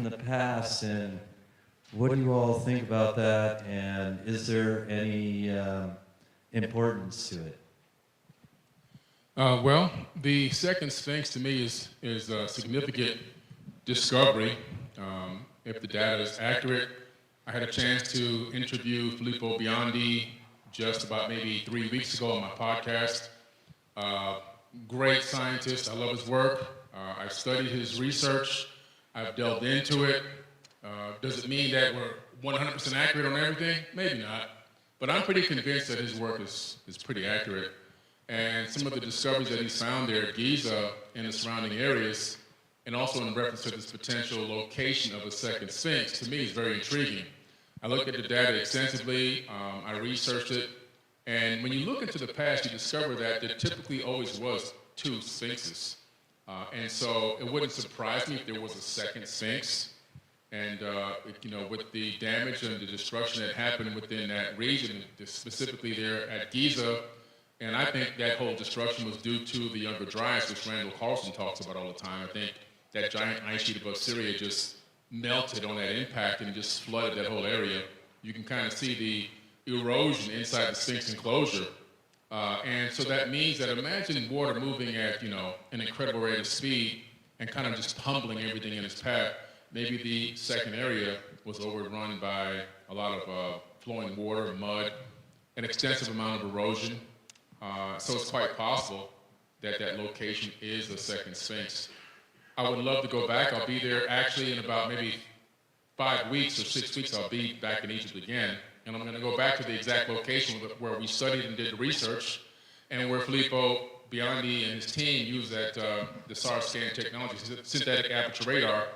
in the past, and what do you all think about that, and is there any importance to it? Well, the second sphinx to me is a significant discovery. If the data is accurate, I had a chance to interview Filippo Biondi just about maybe 3 weeks ago on my podcast. Great scientist, I love his work. I've studied his research. I've delved into it. Does it mean that we're 100% accurate on everything? Maybe not. But I'm pretty convinced that his work is pretty accurate. And some of the discoveries that he's found there at Giza and the surrounding areas, and also in reference to this potential location of a second sphinx, to me is very intriguing. I looked at the data extensively, I researched it, and when you look into the past, you discover that there typically always was two sphinxes. And so it wouldn't surprise me if there was a second sphinx. And with the damage and the destruction that happened within that region, specifically there at Giza, and I think that whole destruction was due to the Younger Dryas, which Randall Carson talks about all the time. I think that giant ice sheet above Syria just melted on that impact and just flooded that whole area. You can kind of see the erosion inside the Sphinx enclosure. And so that means that imagine water moving at, an incredible rate of speed and kind of just pummeling everything in its path. Maybe the second area was overrun by a lot of flowing water, mud, an extensive amount of erosion. So it's quite possible that that location is the second Sphinx. I would love to go back. I'll be there actually in about maybe 5 weeks or 6 weeks. I'll be back in Egypt again. And I'm going to go back to the exact location where we studied and did the research, and where Filippo Biondi and his team used the SAR scan technology, synthetic aperture radar,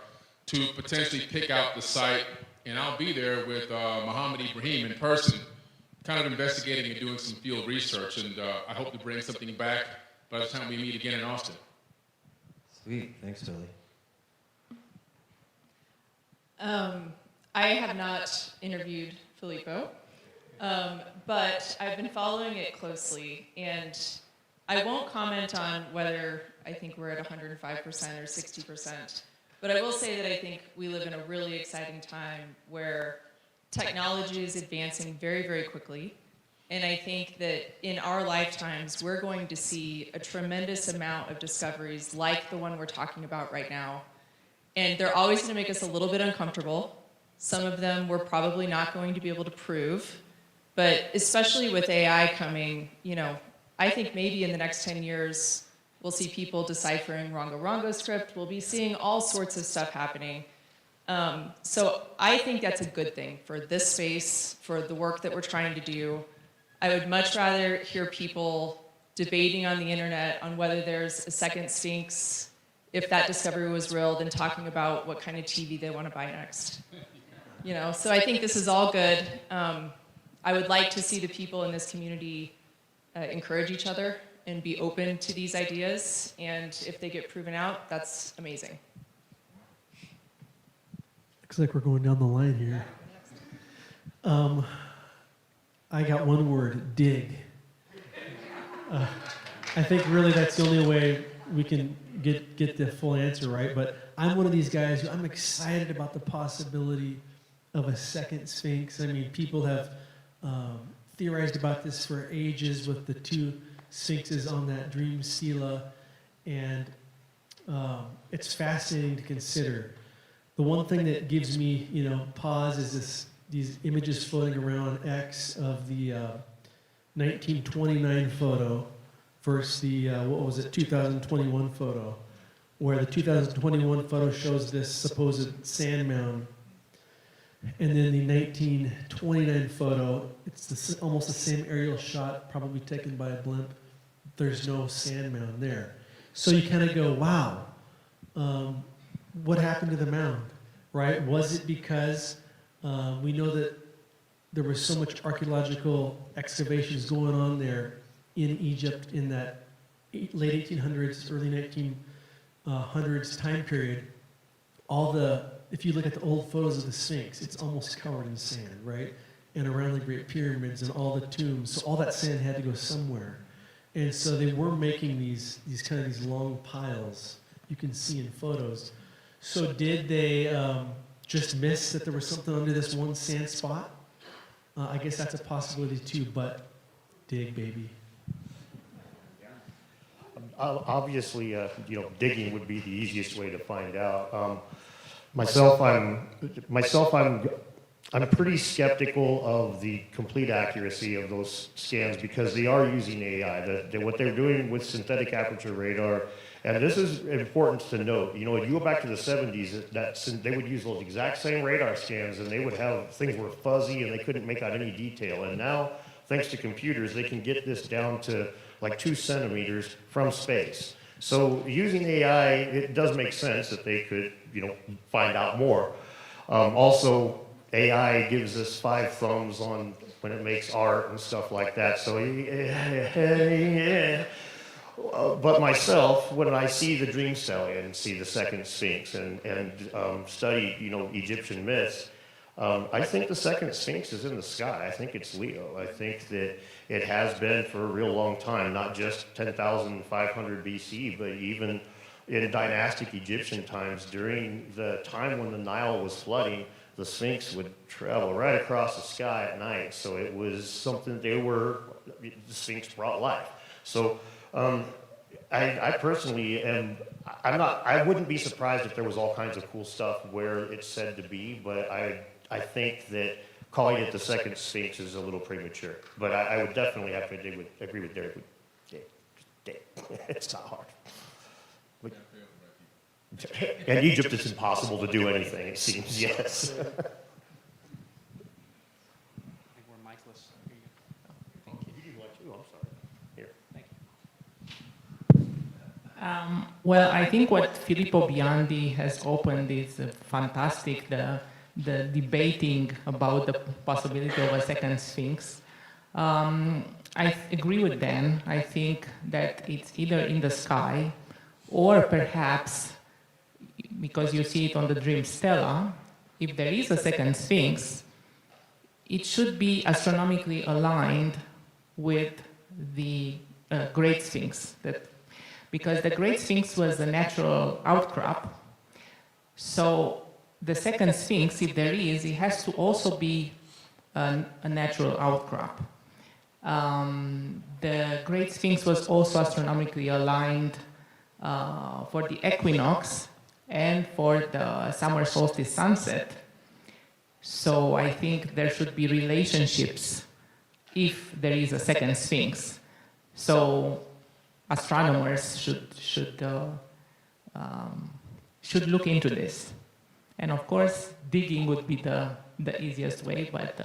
to potentially pick out the site. And I'll be there with Mohammed Ibrahim in person, kind of investigating and doing some field research. And I hope to bring something back by the time we meet again in Austin. Sweet. Thanks, Billy. I have not interviewed Filippo, but I've been following it closely, and I won't comment on whether I think we're at 105% or 60%, but I will say that I think we live in a really exciting time where technology is advancing very, very quickly, and I think that in our lifetimes, we're going to see a tremendous amount of discoveries like the one we're talking about right now, and they're always going to make us a little bit uncomfortable. Some of them we're probably not going to be able to prove, but especially with AI coming, I think maybe in the next 10 years, we'll see people deciphering Rongo script. We'll be seeing all sorts of stuff happening. So I think that's a good thing for this space, for the work that we're trying to do. I would much rather hear people debating on the internet on whether there's a second Sphinx, if that discovery was real, than talking about what kind of TV they want to buy next. So I think this is all good. I would like to see the people in this community encourage each other and be open to these ideas. And if they get proven out, that's amazing. Looks like we're going down the line here. I got one word: dig. I think really that's the only way we can get the full answer right. But I'm one of these guys who I'm excited about the possibility of a second Sphinx. I mean, people have theorized about this for ages with the two Sphinxes on that dream stela, and it's fascinating to consider. The one thing that gives me, pause is these images floating around on X of the 1929 photo versus the 2021 photo, where the 2021 photo shows this supposed sand mound. And then the 1929 photo, it's almost the same aerial shot, probably taken by a blimp. There's no sand mound there. So you kind of go, wow, what happened to the mound, right? Was it because we know that there was so much archaeological excavations going on there in Egypt in that late 1800s, early 1900s time period? If you look at the old photos of the Sphinx, it's almost covered in sand, right? And around the Great Pyramids and all the tombs, so all that sand had to go somewhere. And so they were making these long piles you can see in photos. So did they just miss that there was something under this one sand spot? I guess that's a possibility too, but dig, baby. Obviously, digging would be the easiest way to find out. I'm pretty skeptical of the complete accuracy of those scans because they are using AI. What they're doing with synthetic aperture radar, and this is important to note. You go back to the 70s, they would use those exact same radar scans, and they would have things were fuzzy and they couldn't make out any detail. And now, thanks to computers, they can get this down to like 2 centimeters from space. So using AI, it does make sense that they could, find out more. Also, AI gives us 5 thumbs on when it makes art and stuff like that. So, but myself, when I see the Dream Stallion, see the second Sphinx, and study, Egyptian myths, I think the second Sphinx is in the sky. I think it's Leo. I think that it has been for a real long time, not just 10,500 BC, but even in dynastic Egyptian times, during the time when the Nile was flooding, the Sphinx would travel right across the sky at night. So it was something the Sphinx brought life. So I personally I wouldn't be surprised if there was all kinds of cool stuff where it's said to be, but I think that calling it the second Sphinx is a little premature. But I would definitely have to agree with Derek. It's not hard. In Egypt, it's impossible to do anything, it seems, yes. I think we're micless. Thank you. You do like too, I'm sorry. Here. Thank you. Well, I think what Filippo Biondi has opened is fantastic, the debating about the possibility of a second Sphinx. I agree with Dan. I think that it's either in the sky or perhaps, because you see it on the Dream Stella, if there is a second Sphinx, it should be astronomically aligned with the Great Sphinx. Because the Great Sphinx was a natural outcrop, so the second Sphinx, if there is, it has to also be a natural outcrop. The Great Sphinx was also astronomically aligned for the equinox and for the summer solstice sunset. So I think there should be relationships if there is a second Sphinx. So astronomers should look into this. And of course, digging would be the easiest way, but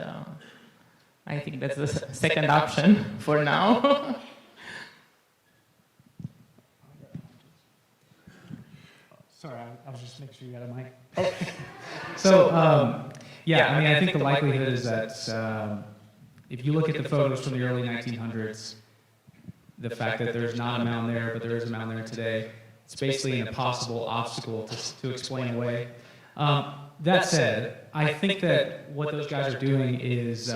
I think that's the second option for now. Sorry, I was just making sure you got a mic. So, I think the likelihood is that if you look at the photos from the early 1900s, the fact that there's not a mound there, but there is a mound there today, it's basically an impossible obstacle to explain away. That said, I think that what those guys are doing is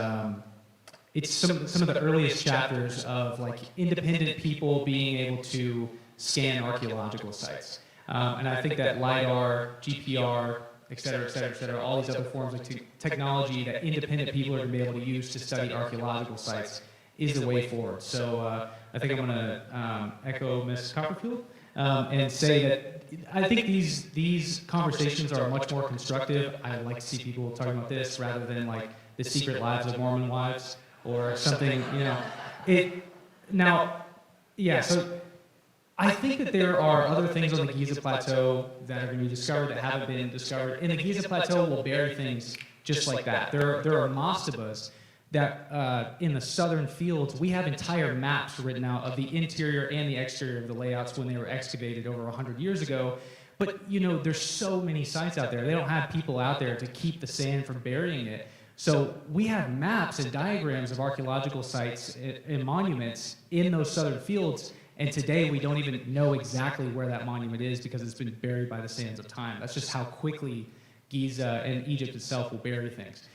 it's some of the earliest chapters of like independent people being able to scan archaeological sites. And I think that LiDAR, GPR, et cetera, all these other forms of technology that independent people are going to be able to use to study archaeological sites is the way forward. So I think I'm going to echo Ms. Copperfield and say that I think these conversations are much more constructive. I like to see people talking about this rather than like the secret lives of Mormon wives or something, So I think that there are other things on the Giza Plateau that are going to be discovered that haven't been discovered. And the Giza Plateau will bury things just like that. There are mastabas that in the southern fields, we have entire maps written out of the interior and the exterior of the layouts when they were excavated over 100 years ago. But, there's so many sites out there. They don't have people out there to keep the sand from burying it. So we have maps and diagrams of archaeological sites and monuments in those southern fields. And today we don't even know exactly where that monument is because it's been buried by the sands of time. That's just how quickly Giza and Egypt itself will bury things.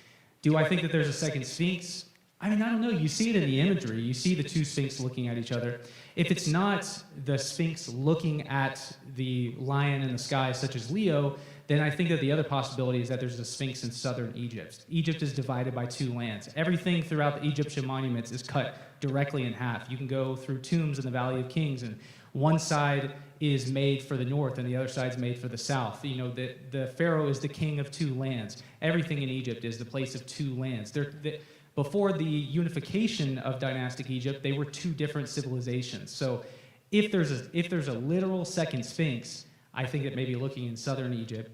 Do I think that there's a second Sphinx? I mean, I don't know. You see it in the imagery. You see the two Sphinx looking at each other. If it's not the Sphinx looking at the lion in the sky, such as Leo, then I think that the other possibility is that there's a Sphinx in southern Egypt. Egypt is divided by two lands. Everything throughout the Egyptian monuments is cut directly in half. You can go through tombs in the Valley of Kings, and one side is made for the north and the other side's made for the south. You know, the pharaoh is the king of two lands. Everything in Egypt is the place of two lands. Before the unification of dynastic Egypt, they were two different civilizations. So if there's a literal second Sphinx, I think that maybe looking in southern Egypt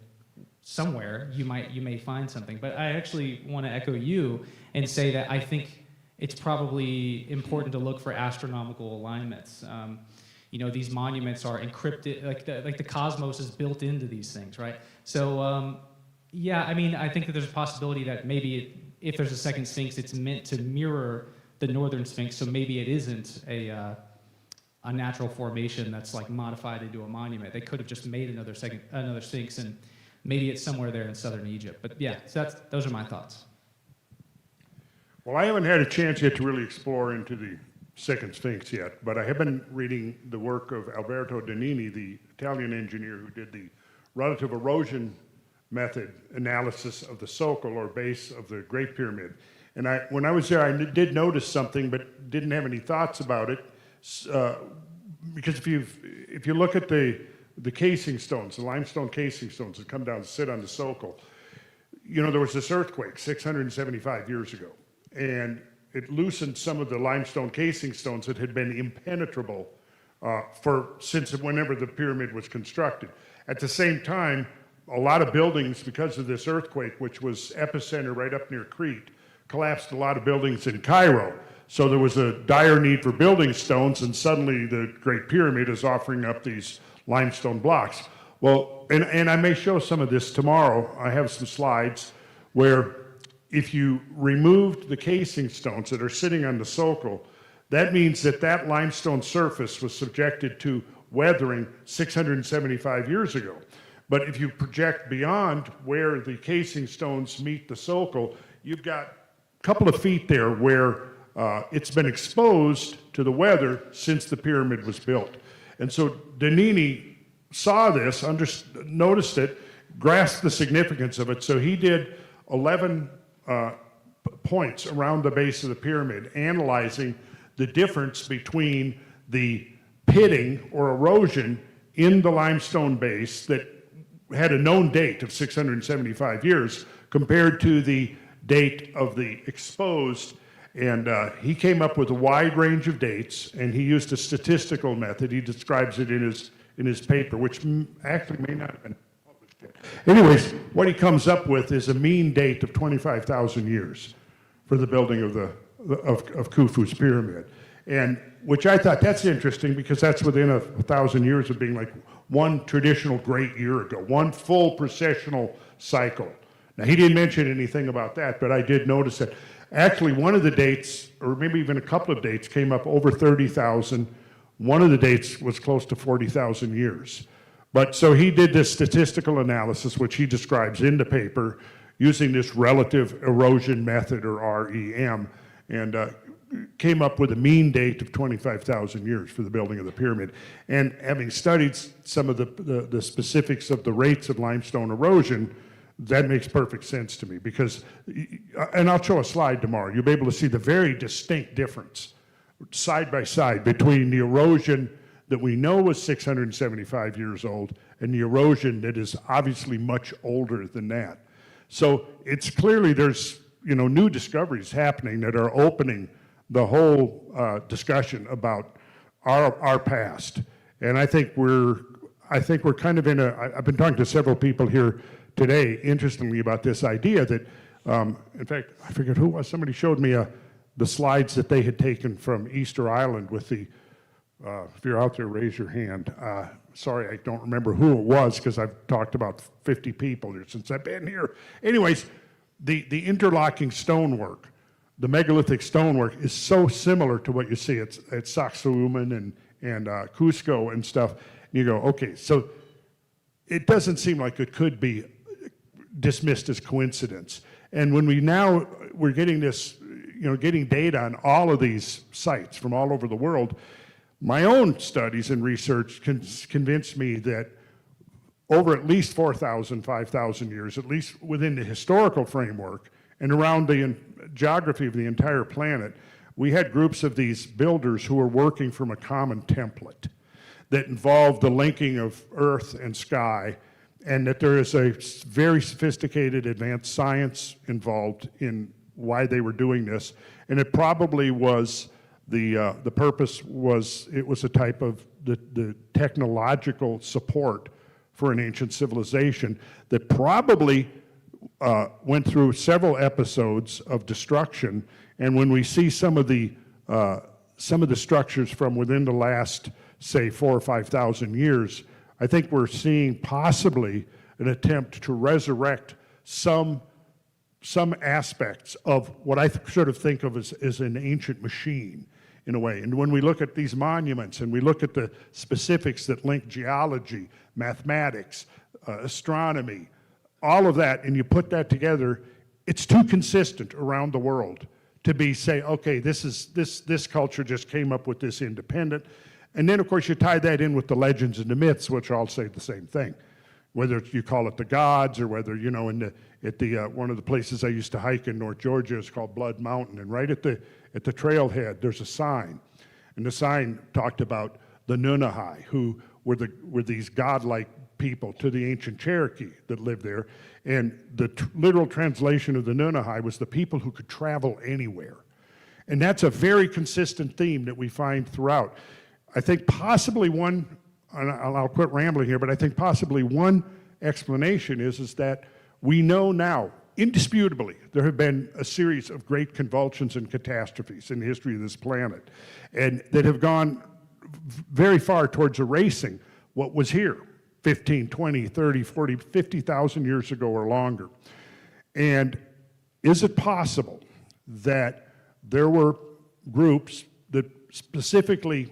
somewhere, you may find something. But I actually want to echo you and say that I think it's probably important to look for astronomical alignments. You know, these monuments are encrypted, like the cosmos is built into these things, right? So, yeah, I mean, I think that there's a possibility that maybe if there's a second Sphinx, it's meant to mirror the northern Sphinx, so maybe it isn't a natural formation that's like modified into a monument. They could have just made another Sphinx, and maybe it's somewhere there in southern Egypt. But yeah, so those are my thoughts. Well, I haven't had a chance yet to really explore into the second Sphinx yet, but I have been reading the work of Alberto Danini, the Italian engineer who did the relative erosion method analysis of the sulcal or base of the Great Pyramid. And when I was there, I did notice something, but didn't have any thoughts about it, because if you look at the casing stones, the limestone casing stones that come down and sit on the sulcal, you know, there was this earthquake 675 years ago, and it loosened some of the limestone casing stones that had been impenetrable since whenever the pyramid was constructed. At the same time, a lot of buildings, because of this earthquake, which was epicenter right up near Crete, collapsed a lot of buildings in Cairo. So there was a dire need for building stones, and suddenly the Great Pyramid is offering up these limestone blocks. Well, and I may show some of this tomorrow. I have some slides where if you removed the casing stones that are sitting on the sulcal, that means that limestone surface was subjected to weathering 675 years ago. But if you project beyond where the casing stones meet the sulcal, you've got a couple of feet there where it's been exposed to the weather since the pyramid was built. And so Danini saw this, noticed it, grasped the significance of it, so he did 11 points around the base of the pyramid, analyzing the difference between the pitting or erosion in the limestone base that had a known date of 675 years compared to the date of the exposed. And he came up with a wide range of dates, and he used a statistical method. He describes it in his paper, which actually may not have been published yet. Anyways, what he comes up with is a mean date of 25,000 years for the building of Khufu's pyramid. And which I thought, that's interesting, because that's within 1,000 years of being like one traditional great year ago, one full precessional cycle. Now, he didn't mention anything about that, but I did notice that actually one of the dates, or maybe even a couple of dates, came up over 30,000. One of the dates was close to 40,000 years. But so he did this statistical analysis, which he describes in the paper, using this relative erosion method, or REM, and came up with a mean date of 25,000 years for the building of the pyramid. And having studied some of the specifics of the rates of limestone erosion, that makes perfect sense to me, because, and I'll show a slide tomorrow, you'll be able to see the very distinct difference side by side between the erosion that we know was 675 years old and the erosion that is obviously much older than that. So it's clearly there's, you know, new discoveries happening that are opening the whole discussion about our past. And I think we're kind of in I've been talking to several people here today, interestingly, about this idea that, in fact, I forget who it was, somebody showed me the slides that they had taken from Easter Island with the, if you're out there, raise your hand. Sorry, I don't remember who it was, because I've talked about 50 people here since I've been here. Anyways, the interlocking stonework, the megalithic stonework, is so similar to what you see at Sacsayhuaman and Cusco and stuff. And you go, okay, so it doesn't seem like it could be dismissed as coincidence. And when we're getting this, you know, getting data on all of these sites from all over the world, my own studies and research convinced me that over at least 4,000, 5,000 years, at least within the historical framework and around the geography of the entire planet, we had groups of these builders who were working from a common template that involved the linking of earth and sky, and that there is a very sophisticated advanced science involved in why they were doing this. And it probably was, the purpose was, it was a type of the technological support for an ancient civilization that probably went through several episodes of destruction. And when we see some of the structures from within the last, say, 4,000 or 5,000 years, I think we're seeing possibly an attempt to resurrect some aspects of what I sort of think of as an ancient machine, in a way. And when we look at these monuments and we look at the specifics that link geology, mathematics, astronomy, all of that, and you put that together, it's too consistent around the world to be say, okay, this culture just came up with this independent. And then, of course, you tie that in with the legends and the myths, which all say the same thing. Whether you call it the gods, or whether, you know, one of the places I used to hike in North Georgia is called Blood Mountain, and right at the trailhead, there's a sign. And the sign talked about the Nunahai, who were these godlike people to the ancient Cherokee that lived there. And the literal translation of the Nunahai was the people who could travel anywhere. And that's a very consistent theme that we find throughout. I think possibly one, and I'll quit rambling here, but I think possibly one explanation is that we know now, indisputably, there have been a series of great convulsions and catastrophes in the history of this planet, and that have gone very far towards erasing what was here 15, 20, 30, 40, 50,000 years ago or longer. And is it possible that there were groups that specifically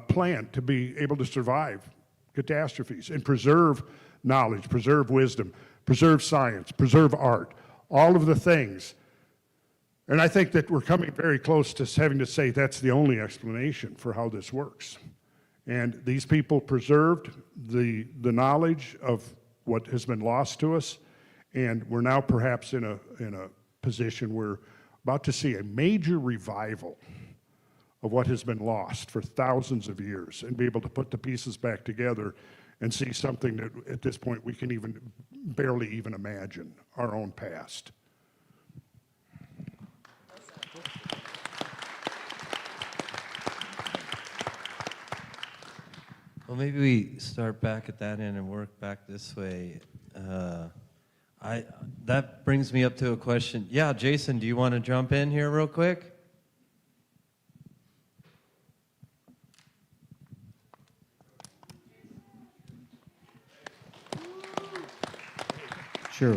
planned to be able to survive catastrophes and preserve knowledge, preserve wisdom, preserve science, preserve art, all of the things? And I think that we're coming very close to having to say that's the only explanation for how this works. And these people preserved the knowledge of what has been lost to us, and we're now perhaps in a position where we're about to see a major revival of what has been lost for thousands of years, and be able to put the pieces back together and see something that at this point we can barely even imagine, our own past. Well, maybe we start back at that end and work back this way. That brings me up to a question. Yeah, Jason, do you want to jump in here real quick? Sure.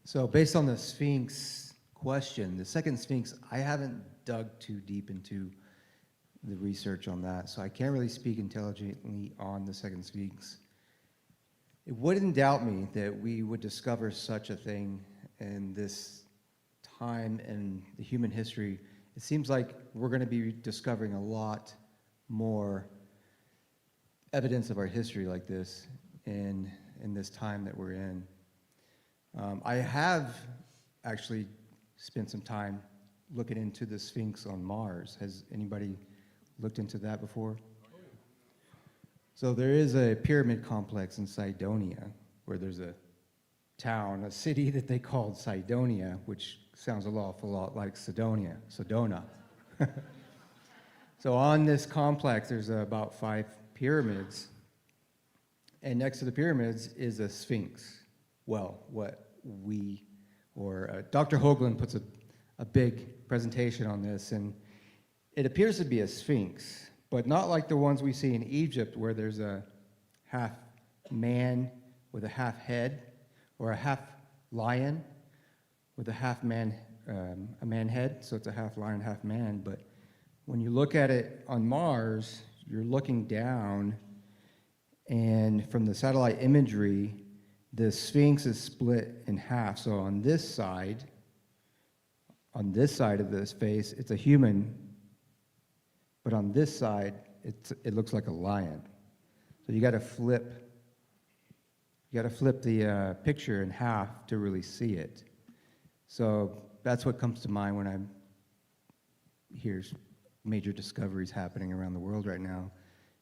So based on the Sphinx question, the second Sphinx, I haven't dug too deep into the research on that, so I can't really speak intelligently on the second Sphinx. It wouldn't doubt me that we would discover such a thing in this time in the human history. It seems like we're going to be discovering a lot more evidence of our history like this in this time that we're in. I have actually spent some time looking into the Sphinx on Mars. Has anybody looked into that before? So there is a pyramid complex in Sedona where there's a town, a city that they called Sedona, which sounds an awful lot like Sedona. So on this complex, there's about 5 pyramids. And next to the pyramids is a Sphinx. Well, Dr. Hoagland puts a big presentation on this, and it appears to be a Sphinx, but not like the ones we see in Egypt where there's a half man with a half head, or a half lion with a half man, a man head, so it's a half lion, half man. But when you look at it on Mars, you're looking down, and from the satellite imagery, the Sphinx is split in half. So on this side of this face, it's a human, but on this side, it looks like a lion. So you got to flip the picture in half to really see it. So that's what comes to mind when I hear major discoveries happening around the world right now.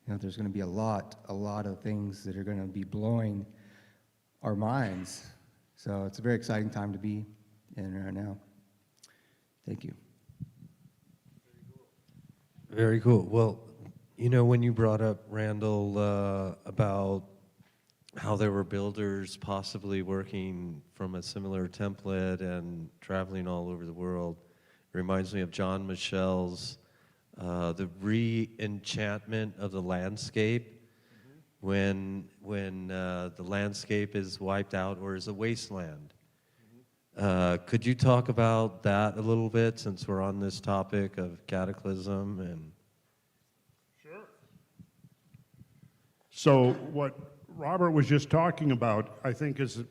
You know, there's going to be a lot of things that are going to be blowing our minds. So it's a very exciting time to be in right now. Thank you. Very cool. Well, you know, when you brought up, Randall, about how there were builders possibly working from a similar template and traveling all over the world, it reminds me of John Michel's The Re-Enchantment of the Landscape, when the landscape is wiped out or is a wasteland. Could you talk about that a little bit, since we're on this topic of Cataclysm? And Sure. So what Robert was just talking about, I think, is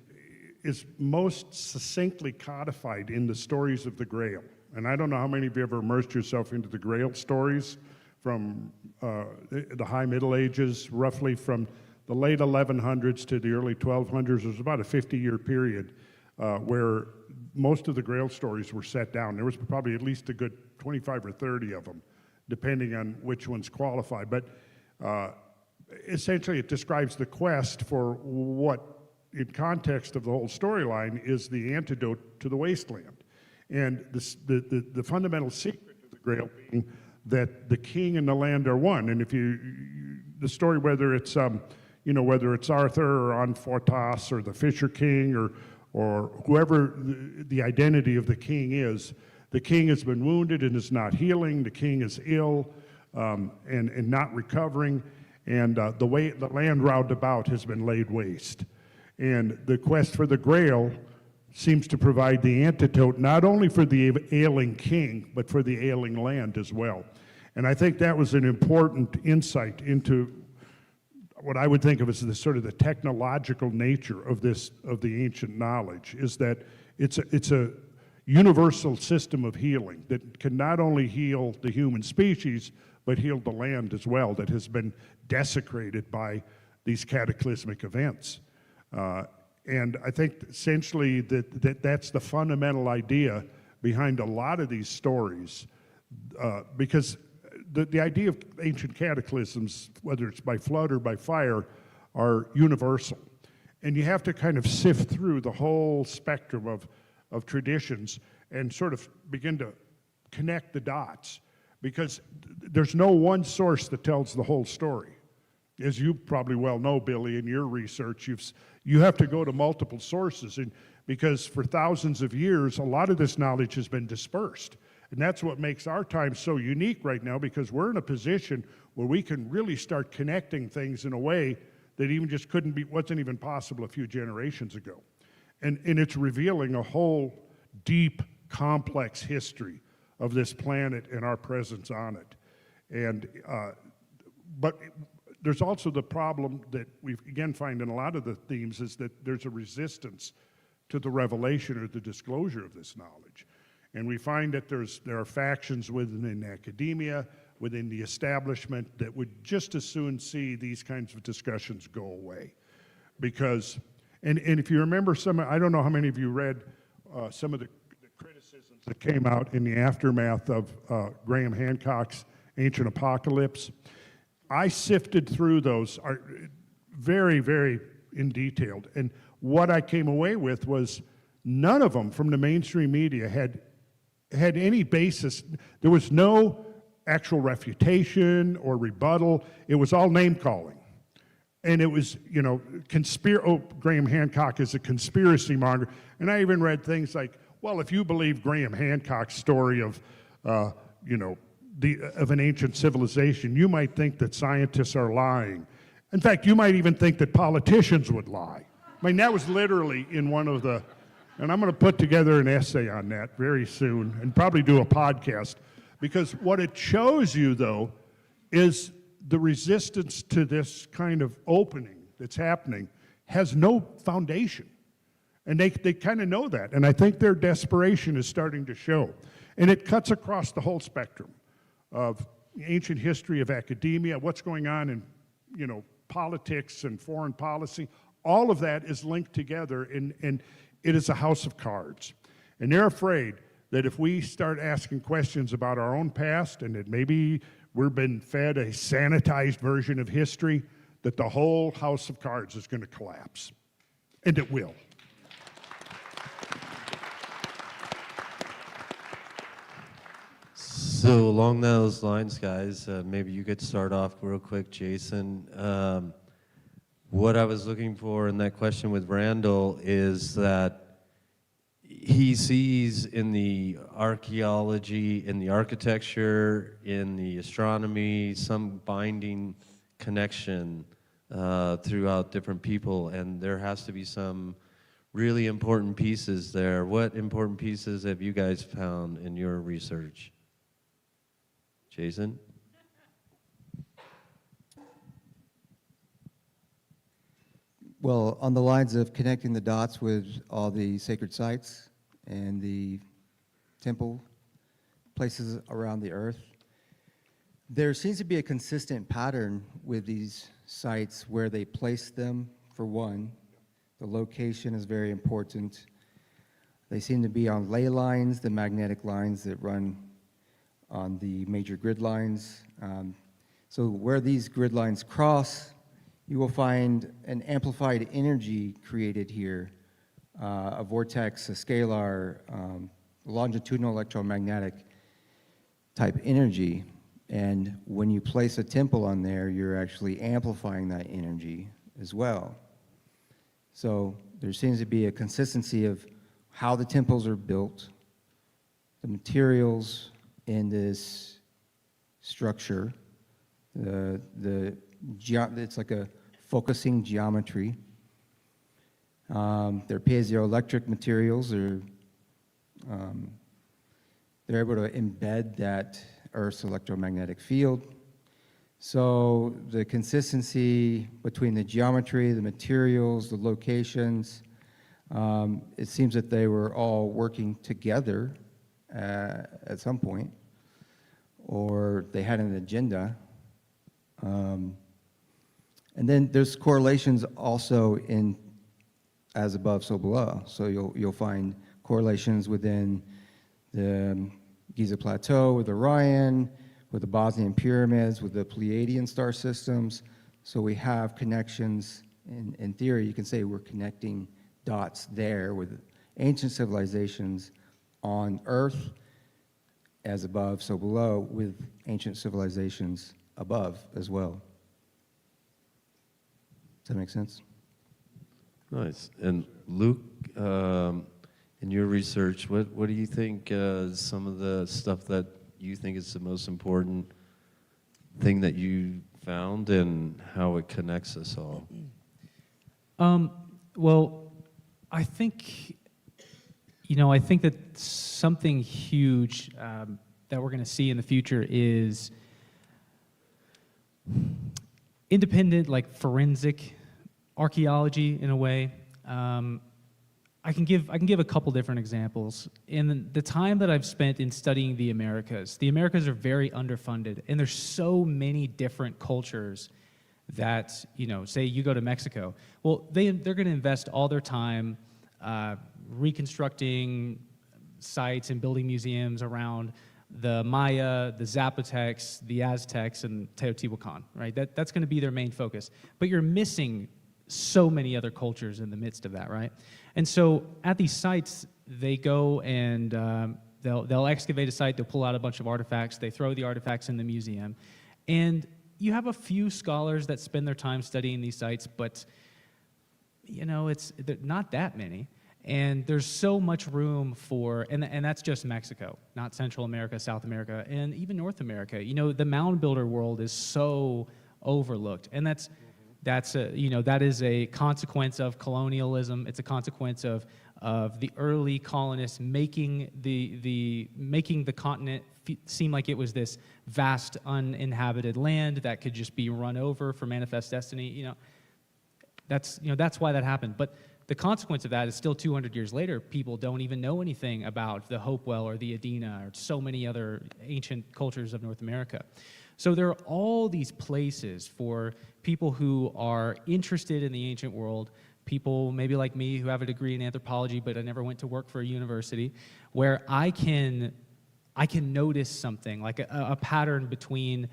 most succinctly codified in the stories of the Grail. And I don't know how many of you ever immersed yourself into the Grail stories from the High Middle Ages, roughly from the late 1100s to the early 1200s. It was about a 50-year period where most of the Grail stories were set down. There was probably at least a good 25 or 30 of them, depending on which ones qualified. But essentially, it describes the quest for what, in context of the whole storyline, is the antidote to the wasteland. And the fundamental secret of the Grail being that the king and the land are one. And if the story, whether it's whether it's Arthur or Anfortas or the Fisher King or whoever the identity of the king is, the king has been wounded and is not healing. The king is ill and not recovering. And the land round about has been laid waste. And the quest for the Grail seems to provide the antidote not only for the ailing king, but for the ailing land as well. And I think that was an important insight into what I would think of as the sort of the technological nature of the ancient knowledge, is that it's a universal system of healing that can not only heal the human species, but heal the land as well, that has been desecrated by these cataclysmic events. And I think essentially that's the fundamental idea behind a lot of these stories, because the idea of ancient cataclysms, whether it's by flood or by fire, are universal. And you have to kind of sift through the whole spectrum of traditions and sort of begin to connect the dots, because there's no one source that tells the whole story. As you probably well know, Billy, in your research, you have to go to multiple sources, and because for thousands of years, a lot of this knowledge has been dispersed. And that's what makes our time so unique right now, because we're in a position where we can really start connecting things in a way that even just wasn't even possible a few generations ago. And it's revealing a whole deep, complex history of this planet and our presence on it. And but there's also the problem that we again find in a lot of the themes, is that there's a resistance to the revelation or the disclosure of this knowledge. And we find that there are factions within academia, within the establishment, that would just as soon see these kinds of discussions go away. Because, and if you remember I don't know how many of you read some of the criticisms that came out in the aftermath of Graham Hancock's Ancient Apocalypse. I sifted through those very, very in detail. And what I came away with was none of them from the mainstream media had any basis. There was no actual refutation or rebuttal. It was all name calling. And it was, Graham Hancock is a conspiracy monger. And I even read things like, well, if you believe Graham Hancock's story of, of an ancient civilization, you might think that scientists are lying. In fact, you might even think that politicians would lie. I mean, that was literally in one of the, and I'm going to put together an essay on that very soon and probably do a podcast, because what it shows you, though, is the resistance to this kind of opening that's happening has no foundation. And they kind of know that. And I think their desperation is starting to show. And it cuts across the whole spectrum of ancient history of academia, what's going on in, politics and foreign policy. All of that is linked together, and it is a house of cards. And they're afraid that if we start asking questions about our own past and that maybe we've been fed a sanitized version of history, that the whole house of cards is going to collapse. And it will. So along those lines, guys, maybe you could start off real quick, Jason. What I was looking for in that question with Randall is that he sees in the archaeology, in the architecture, in the astronomy, some binding connection throughout different people, and there has to be some really important pieces there. What important pieces have you guys found in your research? Jason? Well, on the lines of connecting the dots with all the sacred sites and the temple places around the earth, there seems to be a consistent pattern with these sites where they place them, for one. The location is very important. They seem to be on ley lines, the magnetic lines that run on the major grid lines. So where these grid lines cross, you will find an amplified energy created here, a vortex, a scalar, longitudinal electromagnetic type energy. And when you place a temple on there, you're actually amplifying that energy as well. So there seems to be a consistency of how the temples are built, the materials in this structure, it's like a focusing geometry. They're piezoelectric materials. They're able to embed that Earth's electromagnetic field. So the consistency between the geometry, the materials, the locations, it seems that they were all working together at some point, or they had an agenda. And then there's correlations also in as above, so below. So you'll find correlations within the Giza Plateau with Orion, with the Bosnian pyramids, with the Pleiadian star systems. So we have connections. In theory, you can say we're connecting dots there with ancient civilizations on Earth, as above, so below, with ancient civilizations above as well. Does that make sense? Nice. And Luke, in your research, what do you think is some of the stuff that you think is the most important thing that you found and how it connects us all? Well, I think that something huge that we're going to see in the future is independent, like forensic archaeology in a way. I can give a couple different examples. In the time that I've spent in studying the Americas are very underfunded, and there's so many different cultures that, say you go to Mexico, well, they're going to invest all their time reconstructing sites and building museums around the Maya, the Zapotecs, the Aztecs, and Teotihuacan, right? That's going to be their main focus. But you're missing so many other cultures in the midst of that, right? And so at these sites, they go and they'll excavate a site, they'll pull out a bunch of artifacts, they throw the artifacts in the museum, and you have a few scholars that spend their time studying these sites, but it's not that many. And there's so much room for, and that's just Mexico, not Central America, South America, and even North America. The mound builder world is so overlooked, and that is a consequence of colonialism. It's a consequence of the early colonists making the continent seem like it was this vast uninhabited land that could just be run over for manifest destiny. That's why that happened. But the consequence of that is still 200 years later, people don't even know anything about the Hopewell or the Adena or so many other ancient cultures of North America. So there are all these places for people who are interested in the ancient world, people maybe like me who have a degree in anthropology, but I never went to work for a university, where I can notice something, like a pattern between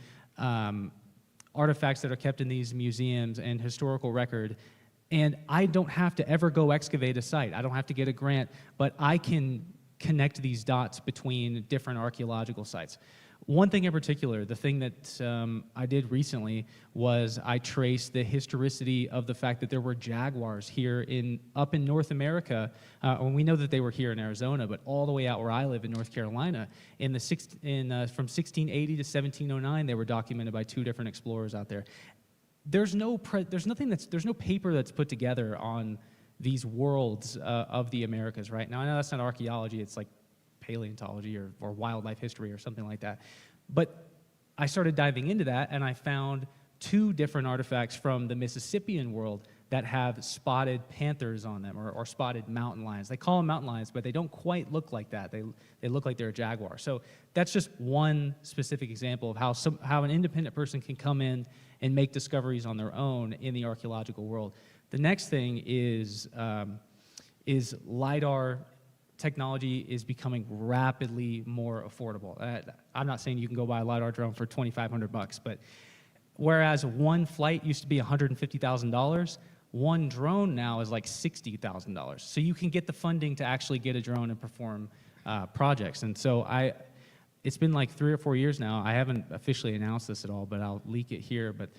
artifacts that are kept in these museums and historical record, and I don't have to ever go excavate a site. I don't have to get a grant, but I can connect these dots between different archaeological sites. One thing in particular, the thing that I did recently was I traced the historicity of the fact that there were jaguars here up in North America, and we know that they were here in Arizona, but all the way out where I live in North Carolina, from 1680 to 1709, they were documented by 2 different explorers out there. There's no paper that's put together on these worlds of the Americas right now. I know that's not archaeology; it's like paleontology or wildlife history or something like that. But I started diving into that, and I found 2 different artifacts from the Mississippian world that have spotted panthers on them, or spotted mountain lions. They call them mountain lions, but they don't quite look like that. They look like they're a jaguar. So that's just one specific example of how an independent person can come in and make discoveries on their own in the archaeological world. The next thing is LiDAR technology is becoming rapidly more affordable. I'm not saying you can go buy a LiDAR drone for $2,500, but whereas one flight used to be $150,000, one drone now is like $60,000. So you can get the funding to actually get a drone and perform projects. And so it's been like 3 or 4 years now. I haven't officially announced this at all, but I'll leak it here. But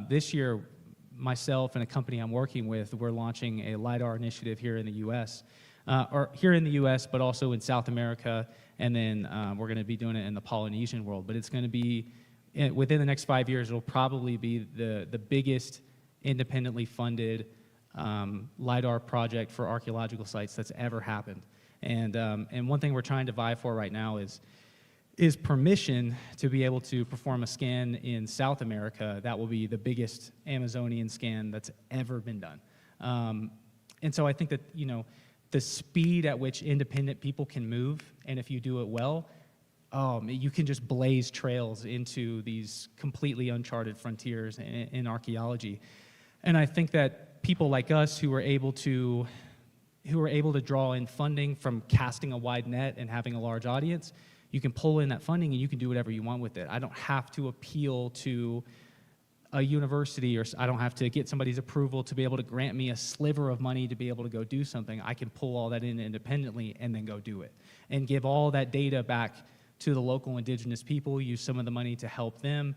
this year, myself and a company I'm working with, we're launching a LiDAR initiative here in the U.S., but also in South America, and then we're going to be doing it in the Polynesian world. But it's going to be, within the next 5 years, it'll probably be the biggest independently funded LiDAR project for archaeological sites that's ever happened. And one thing we're trying to vie for right now is permission to be able to perform a scan in South America that will be the biggest Amazonian scan that's ever been done. And so I think that, the speed at which independent people can move, and if you do it well, you can just blaze trails into these completely uncharted frontiers in archaeology. And I think that people like us who are able to draw in funding from casting a wide net and having a large audience, you can pull in that funding and you can do whatever you want with it. I don't have to appeal to a university, or I don't have to get somebody's approval to be able to grant me a sliver of money to be able to go do something. I can pull all that in independently and then go do it. And give all that data back to the local indigenous people, use some of the money to help them.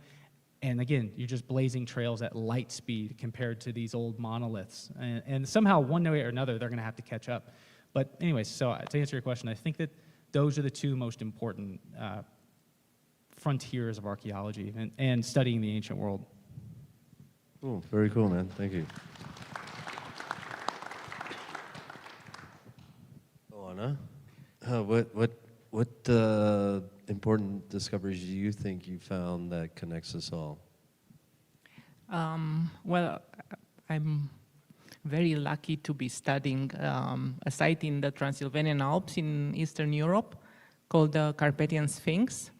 And again, you're just blazing trails at light speed compared to these old monoliths. And somehow, one way or another, they're going to have to catch up. But anyways, so to answer your question, I think that those are the 2 most important frontiers of archaeology and studying the ancient world. Cool. Very cool, man. Thank you. Anna, what important discoveries do you think you found that connects us all? Well, I'm very lucky to be studying a site in the Transylvanian Alps in Eastern Europe called the Carpathian Sphinx.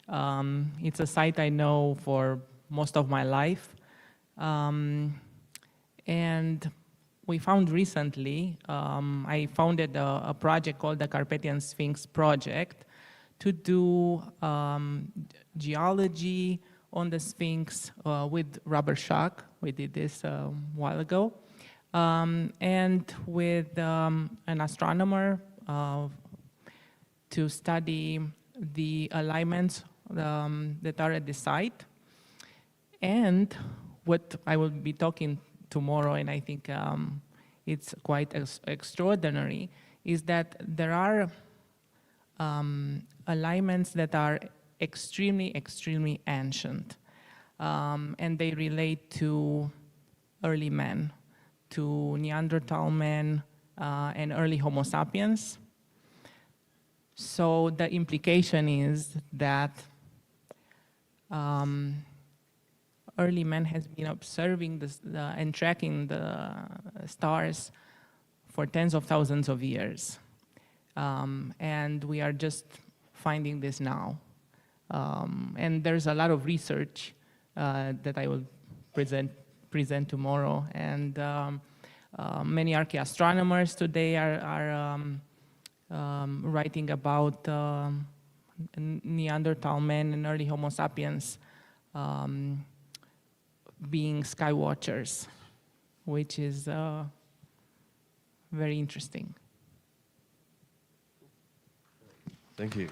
It's a site I know for most of my life. And we found recently, I founded a project called the Carpathian Sphinx Project to do geology on the Sphinx with rubber shock. We did this a while ago. And with an astronomer to study the alignments that are at the site. And what I will be talking tomorrow, and I think it's quite extraordinary, is that there are alignments that are extremely, extremely ancient. And they relate to early men, to Neanderthal men, and early Homo sapiens. So the implication is that early man has been observing and tracking the stars for tens of thousands of years. And we are just finding this now. And there's a lot of research that I will present tomorrow. And many archaeoastronomers today are writing about Neanderthal men and early Homo sapiens being sky watchers, which is very interesting. Thank you.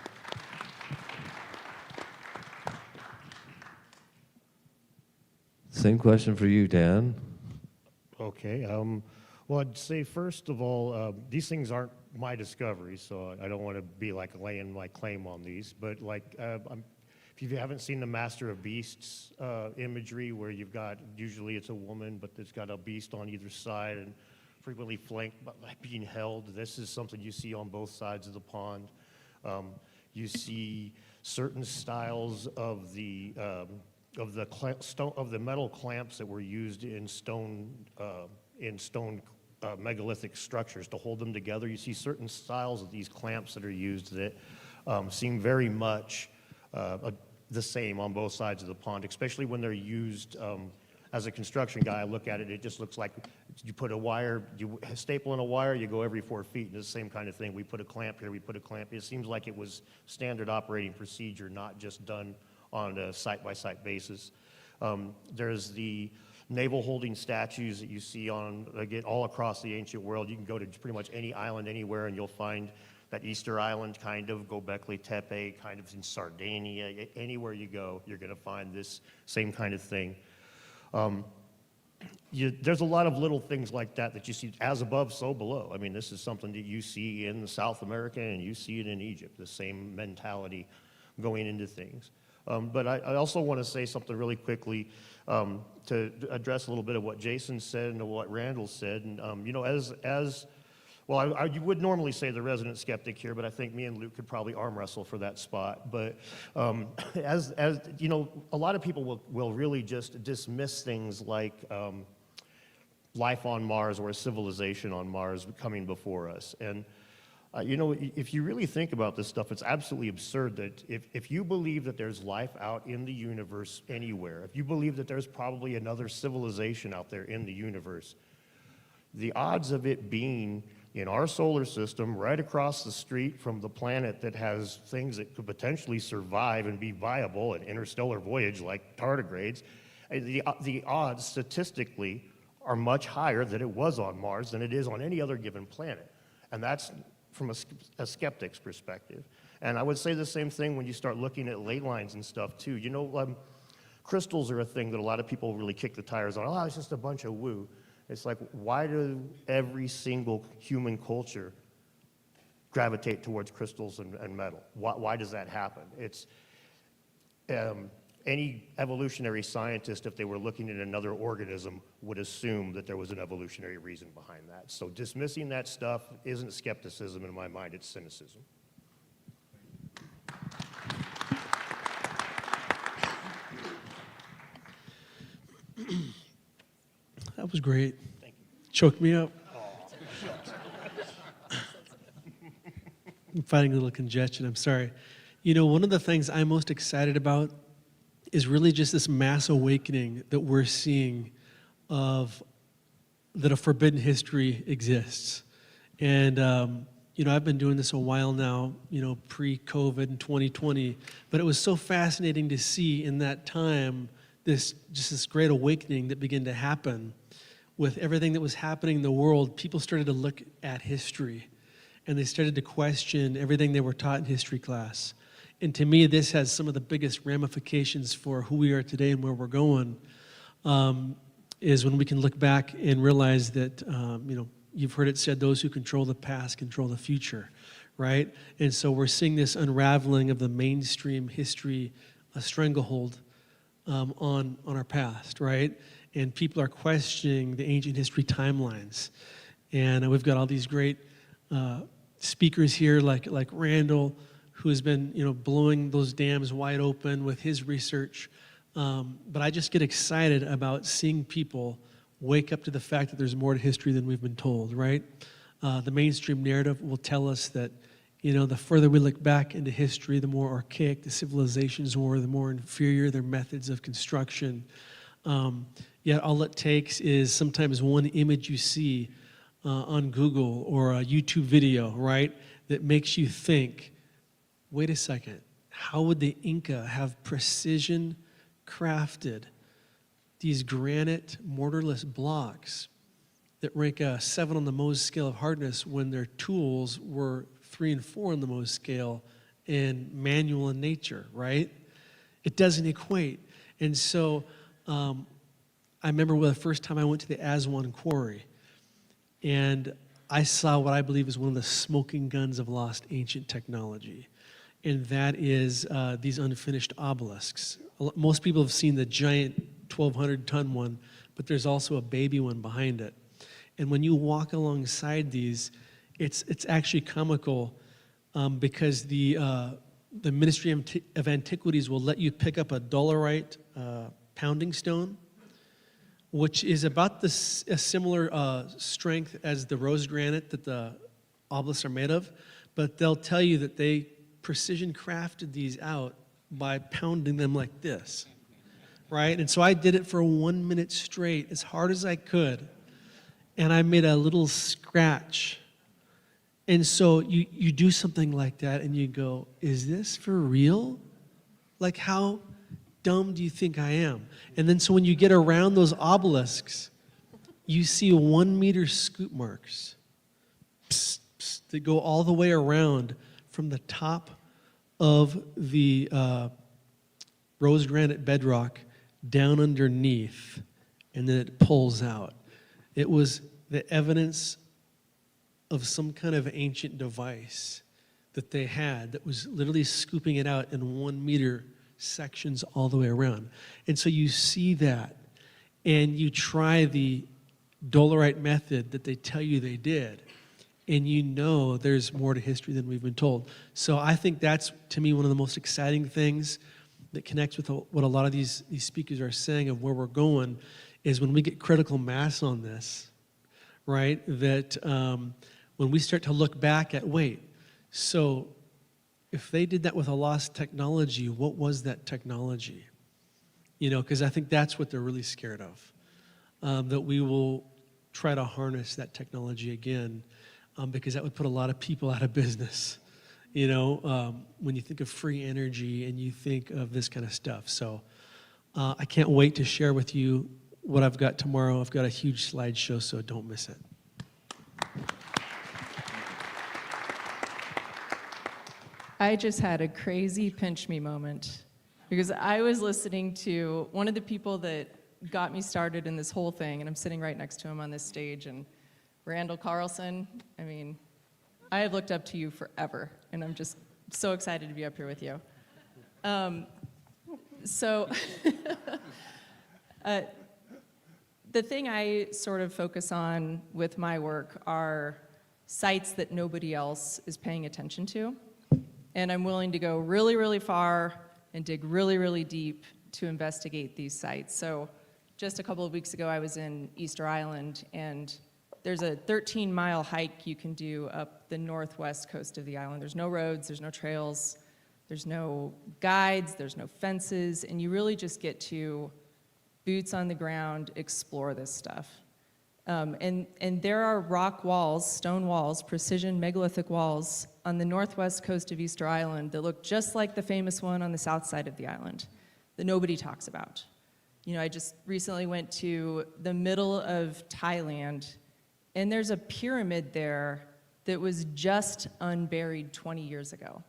Same question for you, Dan. Okay. Well, I'd say first of all, these things aren't my discoveries, so I don't want to be like laying my claim on these. But like, if you haven't seen the Master of Beasts imagery, where you've got usually it's a woman, but it's got a beast on either side and frequently flanked by being held. This is something you see on both sides of the pond. You see certain styles of the metal clamps that were used in stone megalithic structures to hold them together. You see certain styles of these clamps that are used that seem very much the same on both sides of the pond, especially when they're used. As a construction guy, I look at it, it just looks like you put a wire, you staple in a wire, you go every 4 feet, and it's the same kind of thing. We put a clamp here, we put a clamp. It seems like it was standard operating procedure, not just done on a site-by-site basis. There's the navel holding statues that you see on, again, all across the ancient world. You can go to pretty much any island anywhere and you'll find that Easter Island kind of, Göbekli Tepe, kind of in Sardinia. Anywhere you go, you're gonna find this same kind of thing. There's a lot of little things like that that you see as above, so below. I mean, this is something that you see in South America and you see it in Egypt, the same mentality going into things. But I also want to say something really quickly to address a little bit of what Jason said and what Randall said. And, you know, you would normally say the resident skeptic here, but I think me and Luke could probably arm wrestle for that spot. But as you know, a lot of people will really just dismiss things like life on Mars or a civilization on Mars coming before us. And you know, if you really think about this stuff, it's absolutely absurd that if you believe that there's life out in the universe anywhere, if you believe that there's probably another civilization out there in the universe, the odds of it being in our solar system right across the street from the planet that has things that could potentially survive and be viable, an interstellar voyage like tardigrades, the odds statistically are much higher that it was on Mars than it is on any other given planet. And that's from a skeptic's perspective. And I would say the same thing when you start looking at ley lines and stuff too. You know, crystals are a thing that a lot of people really kick the tires on. Oh, it's just a bunch of woo. It's like, why do every single human culture gravitate towards crystals and metal? Why does that happen? It's any evolutionary scientist, if they were looking at another organism, would assume that there was an evolutionary reason behind that. So dismissing that stuff isn't skepticism in my mind, it's cynicism. That was great. Thank you. Choked me up. I'm fighting a little congestion, I'm sorry. You know, one of the things I'm most excited about is really just this mass awakening that we're seeing of that a forbidden history exists. And, you know, I've been doing this a while now, you know, pre-COVID in 2020, but it was so fascinating to see in that time this great awakening that began to happen with everything that was happening in the world. People started to look at history and they started to question everything they were taught in history class. And to me, this has some of the biggest ramifications for who we are today and where we're going, is when we can look back and realize that, you know, you've heard it said, those who control the past control the future, right? And so we're seeing this unraveling of the mainstream history, a stranglehold on our past, right? And people are questioning the ancient history timelines. And we've got all these great speakers here like Randall, who has been, you know, blowing those dams wide open with his research. But I just get excited about seeing people wake up to the fact that there's more to history than we've been told, right? The mainstream narrative will tell us that You know, the further we look back into history, the more archaic the civilizations were, the more inferior their methods of construction. Yet all it takes is sometimes one image you see on Google or a YouTube video, right, that makes you think, wait a second, how would the Inca have precision crafted these granite mortarless blocks that rank a 7 on the Mohs scale of hardness when their tools were 3 and 4 on the Mohs scale and manual in nature, right? It doesn't equate. And so I remember the first time I went to the Aswan Quarry, and I saw what I believe is one of the smoking guns of lost ancient technology, and that is these unfinished obelisks. Most people have seen the giant 1,200-ton one, but there's also a baby one behind it. And when you walk alongside these, it's actually comical because the Ministry of Antiquities will let you pick up a dolerite pounding stone, which is about a similar strength as the rose granite that the obelisks are made of, but they'll tell you that they precision crafted these out by pounding them like this, right? And so I did it for 1 minute straight, as hard as I could, and I made a little scratch. And so you do something like that and you go, is this for real? Like, how dumb do you think I am? And then so when you get around those obelisks, you see 1 meter scoop marks that go all the way around from the top of the rose granite bedrock down underneath, and then it pulls out. It was the evidence of some kind of ancient device that they had that was literally scooping it out in 1 meter sections all the way around. And so you see that, and you try the dolerite method that they tell you they did, and you know there's more to history than we've been told. So I think that's, to me, one of the most exciting things that connects with what a lot of these speakers are saying of where we're going, is when we get critical mass on this, right, that when we start to look back at, wait, so if they did that with a lost technology, what was that technology? You know, because I think that's what they're really scared of, that we will try to harness that technology again, because that would put a lot of people out of business, you know, when you think of free energy and you think of this kind of stuff. So I can't wait to share with you what I've got tomorrow. I've got a huge slideshow, so don't miss it. I just had a crazy pinch me moment because I was listening to one of the people that got me started in this whole thing, and I'm sitting right next to him on this stage, and Randall Carlson, I mean, I have looked up to you forever, and I'm just so excited to be up here with you. The thing I sort of focus on with my work are sites that nobody else is paying attention to. And I'm willing to go really, really far and dig really, really deep to investigate these sites. So just a couple of weeks ago, I was in Easter Island, and there's a 13-mile hike you can do up the northwest coast of the island. There's no roads, there's no trails, there's no guides, there's no fences, and you really just get to boots on the ground, explore this stuff. And there are rock walls, stone walls, precision megalithic walls on the northwest coast of Easter Island that look just like the famous one on the south side of the island that nobody talks about. You know, I just recently went to the middle of Thailand, and there's a pyramid there that was just unburied 20 years ago.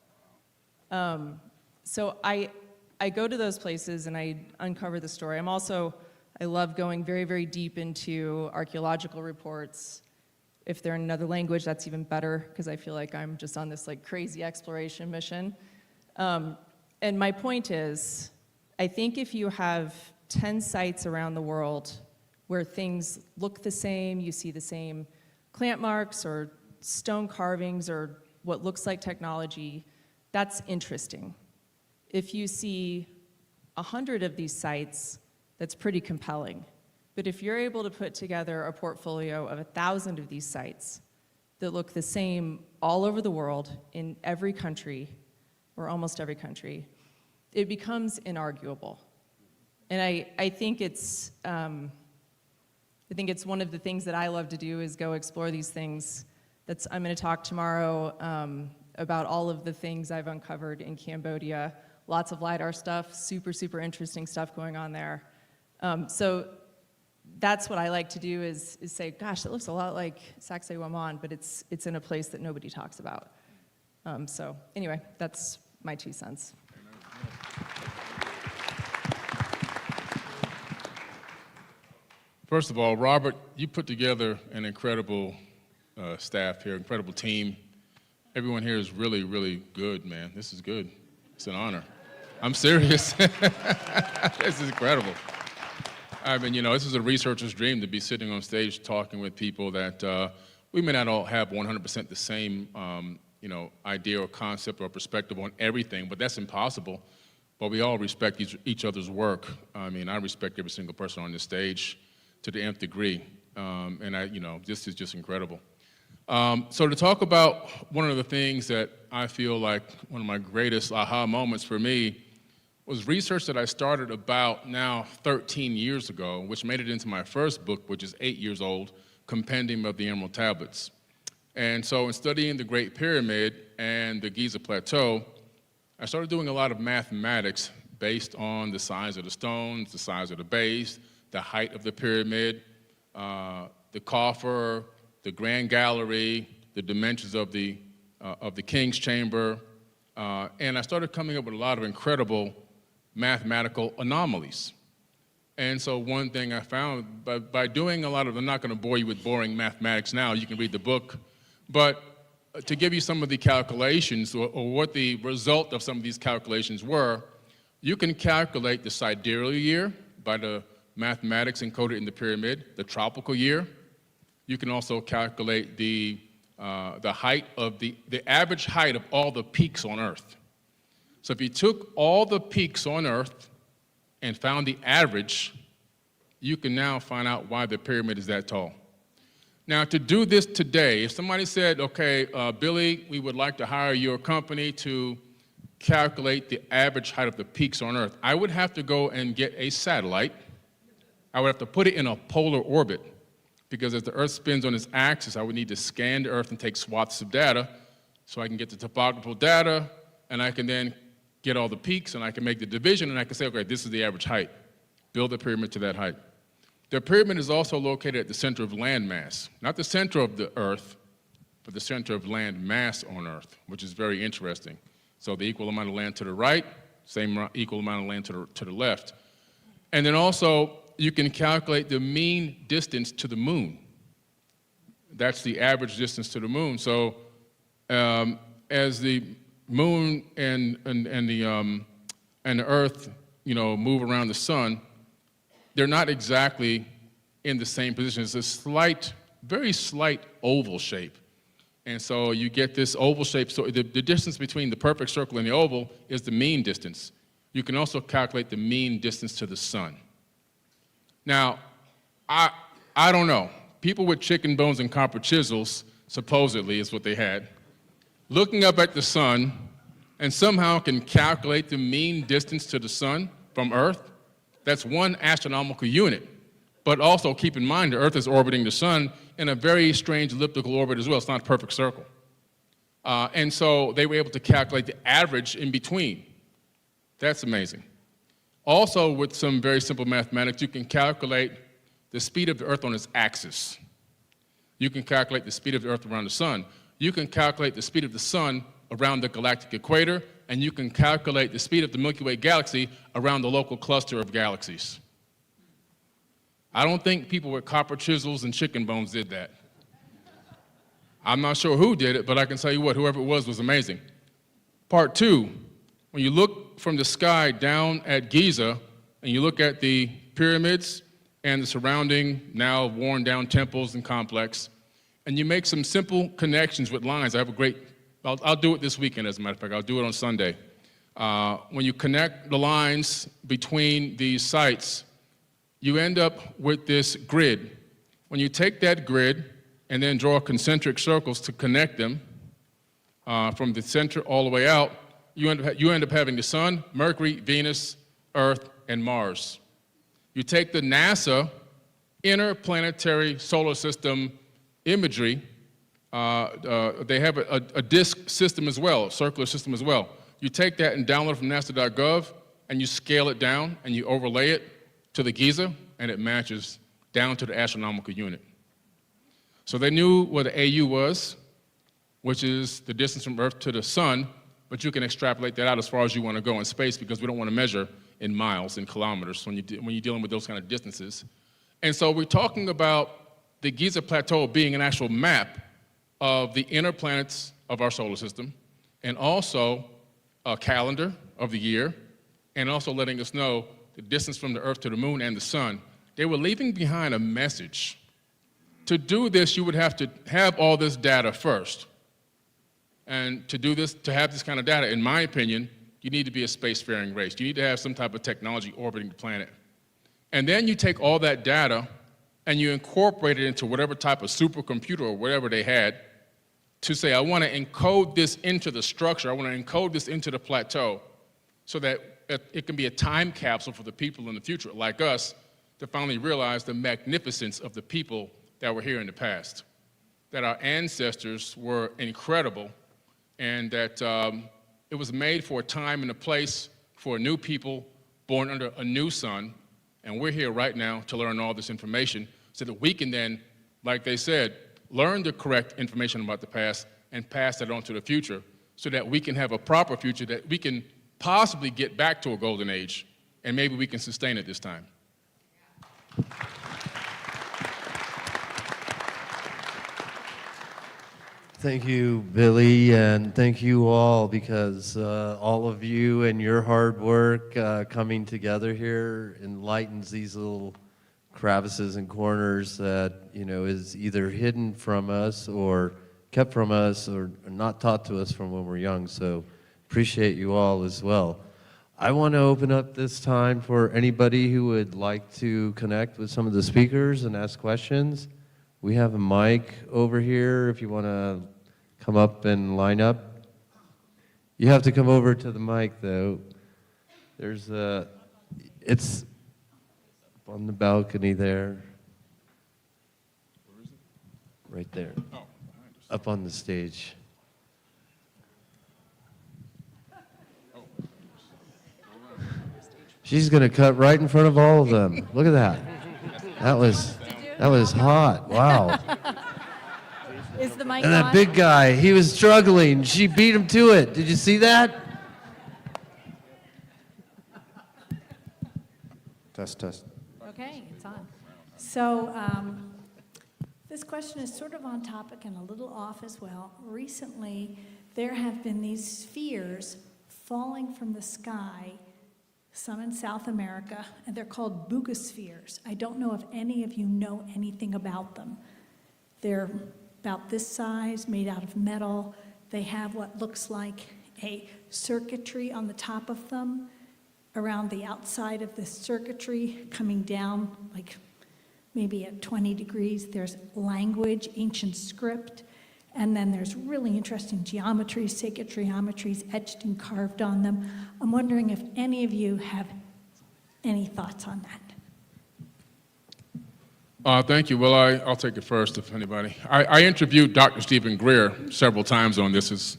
So I go to those places and I uncover the story. I love going very, very deep into archaeological reports. If they're in another language, that's even better, because I feel like I'm just on this like crazy exploration mission. And my point is, I think if you have 10 sites around the world where things look the same, you see the same clamp marks or stone carvings or what looks like technology, that's interesting. If you see 100 of these sites, that's pretty compelling. But if you're able to put together a portfolio of 1,000 of these sites that look the same all over the world, in every country, or almost every country, it becomes inarguable. And I think it's one of the things that I love to do is go explore these things. I'm going to talk tomorrow about all of the things I've uncovered in Cambodia. Lots of LiDAR stuff, super, super interesting stuff going on there. So that's what I like to do is say, gosh, that looks a lot like Sacsayhuaman, but it's in a place that nobody talks about. So anyway, that's my 2 cents. First of all, Robert, you put together an incredible staff here, incredible team. Everyone here is really, really good, man. This is good. It's an honor. I'm serious. This is incredible. I mean, you know, this is a researcher's dream to be sitting on stage talking with people that we may not all have 100% the same, you know, idea or concept or perspective on everything, but that's impossible. But we all respect each other's work. I mean, I respect every single person on this stage to the nth degree. And you know, this is just incredible. So to talk about one of the things that I feel like one of my greatest aha moments for me was research that I started about now 13 years ago, which made it into my first book, which is 8 years old, Compendium of the Emerald Tablets. And so in studying the Great Pyramid and the Giza Plateau, I started doing a lot of mathematics based on the size of the stones, the size of the base, the height of the pyramid, the coffer, the grand gallery, the dimensions of the king's chamber, and I started coming up with a lot of incredible mathematical anomalies. And so one thing I found, by doing a lot of, I'm not going to bore you with boring mathematics now, you can read the book, but to give you some of the calculations or what the result of some of these calculations were, you can calculate the sidereal year by the mathematics encoded in the pyramid, the tropical year. You can also calculate the height of the average height of all the peaks on Earth. So if you took all the peaks on Earth and found the average, you can now find out why the pyramid is that tall. Now, to do this today, if somebody said, okay, Billy, we would like to hire your company to calculate the average height of the peaks on Earth, I would have to go and get a satellite. I would have to put it in a polar orbit, because as the Earth spins on its axis, I would need to scan the Earth and take swaths of data so I can get the topographical data, and I can then get all the peaks, and I can make the division, and I can say, okay, this is the average height. Build a pyramid to that height. The pyramid is also located at the center of landmass, not the center of the Earth, but the center of land mass on Earth, which is very interesting. So the equal amount of land to the right, same equal amount of land to the left. And then also, you can calculate the mean distance to the moon. That's the average distance to the moon. So as the moon and the Earth, you know, move around the sun, they're not exactly in the same position. It's a slight, very slight oval shape. And so you get this oval shape. So the distance between the perfect circle and the oval is the mean distance. You can also calculate the mean distance to the sun. Now, I don't know. People with chicken bones and copper chisels, supposedly, is what they had, looking up at the sun and somehow can calculate the mean distance to the sun from Earth. That's one astronomical unit. But also keep in mind the Earth is orbiting the sun in a very strange elliptical orbit as well. It's not a perfect circle. And so they were able to calculate the average in between. That's amazing. Also, with some very simple mathematics, you can calculate the speed of the Earth on its axis. You can calculate the speed of the Earth around the sun. You can calculate the speed of the sun around the galactic equator, and you can calculate the speed of the Milky Way galaxy around the local cluster of galaxies. I don't think people with copper chisels and chicken bones did that. I'm not sure who did it, but I can tell you what, whoever it was amazing. Part two, when you look from the sky down at Giza, and you look at the pyramids and the surrounding, now worn down temples and complex, and you make some simple connections with lines. I have a great, I'll do it this weekend, as a matter of fact. I'll do it on Sunday. When you connect the lines between these sites, you end up with this grid. When you take that grid and then draw concentric circles to connect them from the center all the way out, you end up having the Sun, Mercury, Venus, Earth, and Mars. You take the NASA interplanetary solar system imagery, they have a disk system as well, a circular system as well. You take that and download it from nasa.gov, and you scale it down, and you overlay it to the Giza, and it matches down to the astronomical unit. So they knew what the AU was, which is the distance from Earth to the Sun, but you can extrapolate that out as far as you want to go in space, because we don't want to measure in miles, in kilometers, when you're dealing with those kind of distances. And so we're talking about the Giza Plateau being an actual map of the inner planets of our solar system, and also a calendar of the year, and also letting us know the distance from the Earth to the Moon and the Sun. They were leaving behind a message. To do this, you would have to have all this data first. And to do this, to have this kind of data, in my opinion, you need to be a spacefaring race. You need to have some type of technology orbiting the planet. And then you take all that data and you incorporate it into whatever type of supercomputer or whatever they had to say, I want to encode this into the structure, I want to encode this into the plateau so that it can be a time capsule for the people in the future, like us, to finally realize the magnificence of the people that were here in the past, that our ancestors were incredible, and that it was made for a time and a place for a new people born under a new sun, and we're here right now to learn all this information so that we can then, like they said, learn the correct information about the past and pass that on to the future so that we can have a proper future, that we can possibly get back to a golden age, and maybe we can sustain it this time. Thank you, Billy, and thank you all, because all of you and your hard work coming together here enlightens these little crevices and corners that, you know, is either hidden from us or kept from us or not taught to us from when we're young. So appreciate you all as well. I want to open up this time for anybody who would like to connect with some of the speakers and ask questions. We have a mic over here if you want to come up and line up. You have to come over to the mic, though. There's it's on the balcony there. Where is it? Right there. Oh, Up on the stage. She's going to cut right in front of all of them. Look at that. That was hot. Wow. Is the mic And that on? big guy, he was struggling. She beat him to it. Did you see that? Test. Okay, it's on. So this question is sort of on topic and a little off as well. Recently, there have been these spheres falling from the sky, some in South America, and they're called boogospheres. I don't know if any of you know anything about them. They're about this size, made out of metal. They have what looks like a circuitry on the top of them. Around the outside of this circuitry, coming down like maybe at 20 degrees, there's language, ancient script, and then there's really interesting geometries, sacred geometries etched and carved on them. I'm wondering if any of you have any thoughts on that. Thank you. Well, I'll take it first, if anybody. I interviewed Dr. Stephen Greer several times on this. It's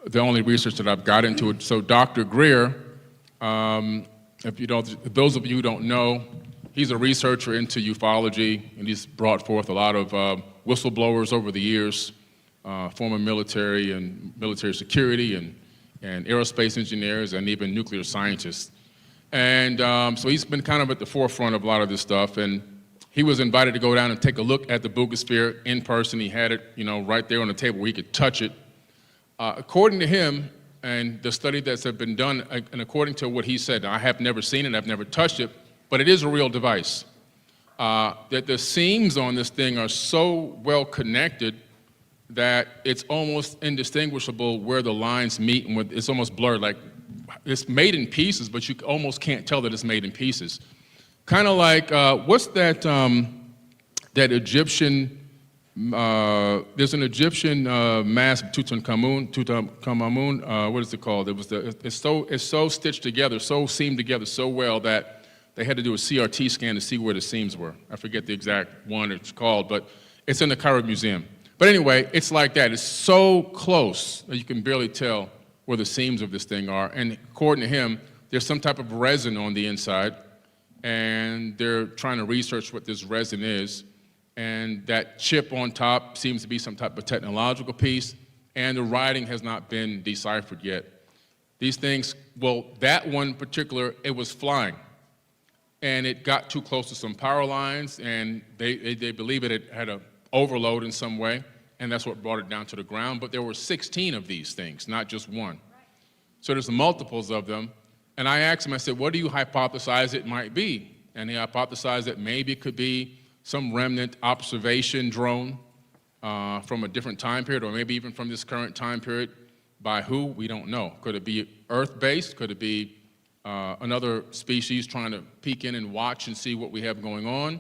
the only research that I've got into it. So Dr. Greer, if those of you who don't know, he's a researcher into ufology, and he's brought forth a lot of whistleblowers over the years, former military and military security and aerospace engineers and even nuclear scientists. And so he's been kind of at the forefront of a lot of this stuff. And he was invited to go down and take a look at the boogosphere in person. He had it, right there on the table where he could touch it. According to him, and the study that's been done, and according to what he said, I have never seen it, I've never touched it, but it is a real device. That the seams on this thing are so well connected that it's almost indistinguishable where the lines meet, and it's almost blurred. Like, it's made in pieces, but you almost can't tell that it's made in pieces. Kind of like, what's that Egyptian There's an Egyptian mask of Tutankhamun. What is it called? It's so stitched together, so seamed together so well that they had to do a CRT scan to see where the seams were. I forget the exact one it's called, but it's in the Cairo Museum. But anyway, it's like that. It's so close that you can barely tell where the seams of this thing are. And according to him, there's some type of resin on the inside, and they're trying to research what this resin is. And that chip on top seems to be some type of technological piece, and the writing has not been deciphered yet. These things, well, that one particular, it was flying, and it got too close to some power lines, and they believe it had an overload in some way, and that's what brought it down to the ground. But there were 16 of these things, not just one. So there's multiples of them, and I asked him, I said, what do you hypothesize it might be? And he hypothesized that maybe it could be some remnant observation drone from a different time period, or maybe even from this current time period. By who? We don't know. Could it be Earth-based? Could it be another species trying to peek in and watch and see what we have going on?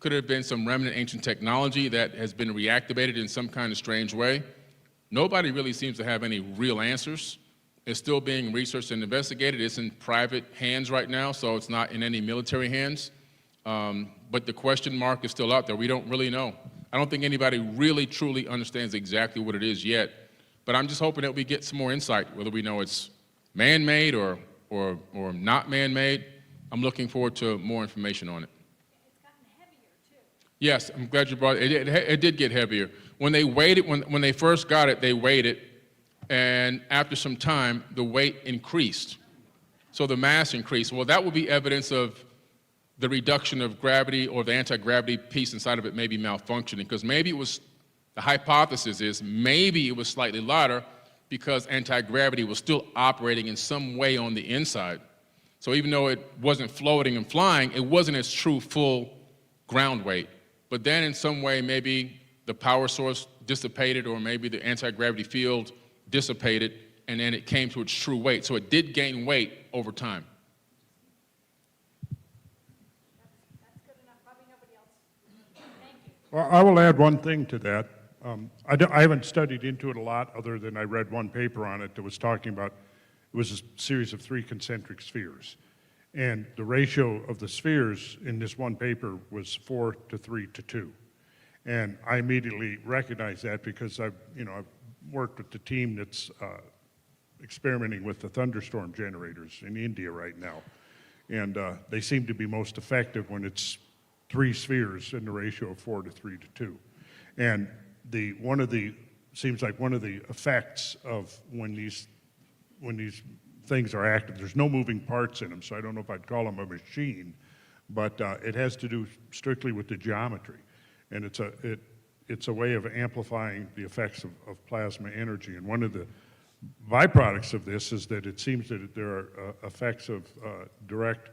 Could it have been some remnant ancient technology that has been reactivated in some kind of strange way? Nobody really seems to have any real answers. It's still being researched and investigated. It's in private hands right now, so it's not in any military hands. But the question mark is still out there. We don't really know. I don't think anybody really, truly understands exactly what it is yet. But I'm just hoping that we get some more insight, whether we know it's man-made or not man-made. I'm looking forward to more information on it. It's gotten heavier, too. Yes, I'm glad you brought it. It did get heavier. When they weighed it, when they first got it, they weighed it. And after some time, the weight increased. So the mass increased. Well, that would be evidence of the reduction of gravity, or the anti-gravity piece inside of it may be malfunctioning, because maybe it was, the hypothesis is maybe it was slightly lighter because anti-gravity was still operating in some way on the inside. So even though it wasn't floating and flying, it wasn't its true full ground weight. But then in some way, maybe the power source dissipated, or maybe the anti-gravity field dissipated, and then it came to its true weight. So it did gain weight over time. Well, I will add one thing to that. I haven't studied into it a lot, other than I read one paper on it that was talking about, it was a series of 3 concentric spheres. And the ratio of the spheres in this one paper was 4 to 3 to 2. And I immediately recognized that because I've worked with the team that's experimenting with the thunderstorm generators in India right now. And they seem to be most effective when it's 3 spheres in the ratio of 4 to 3 to 2. And seems like one of the effects of when these things are active, there's no moving parts in them, so I don't know if I'd call them a machine, but it has to do strictly with the geometry. And it's a way of amplifying the effects of plasma energy. And one of the byproducts of this is that it seems that there are effects of direct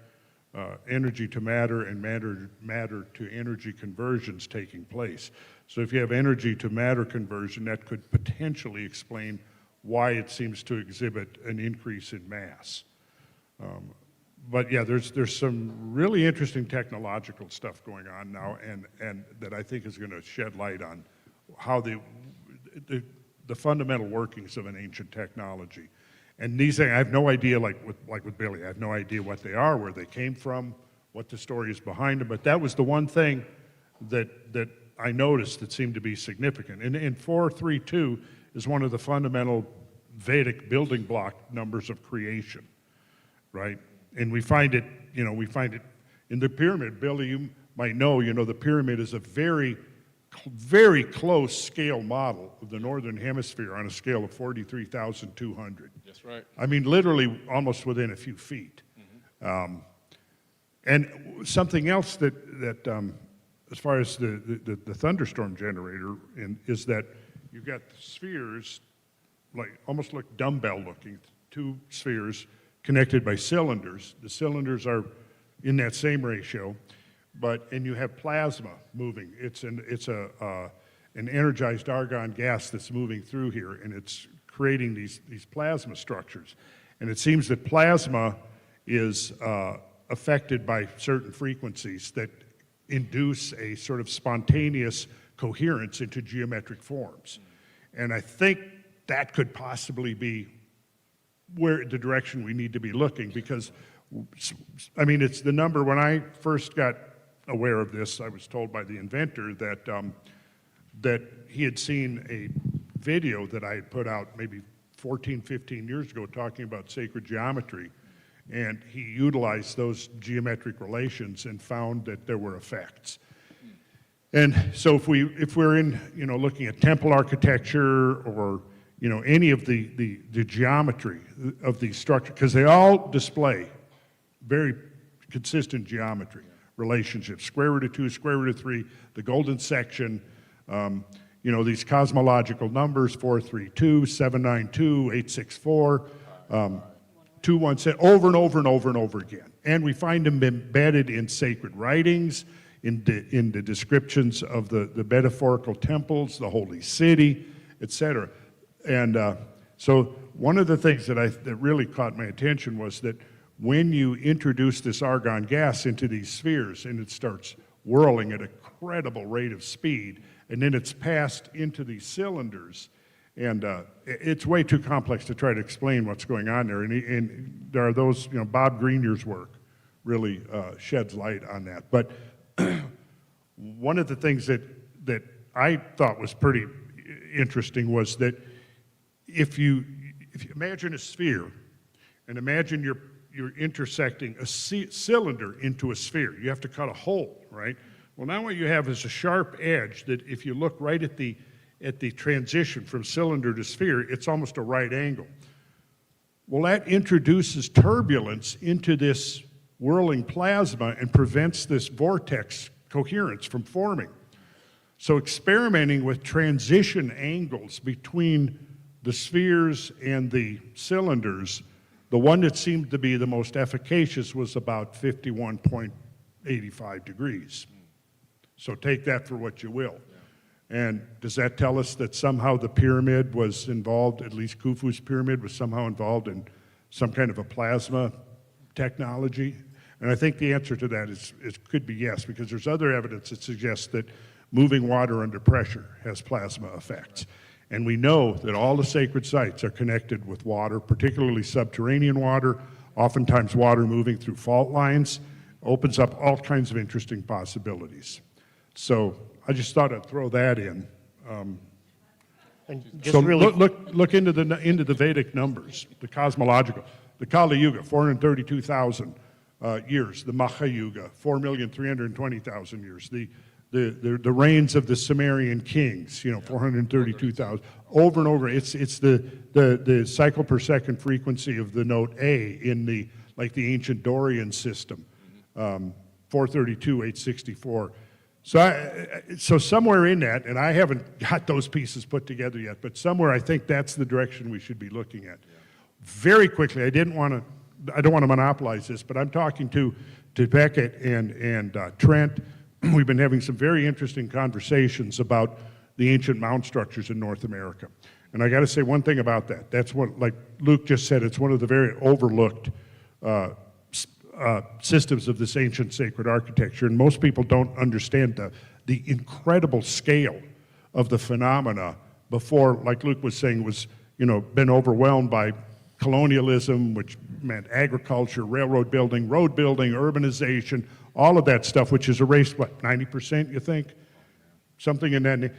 energy to matter and matter to energy conversions taking place. So if you have energy to matter conversion, that could potentially explain why it seems to exhibit an increase in mass. But yeah, there's some really interesting technological stuff going on now, and that I think is going to shed light on how the fundamental workings of an ancient technology. And these things, I have no idea, like with Billy, I have no idea what they are, where they came from, what the story is behind them, but that was the one thing that I noticed that seemed to be significant. And 432 is one of the fundamental Vedic building block numbers of creation, right? And we find it in the pyramid. Billy, you might know, the pyramid is a very, very close scale model of the northern hemisphere on a scale of 43,200. That's right. I mean, literally almost within a few feet. Mm-hmm. And something else that as far as the thunderstorm generator is that you've got spheres, almost like dumbbell looking, 2 spheres connected by cylinders. The cylinders are in that same ratio, and you have plasma moving. It's an energized argon gas that's moving through here, and it's creating these plasma structures. And it seems that plasma is affected by certain frequencies that induce a sort of spontaneous coherence into geometric forms. And I think that could possibly be where the direction we need to be looking, because, I mean, it's the number. When I first got aware of this, I was told by the inventor that, that he had seen a video that I had put out maybe 14, 15 years ago talking about sacred geometry, and he utilized those geometric relations and found that there were effects. And so if we're in, you know, looking at temple architecture or, you know, any of the geometry of these structures, because they all display very consistent geometry relationships, square root of 2, square root of 3, the golden section, you know, these cosmological numbers, 432, 792, 864, 217, over and over and over and over again. And we find them embedded in sacred writings, in the descriptions of the metaphorical temples, the holy city, etc. And so one of the things that really caught my attention was that when you introduce this argon gas into these spheres and it starts whirling at a credible rate of speed, and then it's passed into these cylinders, and it's way too complex to try to explain what's going on there. And there are those, you know, Bob Greenier's work really sheds light on that. But one of the things that I thought was pretty interesting was that if you imagine a sphere, and imagine you're intersecting a cylinder into a sphere. You have to cut a hole, right? Well, now what you have is a sharp edge that if you look right at the transition from cylinder to sphere, it's almost a right angle. Well, that introduces turbulence into this whirling plasma and prevents this vortex coherence from forming. So experimenting with transition angles between the spheres and the cylinders, the one that seemed to be the most efficacious was about 51.85 degrees. So take that for what you will. And does that tell us that somehow the pyramid was involved, at least Khufu's pyramid was somehow involved in some kind of a plasma technology? And I think the answer to that could be yes, because there's other evidence that suggests that moving water under pressure has plasma effects. And we know that all the sacred sites are connected with water, particularly subterranean water, oftentimes water moving through fault lines, opens up all kinds of interesting possibilities. So I just thought I'd throw that in. And just So really, look into the Vedic numbers, the cosmological, the Kali Yuga, 432,000 years, the Maha Yuga, 4,320,000 years, the reigns of the Sumerian kings, 432,000, over and over. It's the cycle per second frequency of the note A in the ancient Dorian system, 432, 864. So somewhere in that, and I haven't got those pieces put together yet, but somewhere I think that's the direction we should be looking at. Very quickly, I don't want to monopolize this, but I'm talking to Beckett and Trent. We've been having some very interesting conversations about the ancient mound structures in North America. And I got to say one thing about that. That's what, like Luke just said, it's one of the very overlooked systems of this ancient sacred architecture, and most people don't understand the incredible scale of the phenomena before, like Luke was saying, was been overwhelmed by colonialism, which meant agriculture, railroad building, road building, urbanization, all of that stuff, which has erased, what, 90%, you think? Something in that.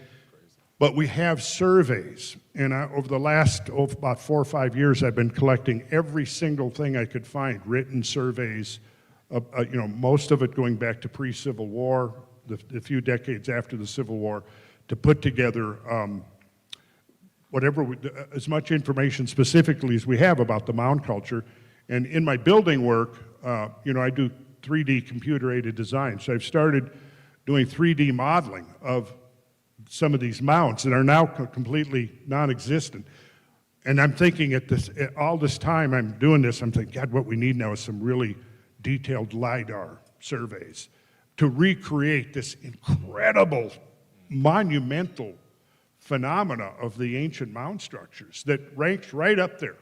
But we have surveys, and over the last about 4 or 5 years, I've been collecting every single thing I could find, written surveys, most of it going back to pre-Civil War, the few decades after the Civil War, to put together as much information specifically as we have about the mound culture. And in my building work, I do 3D computer-aided design. So I've started doing 3D modeling of some of these mounds that are now completely non-existent. And I'm thinking all this time I'm doing this, I'm thinking, God, what we need now is some really detailed LiDAR surveys to recreate this incredible, monumental phenomena of the ancient mound structures that ranks right up there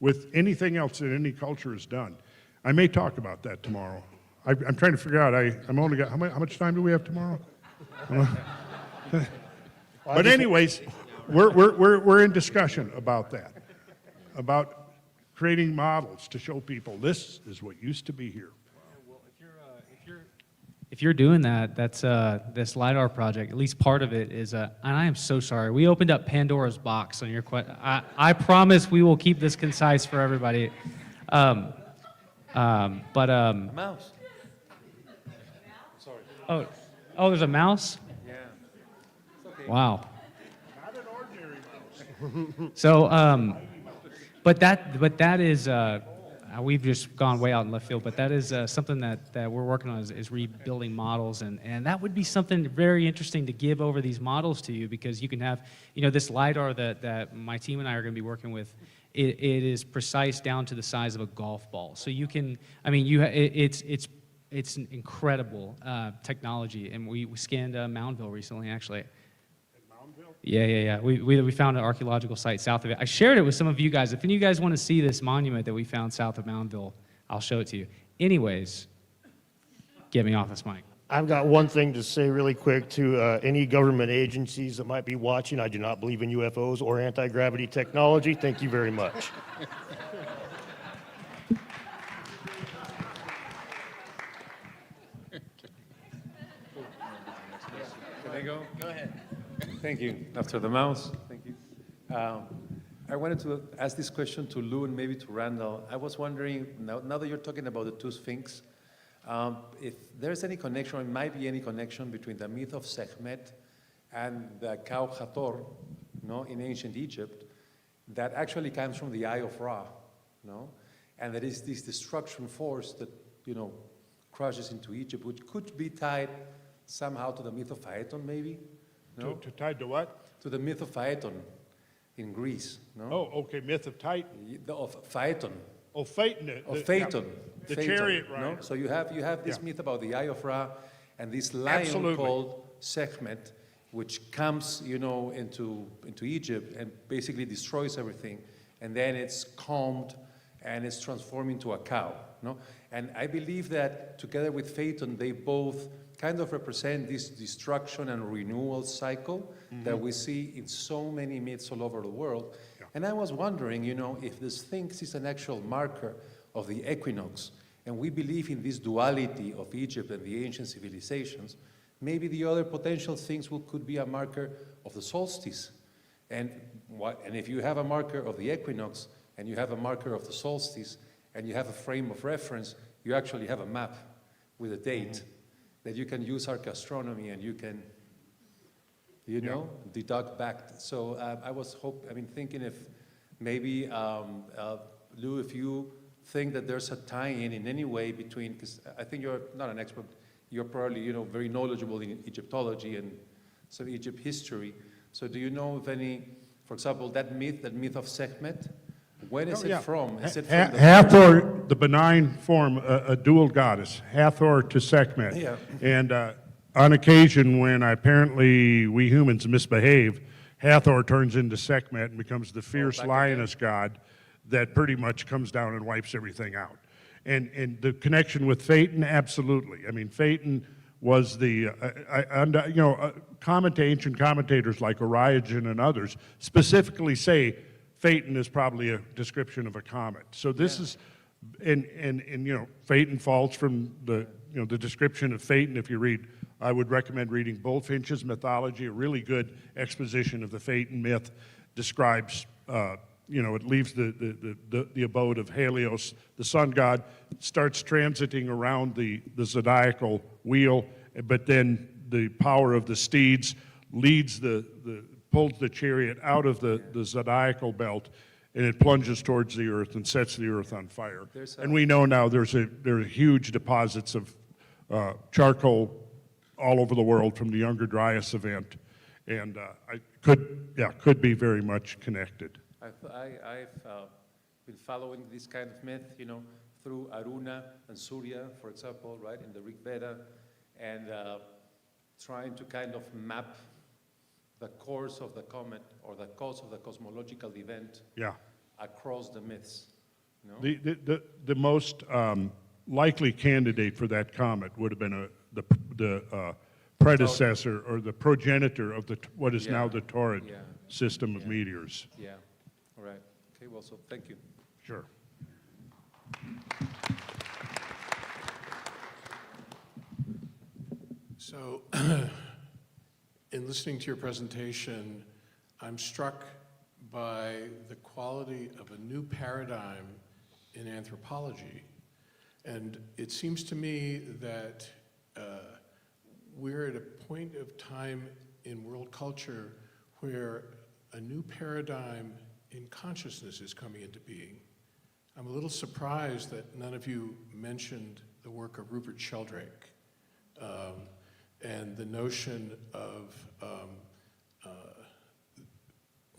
with anything else that any culture has done. I may talk about that tomorrow. I'm trying to figure out, I'm only got, how much time do we have tomorrow? But anyways, we're in discussion about that, about creating models to show people this is what used to be here. If you're doing that, that's this LiDAR project, at least part of it is, and I am so sorry, we opened up Pandora's box on your question. I promise we will keep this concise for everybody. Mouse. Oh, there's a mouse? Yeah. It's okay. Wow. Not an ordinary mouse. So, but that is, we've just gone way out in left field, but that is something that we're working on is rebuilding models, and that would be something very interesting to give over these models to you, because you can have, this LiDAR that my team and I are going to be working with, it is precise down to the size of a golf ball. So you can, it's an incredible technology, and we scanned Moundville recently, actually. Yeah. We found an archaeological site south of it. I shared it with some of you guys. If any of you guys want to see this monument that we found south of Moundville, I'll show it to you. Anyways, get me off this mic. I've got one thing to say really quick to any government agencies that might be watching. I do not believe in UFOs or anti-gravity technology. Thank you very much. Can I go? Go ahead. Thank you. After the mouse, thank you. I wanted to ask this question to Lou and maybe to Randall. I was wondering, now that you're talking about the two sphinx, if there's any connection, or might be any connection between the myth of Sekhmet and the cow Hathor, in ancient Egypt, that actually comes from the Eye of Ra, and there is this destruction force that, crushes into Egypt, which could be tied somehow to the myth of Phaeton, maybe? No? To tied to what? To the myth of Phaeton in Greece, no? Oh, okay, myth of Titan. Of Phaeton. Oh, Phaeton. Of Phaeton. The Phaeton, chariot rider. No? So you have this myth about the Eye of Ra and this lion Absolutely. called Sekhmet, which comes, into Egypt and basically destroys everything. And then it's calmed and it's transformed into a cow, no? And I believe that together with Phaeton, they both kind of represent this destruction and renewal cycle that we see in so many myths all over the world. Yeah. And I was wondering, if the Sphinx is an actual marker of the equinox, and we believe in this duality of Egypt and the ancient civilizations, maybe the other potential things could be a marker of the solstice. And if you have a marker of the equinox, and you have a marker of the solstice, and you have a frame of reference, you actually have a map with a date that you can use archaeastronomy, and you can, deduct back. So I was thinking if maybe, Lou, if you think that there's a tie-in in any way between, because I think you're not an expert, you're probably, very knowledgeable in Egyptology and some Egypt history. So do you know of any, for example, that myth of Sekhmet? When is it from? Is it from Hathor, the benign form, a dual goddess, Hathor to Sekhmet. Yeah. And on occasion, when apparently we humans misbehave, Hathor turns into Sekhmet and becomes the fierce lioness god that pretty much comes down and wipes everything out. And the connection with Phaeton, absolutely. Phaeton was the, ancient commentators like Origen and others specifically say Phaeton is probably a description of a comet. So this is, and Phaeton falls from the description of Phaeton. If you read, I would recommend reading Bullfinch's Mythology, a really good exposition of the Phaeton myth. Describes, it leaves the abode of Helios, the sun god, starts transiting around the zodiacal wheel, but then the power of the steeds leads pulls the chariot out of the zodiacal belt, and it plunges towards the earth and sets the earth on fire. And we know now there are huge deposits of charcoal all over the world from the Younger Dryas event, and could be very much connected. I've been following this kind of myth, through Aruna and Surya, for example, right, in the Rig Veda, and trying to kind of map the course of the comet or the cause of the cosmological event across the myths. The most likely candidate for that comet would have been the predecessor or the progenitor of what is now Yeah. the Taurid Yeah. system of Yeah. meteors. Yeah, all right. Okay, well, so thank you. Sure. So, in listening to your presentation, I'm struck by the quality of a new paradigm in anthropology. And it seems to me that we're at a point of time in world culture where a new paradigm in consciousness is coming into being. I'm a little surprised that none of you mentioned the work of Rupert Sheldrake and the notion of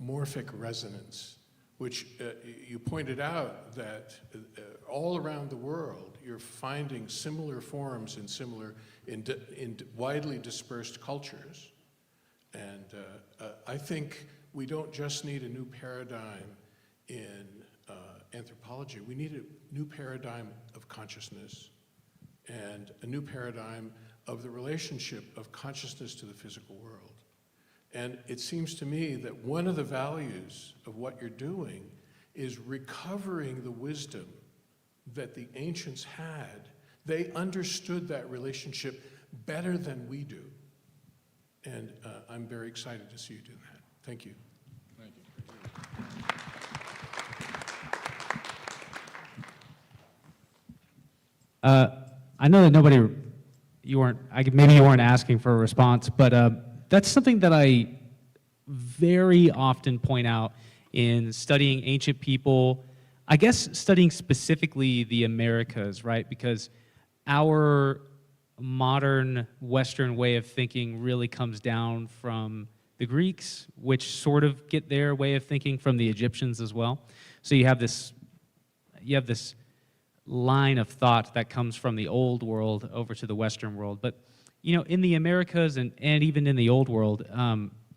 morphic resonance, which you pointed out that all around the world you're finding similar forms in widely dispersed cultures. And I think we don't just need a new paradigm in anthropology. We need a new paradigm of consciousness and a new paradigm of the relationship of consciousness to the physical world. And it seems to me that one of the values of what you're doing is recovering the wisdom that the ancients had. They understood that relationship better than we do. And I'm very excited to see you do that. Thank you. Thank you. I know that maybe you weren't asking for a response, but that's something that I very often point out in studying ancient people, I guess studying specifically the Americas, right? Because our modern Western way of thinking really comes down from the Greeks, which sort of get their way of thinking from the Egyptians as well. So you have this line of thought that comes from the old world over to the Western world. But in the Americas and even in the old world,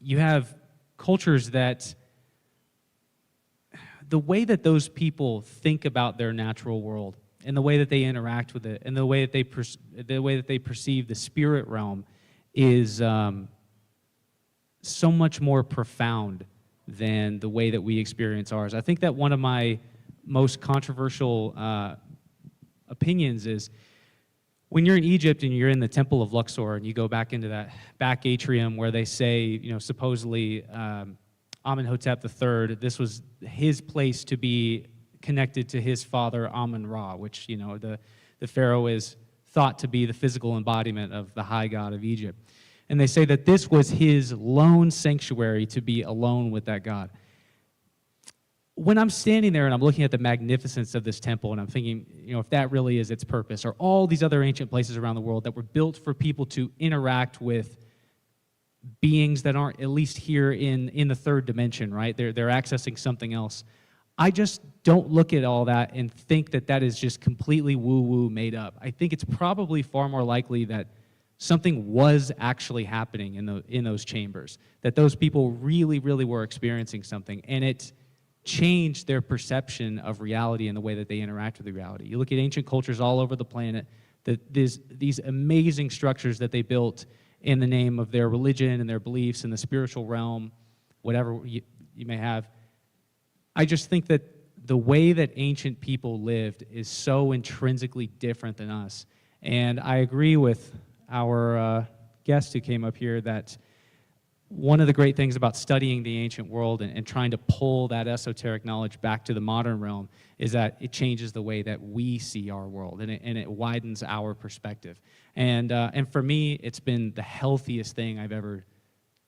you have cultures that the way that those people think about their natural world and the way that they interact with it and the way that they perceive the spirit realm is so much more profound than the way that we experience ours. I think that one of my most controversial opinions is when you're in Egypt and you're in the Temple of Luxor and you go back into that back atrium where they say, supposedly Amenhotep III, this was his place to be connected to his father Amun-Ra, which, the pharaoh is thought to be the physical embodiment of the high god of Egypt. And they say that this was his lone sanctuary to be alone with that god. When I'm standing there and I'm looking at the magnificence of this temple and I'm thinking, if that really is its purpose, or all these other ancient places around the world that were built for people to interact with beings that aren't at least here in the third dimension, right? They're accessing something else. I just don't look at all that and think that that is just completely woo-woo made up. I think it's probably far more likely that something was actually happening in those chambers, that those people really, really were experiencing something, and it changed their perception of reality and the way that they interact with the reality. You look at ancient cultures all over the planet, these amazing structures that they built in the name of their religion and their beliefs in the spiritual realm, whatever you may have. I just think that the way that ancient people lived is so intrinsically different than us. And I agree with our guest who came up here that one of the great things about studying the ancient world and trying to pull that esoteric knowledge back to the modern realm is that it changes the way that we see our world, and it widens our perspective. And for me, it's been the healthiest thing I've ever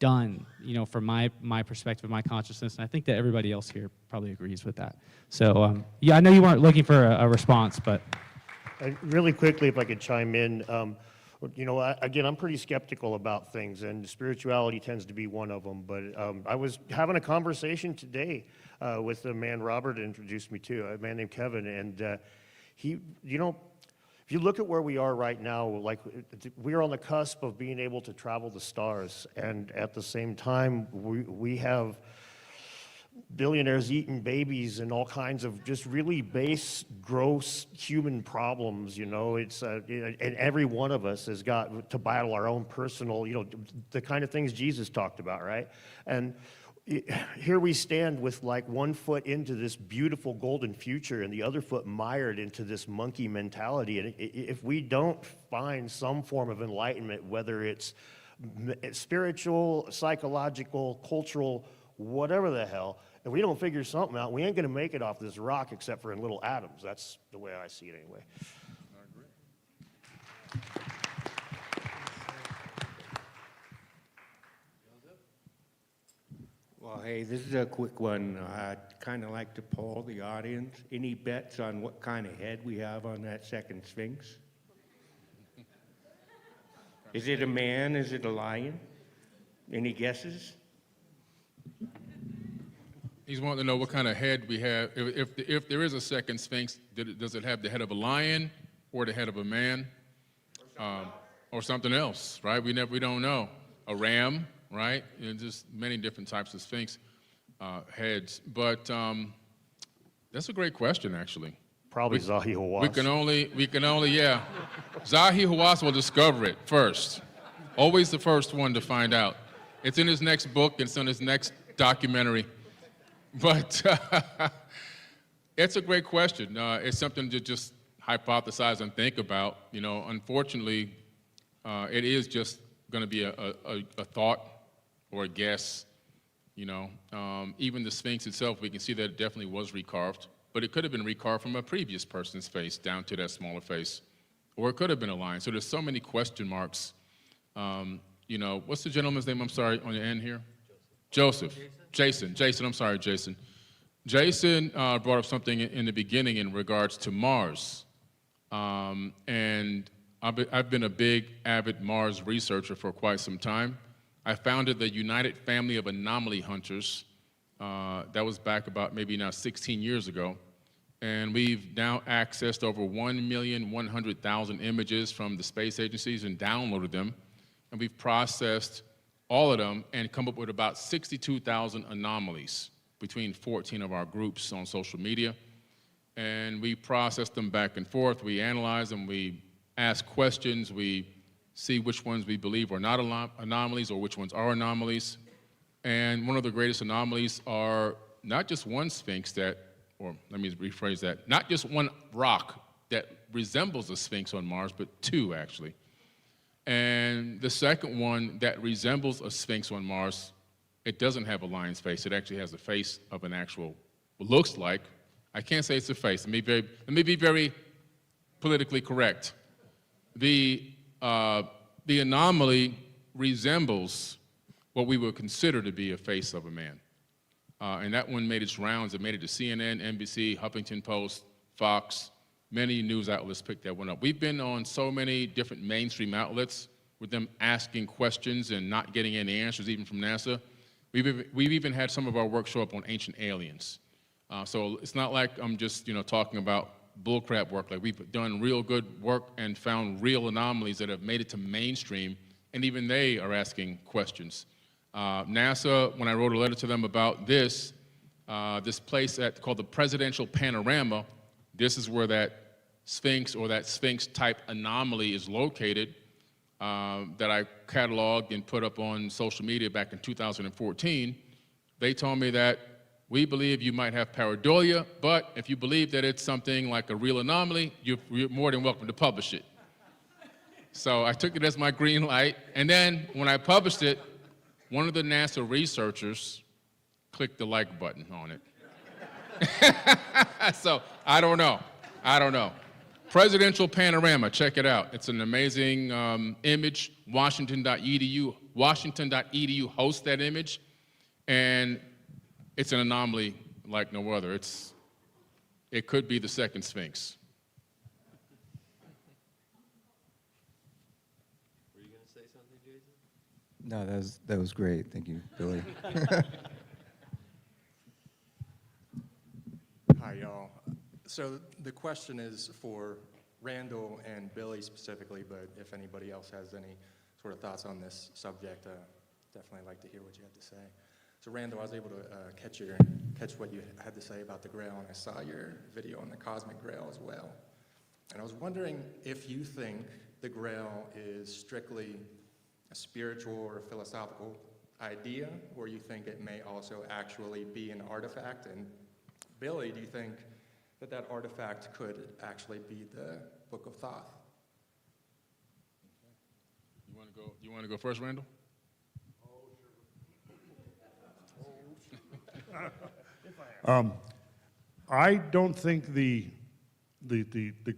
done, from my perspective, my consciousness, and I think that everybody else here probably agrees with that. So, I know you weren't looking for a response, but... Really quickly, if I could chime in, again, I'm pretty skeptical about things, and spirituality tends to be one of them. But I was having a conversation today with a man Robert introduced me to, a man named Kevin, and he, if you look at where we are right now, like we're on the cusp of being able to travel the stars, and at the same time, we have billionaires eating babies and all kinds of just really base, gross human problems, you know. It's and every one of us has got to battle our own personal, you know, the kind of things Jesus talked about, right? And here we stand with like one foot into this beautiful golden future and the other foot mired into this monkey mentality. And if we don't find some form of enlightenment, whether it's spiritual, psychological, cultural, whatever the hell, if we don't figure something out, we ain't going to make it off this rock except for in little atoms. That's the way I see it anyway. Well, hey, this is a quick one. I'd kind of like to poll the audience. Any bets on what kind of head we have on that second Sphinx? Is it a man? Is it a lion? Any guesses? He's wanting to know what kind of head we have. If there is a second Sphinx, does it have the head of a lion or the head of a man? Or something else, right? We don't know. A ram, right? You know, just many different types of Sphinx heads. But that's a great question, actually. Probably Zahi Hawass. We can only, yeah. Zahi Hawass will discover it first. Always the first one to find out. It's in his next book, it's in his next documentary. But it's a great question. It's something to just hypothesize and think about. You know, unfortunately, it is just going to be a thought or a guess. You know, even the Sphinx itself, we can see that it definitely was recarved, but it could have been recarved from a previous person's face down to that smaller face, or it could have been a lion. So there's so many question marks. You know, what's the gentleman's name? I'm sorry, on the end here. Joseph. Jason, I'm sorry, Jason. Jason brought up something in the beginning in regards to Mars. And I've been a big, avid Mars researcher for quite some time. I founded the United Family of Anomaly Hunters. That was back about maybe now 16 years ago. And we've now accessed over 1,100,000 images from the space agencies and downloaded them. And we've processed all of them and come up with about 62,000 anomalies between 14 of our groups on social media. And we process them back and forth. We analyze them. We ask questions. We see which ones we believe are not anomalies or which ones are anomalies. And one of the greatest anomalies are not just one Sphinx or let me rephrase that, not just one rock that resembles a Sphinx on Mars, but two actually. And the second one that resembles a Sphinx on Mars, it doesn't have a lion's face. It actually has the face of an actual, looks like, I can't say it's a face. Let me be very politically correct. The anomaly resembles what we would consider to be a face of a man. And that one made its rounds. It made it to CNN, NBC, Huffington Post, Fox. Many news outlets picked that one up. We've been on so many different mainstream outlets with them asking questions and not getting any answers, even from NASA. We've even had some of our work show up on ancient aliens. So it's not like I'm just talking about bullcrap work. Like we've done real good work and found real anomalies that have made it to mainstream, and even they are asking questions. NASA, when I wrote a letter to them about this place called the Presidential Panorama, this is where that Sphinx or that Sphinx-type anomaly is located that I cataloged and put up on social media back in 2014. They told me that we believe you might have pareidolia, but if you believe that it's something like a real anomaly, you're more than welcome to publish it. So I took it as my green light, and then when I published it, one of the NASA researchers clicked the like button on it. So I don't know. Presidential Panorama, check it out. It's an amazing image. Washington.edu hosts that image, and it's an anomaly like no other. It could be the second Sphinx. Were you going to say something, Jason? No, that was great. Thank you, Billy. Hi, y'all. So the question is for Randall and Billy specifically, but if anybody else has any sort of thoughts on this subject, definitely like to hear what you have to say. So Randall, I was able to catch what you had to say about the Grail, and I saw your video on the Cosmic Grail as well. And I was wondering if you think the Grail is strictly a spiritual or philosophical idea, or you think it may also actually be an artifact. And Billy, do you think that that artifact could actually be the Book of Thoth? You want to go first, Randall? I don't think the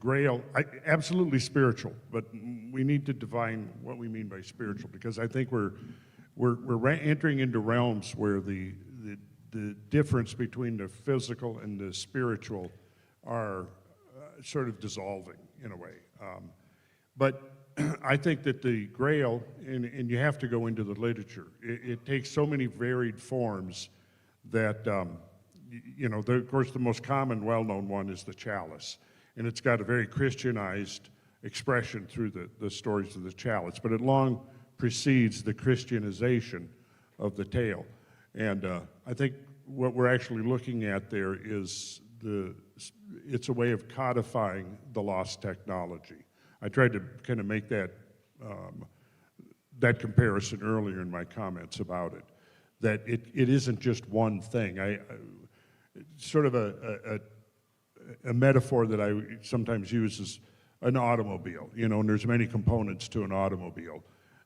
Grail, absolutely spiritual, but we need to define what we mean by spiritual, because I think we're entering into realms where the difference between the physical and the spiritual are sort of dissolving in a way. But I think that the Grail, and you have to go into the literature, it takes so many varied forms that, of course, the most common, well-known one is the chalice. And it's got a very Christianized expression through the stories of the chalice, but it long precedes the Christianization of the tale. And I think what we're actually looking at there is it's a way of codifying the lost technology. I tried to kind of make that comparison earlier in my comments about it, that it isn't just one thing. Sort of a metaphor that I sometimes use is an automobile, and there's many components to an automobile.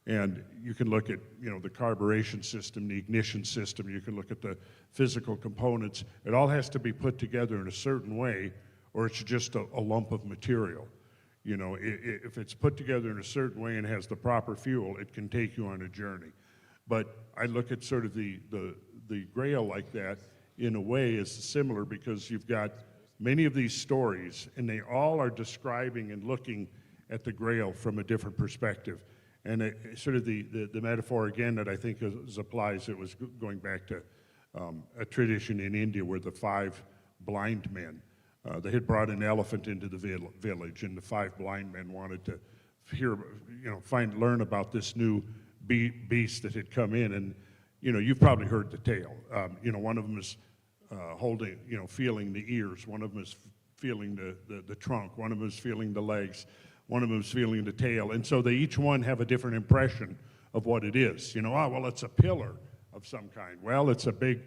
And you can look at, the carburation system, the ignition system, you can look at the physical components. It all has to be put together in a certain way, or it's just a lump of material. If it's put together in a certain way and has the proper fuel, it can take you on a journey. But I look at sort of the Grail like that in a way is similar, because you've got many of these stories, and they all are describing and looking at the Grail from a different perspective. And sort of the metaphor, again, that I think applies, it was going back to a tradition in India where the 5 blind men, they had brought an elephant into the village, and the 5 blind men wanted to learn about this new beast that had come in. And, you've probably heard the tale. One of them is holding, feeling the ears. One of them is feeling the trunk. One of them is feeling the legs. One of them is feeling the tail. And so they each one have a different impression of what it is. Well, it's a pillar of some kind. Well, it's a big,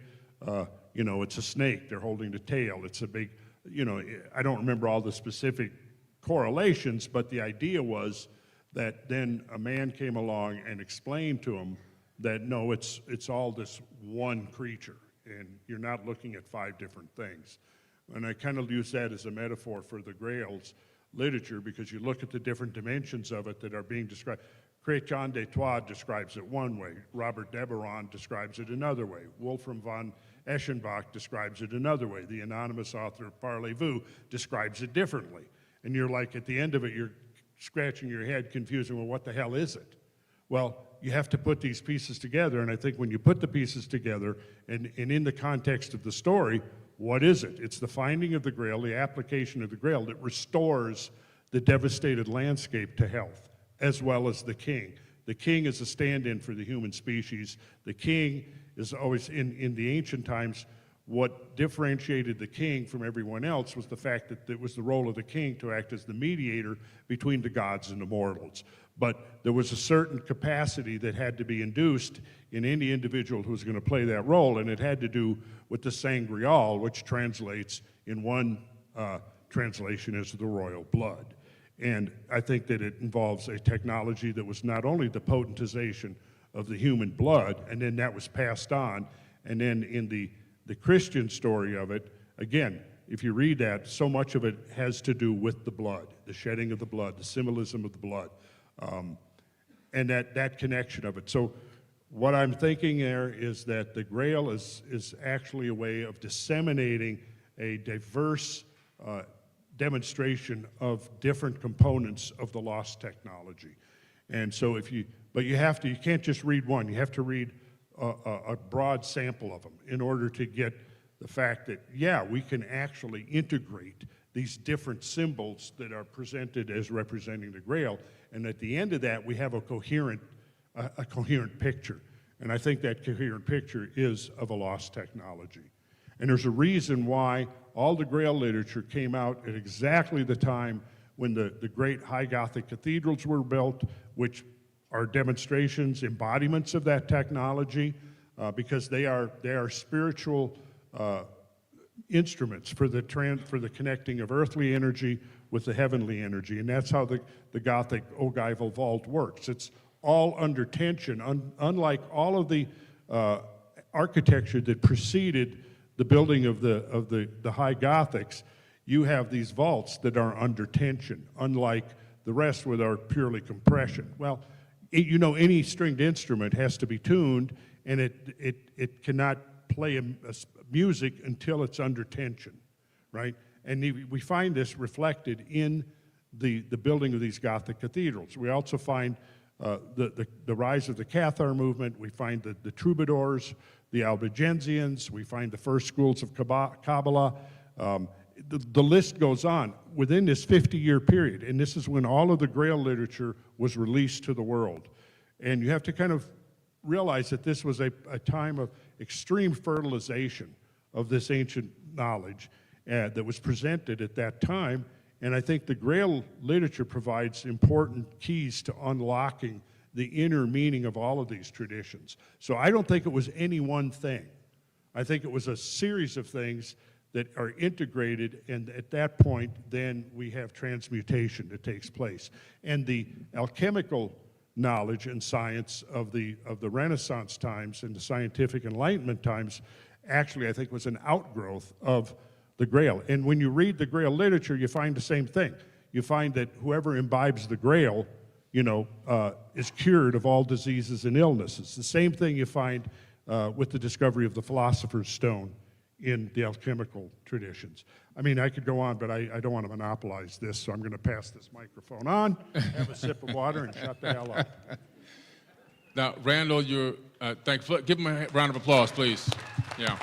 it's a snake. They're holding the tail. It's a big, I don't remember all the specific correlations, but the idea was that then a man came along and explained to him that, no, it's all this one creature, and you're not looking at 5 different things. And I kind of use that as a metaphor for the Grail's literature, because you look at the different dimensions of it that are being described. Chrétien de Troyes describes it one way. Robert Deberon describes it another way. Wolfram von Eschenbach describes it another way. The anonymous author of Parlez-Vous describes it differently. And you're like, at the end of it, you're scratching your head, confusing, well, what the hell is it? Well, you have to put these pieces together, and I think when you put the pieces together, and in the context of the story, what is it? It's the finding of the Grail, the application of the Grail that restores the devastated landscape to health, as well as the king. The king is a stand-in for the human species. The king is always, in the ancient times, what differentiated the king from everyone else was the fact that it was the role of the king to act as the mediator between the gods and the mortals. But there was a certain capacity that had to be induced in any individual who was going to play that role, and it had to do with the sangreal, which translates in one translation as the royal blood. And I think that it involves a technology that was not only the potentization of the human blood, and then that was passed on, and then in the Christian story of it, again, if you read that, so much of it has to do with the blood, the shedding of the blood, the symbolism of the blood, and that connection of it. So what I'm thinking there is that the Grail is actually a way of disseminating a diverse demonstration of different components of the lost technology. And so you can't just read one, you have to read a broad sample of them in order to get the fact that, yeah, we can actually integrate these different symbols that are presented as representing the Grail, and at the end of that, we have a coherent picture. And I think that coherent picture is of a lost technology. And there's a reason why all the Grail literature came out at exactly the time when the great high Gothic cathedrals were built, which are demonstrations, embodiments of that technology, because they are spiritual instruments for the connecting of earthly energy with the heavenly energy. And that's how the Gothic ogival vault works. It's all under tension, unlike all of the architecture that preceded the building of the high Gothics. You have these vaults that are under tension, unlike the rest with our purely compression. Well, any stringed instrument has to be tuned, and it cannot play music until it's under tension, right? And we find this reflected in the building of these Gothic cathedrals. We also find the rise of the Cathar movement. We find the troubadours, the Albigensians. We find the first schools of Kabbalah. The list goes on within this 50-year period, and this is when all of the Grail literature was released to the world. And you have to kind of realize that this was a time of extreme fertilization of this ancient knowledge that was presented at that time. And I think the Grail literature provides important keys to unlocking the inner meaning of all of these traditions. So I don't think it was any one thing. I think it was a series of things that are integrated, and at that point, then we have transmutation that takes place. And the alchemical knowledge and science of the Renaissance times and the scientific Enlightenment times actually, I think, was an outgrowth of the Grail. And when you read the Grail literature, you find the same thing. You find that whoever imbibes the Grail, is cured of all diseases and illnesses. The same thing you find with the discovery of the Philosopher's Stone in the alchemical traditions. I mean, I could go on, but I don't want to monopolize this, so I'm going to pass this microphone on, have a sip of water, and shut the hell up. Now, Randall, give him a round of applause, please. Yeah.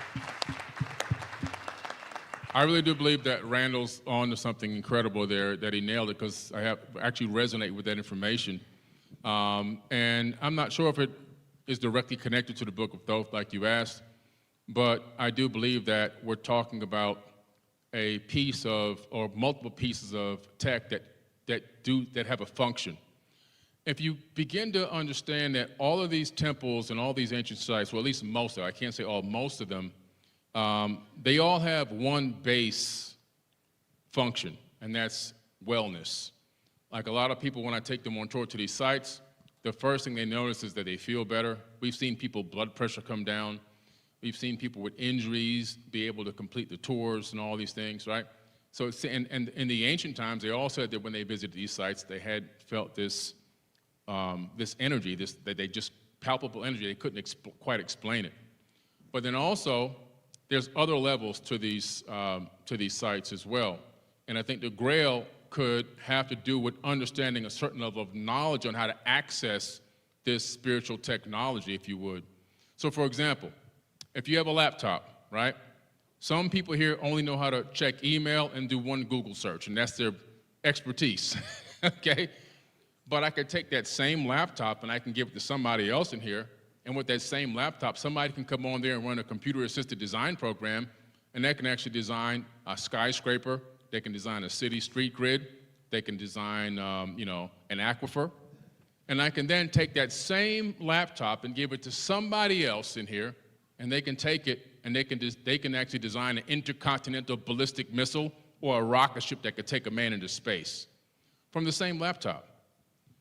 I really do believe that Randall's on to something incredible there, that he nailed it, because I have actually resonate with that information. And I'm not sure if it is directly connected to the Book of Thoth, like you asked, but I do believe that we're talking about a piece of, or multiple pieces of tech that have a function. If you begin to understand that all of these temples and all these ancient sites, well, at least most of them, I can't say all, most of them, they all have one base function, and that's wellness. Like a lot of people, when I take them on tour to these sites, the first thing they notice is that they feel better. We've seen people blood pressure come down. We've seen people with injuries be able to complete the tours and all these things, right? So, and in the ancient times, they all said that when they visited these sites, they had felt this energy, that they just palpable energy. They couldn't quite explain it. But then also, there's other levels to these sites as well. And I think the Grail could have to do with understanding a certain level of knowledge on how to access this spiritual technology, if you would. So for example, if you have a laptop, right? Some people here only know how to check email and do one Google search, and that's their expertise, okay? But I could take that same laptop and I can give it to somebody else in here, and with that same laptop, somebody can come on there and run a computer-assisted design program, and they can actually design a skyscraper, they can design a city street grid, they can design, an aquifer, and I can then take that same laptop and give it to somebody else in here, and they can take it and they can actually design an intercontinental ballistic missile or a rocket ship that could take a man into space from the same laptop.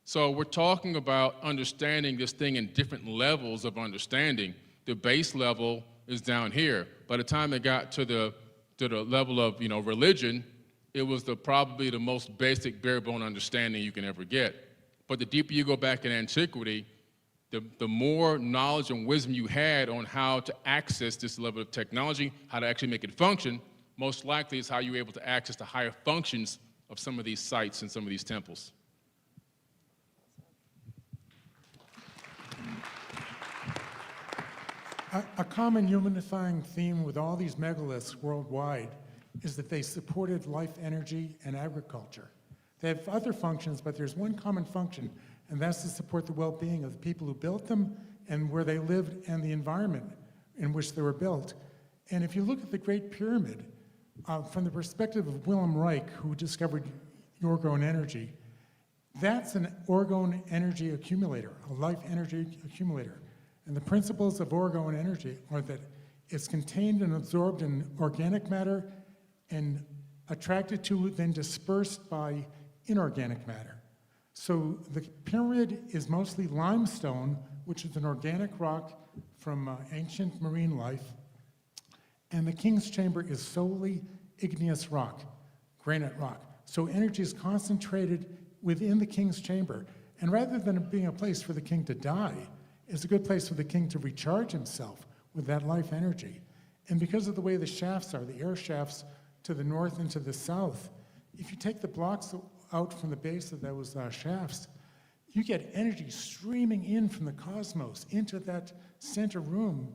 So we're talking about understanding this thing in different levels of understanding. The base level is down here. By the time it got to the level of religion, it was probably the most basic bare bone understanding you can ever get. But the deeper you go back in antiquity, the more knowledge and wisdom you had on how to access this level of technology, how to actually make it function, most likely is how you were able to access the higher functions of some of these sites and some of these temples. A common unifying theme with all these megaliths worldwide is that they supported life energy and agriculture. They have other functions, but there's one common function, and that's to support the well-being of the people who built them and where they lived and the environment in which they were built. And if you look at the Great Pyramid, from the perspective of Wilhelm Reich, who discovered orgone energy, that's an orgone energy accumulator, a life energy accumulator. And the principles of orgone energy are that it's contained and absorbed in organic matter and attracted to, then dispersed by inorganic matter. So the pyramid is mostly limestone, which is an organic rock from ancient marine life. And the king's chamber is solely igneous rock, granite rock. So energy is concentrated within the king's chamber. And rather than it being a place for the king to die, it's a good place for the king to recharge himself with that life energy. And because of the way the shafts are, the air shafts to the north and to the south, if you take the blocks out from the base of those shafts, you get energy streaming in from the cosmos into that center room,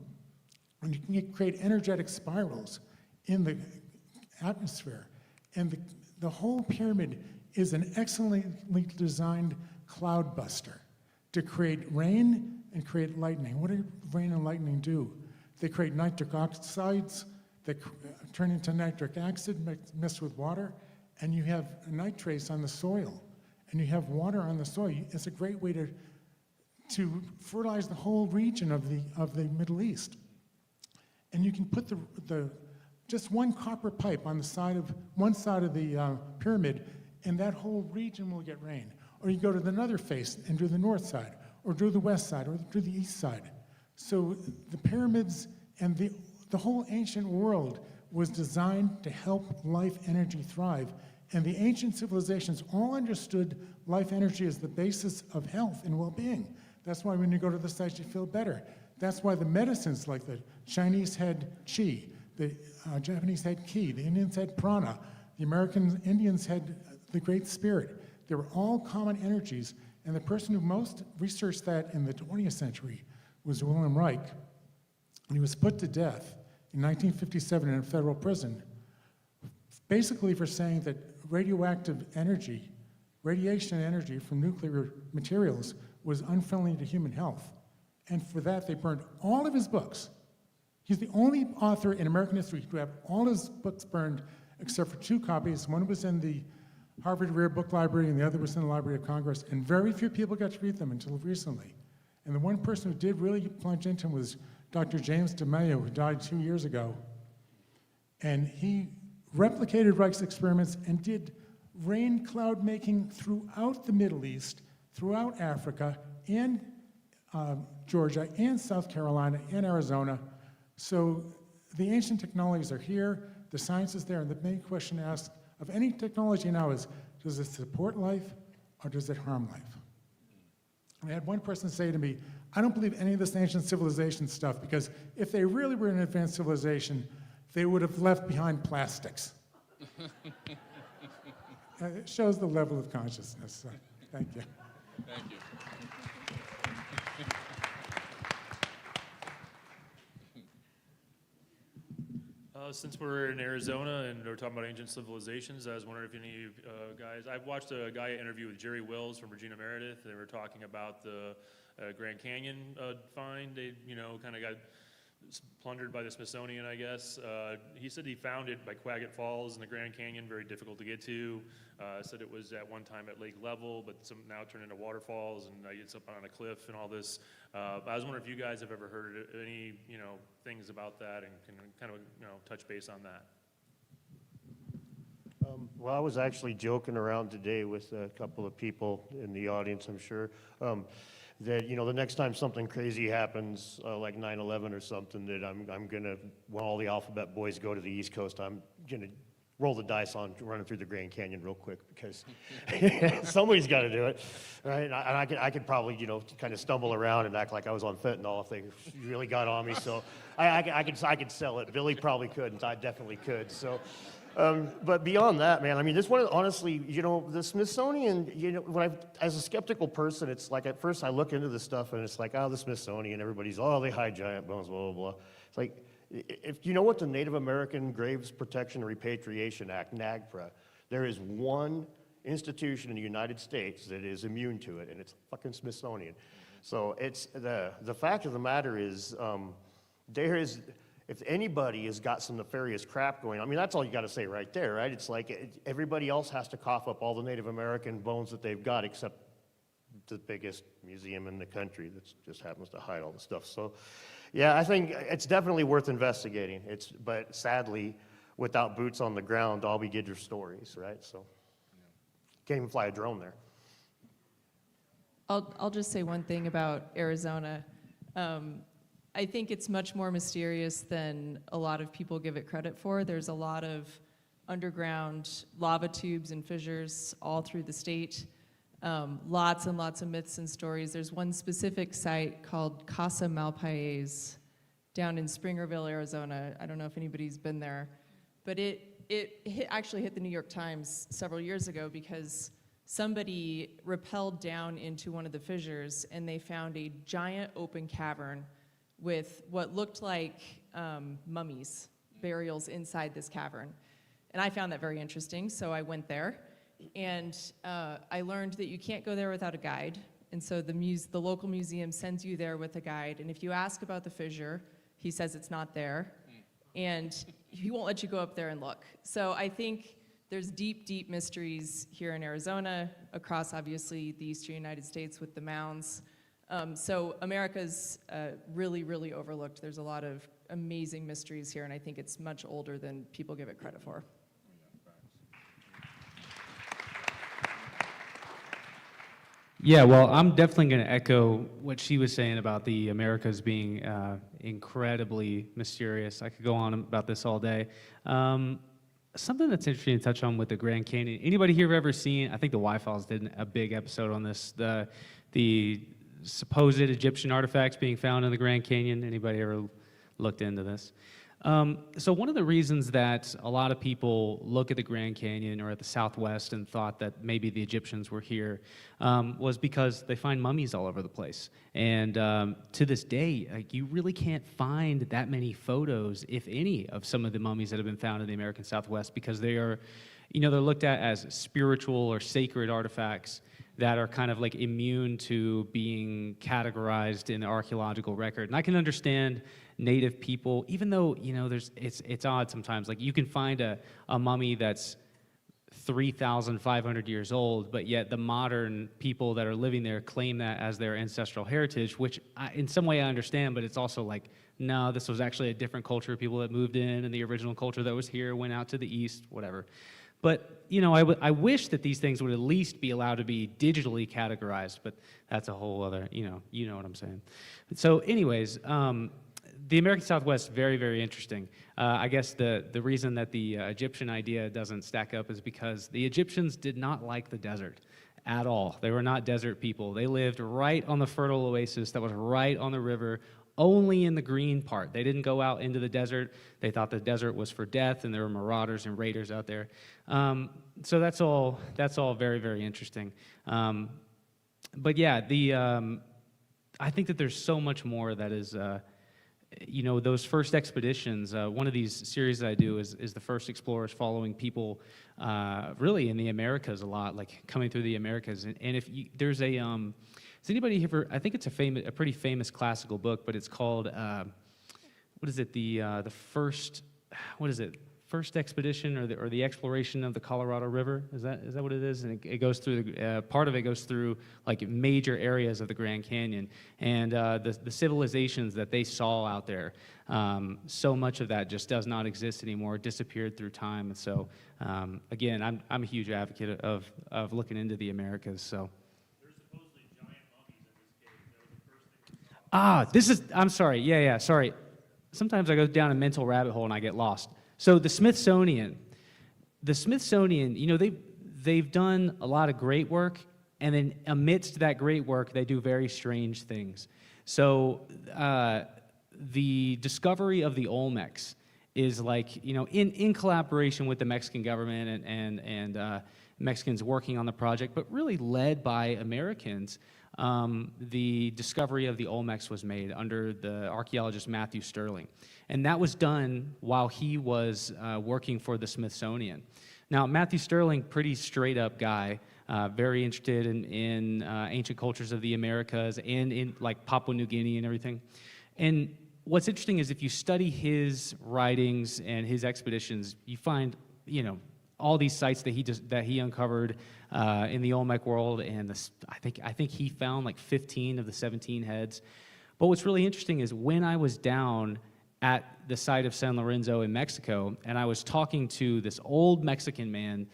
and you can create energetic spirals in the atmosphere. And the whole pyramid is an excellently designed cloud buster to create rain and create lightning. What do rain and lightning do? They create nitric oxides that turn into nitric acid mixed with water, and you have nitrates on the soil, and you have water on the soil. It's a great way to fertilize the whole region of the Middle East. And you can put just one copper pipe on one side of the pyramid, and that whole region will get rain. Or you go to another face and do the north side, or do the west side, or do the east side. So the pyramids and the whole ancient world was designed to help life energy thrive. And the ancient civilizations all understood life energy as the basis of health and well-being. That's why when you go to the sites, you feel better. That's why the medicines, like the Chinese had qi, the Japanese had ki, the Indians had prana, the American Indians had the Great Spirit. They were all common energies, and the person who most researched that in the 20th century was Wilhelm Reich. And he was put to death in 1957 in a federal prison, basically for saying that radioactive energy, radiation energy from nuclear materials, was unfriendly to human health. And for that, they burned all of his books. He's the only author in American history to have all his books burned except for 2 copies. One was in the Harvard Rare Book Library, and the other was in the Library of Congress, and very few people got to read them until recently. And the one person who did really plunge into them was Dr. James DeMayo, who died 2 years ago. And he replicated Reich's experiments and did rain cloud making throughout the Middle East, throughout Africa, and Georgia, and South Carolina, and Arizona. So the ancient technologies are here, the science is there, and the main question asked of any technology now is, does it support life or does it harm life? And I had one person say to me, I don't believe any of this ancient civilization stuff, because if they really were an advanced civilization, they would have left behind plastics. It shows the level of consciousness. So, thank you. Thank you. Since we're in Arizona and we're talking about ancient civilizations, I was wondering if any of you guys, I've watched a guy interview with Jerry Wills from Regina Meredith. They were talking about the Grand Canyon find. They, kind of got plundered by the Smithsonian, I guess. He said he found it by Quagget Falls in the Grand Canyon, very difficult to get to. Said it was at one time at lake level, but now turned into waterfalls, and it's up on a cliff and all this. I was wondering if you guys have ever heard any, things about that and can kind of, touch base on that. Well, I was actually joking around today with a couple of people in the audience, I'm sure, that, the next time something crazy happens, like 9/11 or something, that I'm going to, when all the alphabet boys go to the East Coast, I'm going to roll the dice on running through the Grand Canyon real quick, because somebody's got to do it, right? And I could probably, kind of stumble around and act like I was on fentanyl if they really got on me. So I could sell it. Billy probably couldn't. I definitely could. So, but beyond that, man, this one, honestly, the Smithsonian, as a skeptical person, it's like at first I look into this stuff and it's like, the Smithsonian, everybody's, they hide giant bones, blah, blah, blah. It's like, if you know what the Native American Graves Protection and Repatriation Act, NAGPRA, there is one institution in the United States that is immune to it, and it's fucking Smithsonian. So it's the fact of the matter is, there is, if anybody has got some nefarious crap going on, I mean, that's all you got to say right there, right? It's like everybody else has to cough up all the Native American bones that they've got, except the biggest museum in the country that just happens to hide all the stuff. So, yeah, I think it's definitely worth investigating. But sadly, without boots on the ground, all we get are stories, right? So, can't even fly a drone there. I'll just say one thing about Arizona. I think it's much more mysterious than a lot of people give it credit for. There's a lot of underground lava tubes and fissures all through the state. Lots and lots of myths and stories. There's one specific site called Casa Malpais down in Springerville, Arizona. I don't know if anybody's been there, but it actually hit the New York Times several years ago because somebody rappelled down into one of the fissures and they found a giant open cavern with what looked like mummies, burials inside this cavern. And I found that very interesting, so I went there. And I learned that you can't go there without a guide. And so the local museum sends you there with a guide. And if you ask about the fissure, he says it's not there. And he won't let you go up there and look. So I think there's deep, deep mysteries here in Arizona, across obviously the eastern United States with the mounds. So America's really, really overlooked. There's a lot of amazing mysteries here, and I think it's much older than people give it credit for. Yeah, well, I'm definitely going to echo what she was saying about the Americas being incredibly mysterious. I could go on about this all day. Something that's interesting to touch on with the Grand Canyon. Anybody here ever seen? I think the Y-Files did a big episode on this. The supposed Egyptian artifacts being found in the Grand Canyon. Anybody ever looked into this? So one of the reasons that a lot of people look at the Grand Canyon or at the Southwest and thought that maybe the Egyptians were here was because they find mummies all over the place. And to this day, you really can't find that many photos, if any, of some of the mummies that have been found in the American Southwest because they are, they're looked at as spiritual or sacred artifacts that are kind of like immune to being categorized in the archaeological record. And I can understand Native people, even though, it's odd sometimes. Like you can find a mummy that's 3,500 years old, but yet the modern people that are living there claim that as their ancestral heritage, which in some way I understand, but it's also like, no, this was actually a different culture of people that moved in, and the original culture that was here went out to the east, whatever. But, I wish that these things would at least be allowed to be digitally categorized, but that's a whole other, you know what I'm saying. So anyways, the American Southwest, very, very interesting. I guess the reason that the Egyptian idea doesn't stack up is because the Egyptians did not like the desert at all. They were not desert people. They lived right on the fertile oasis that was right on the river, only in the green part. They didn't go out into the desert. They thought the desert was for death, and there were marauders and raiders out there. So that's all very, very interesting. But yeah, I think that there's so much more that is, those first expeditions. One of these series that I do is the first explorers following people, really in the Americas a lot, like coming through the Americas. And if there's a has anybody ever? I think it's a pretty famous classical book, but it's called what is it? The first, what is it? First expedition or the exploration of the Colorado River? Is that what it is? And it goes through part of it goes through like major areas of the Grand Canyon and the civilizations that they saw out there. So much of that just does not exist anymore. It disappeared through time. And so again, I'm a huge advocate of looking into the Americas. So. I'm sorry. Yeah, sorry. Sometimes I go down a mental rabbit hole and I get lost. So the Smithsonian, they've done a lot of great work, and then amidst that great work, they do very strange things. So the discovery of the Olmecs is like, in collaboration with the Mexican government and Mexicans working on the project, but really led by Americans. The discovery of the Olmecs was made under the archaeologist Matthew Sterling. And that was done while he was working for the Smithsonian. Now, Matthew Sterling, pretty straight up guy, very interested in ancient cultures of the Americas and in like Papua New Guinea and everything. And what's interesting is if you study his writings and his expeditions, you find, all these sites that he uncovered in the Olmec world, and I think he found like 15 of the 17 heads. But what's really interesting is when I was down at the site of San Lorenzo in Mexico, and I was talking to this old Mexican man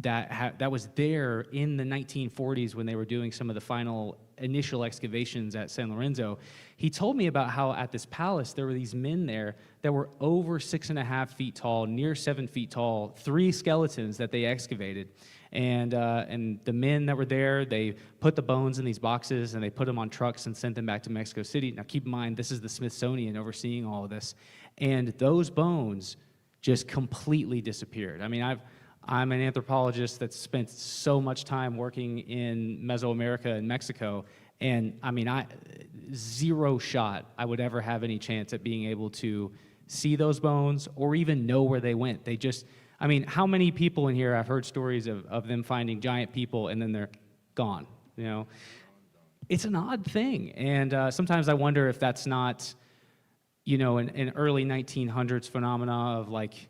that was there in the 1940s when they were doing some of the final initial excavations at San Lorenzo. He told me about how at this palace there were these men there that were over 6.5 feet tall, near 7 feet tall, 3 skeletons that they excavated. And the men that were there, they put the bones in these boxes and they put them on trucks and sent them back to Mexico City. Now keep in mind, this is the Smithsonian overseeing all of this. And those bones just completely disappeared. I mean, I'm an anthropologist that's spent so much time working in Mesoamerica and Mexico, and I mean, zero shot I would ever have any chance at being able to see those bones or even know where they went. They just, I mean, how many people in here have heard stories of them finding giant people and then they're gone, It's an odd thing, and sometimes I wonder if that's not, an early 1900s phenomena of like,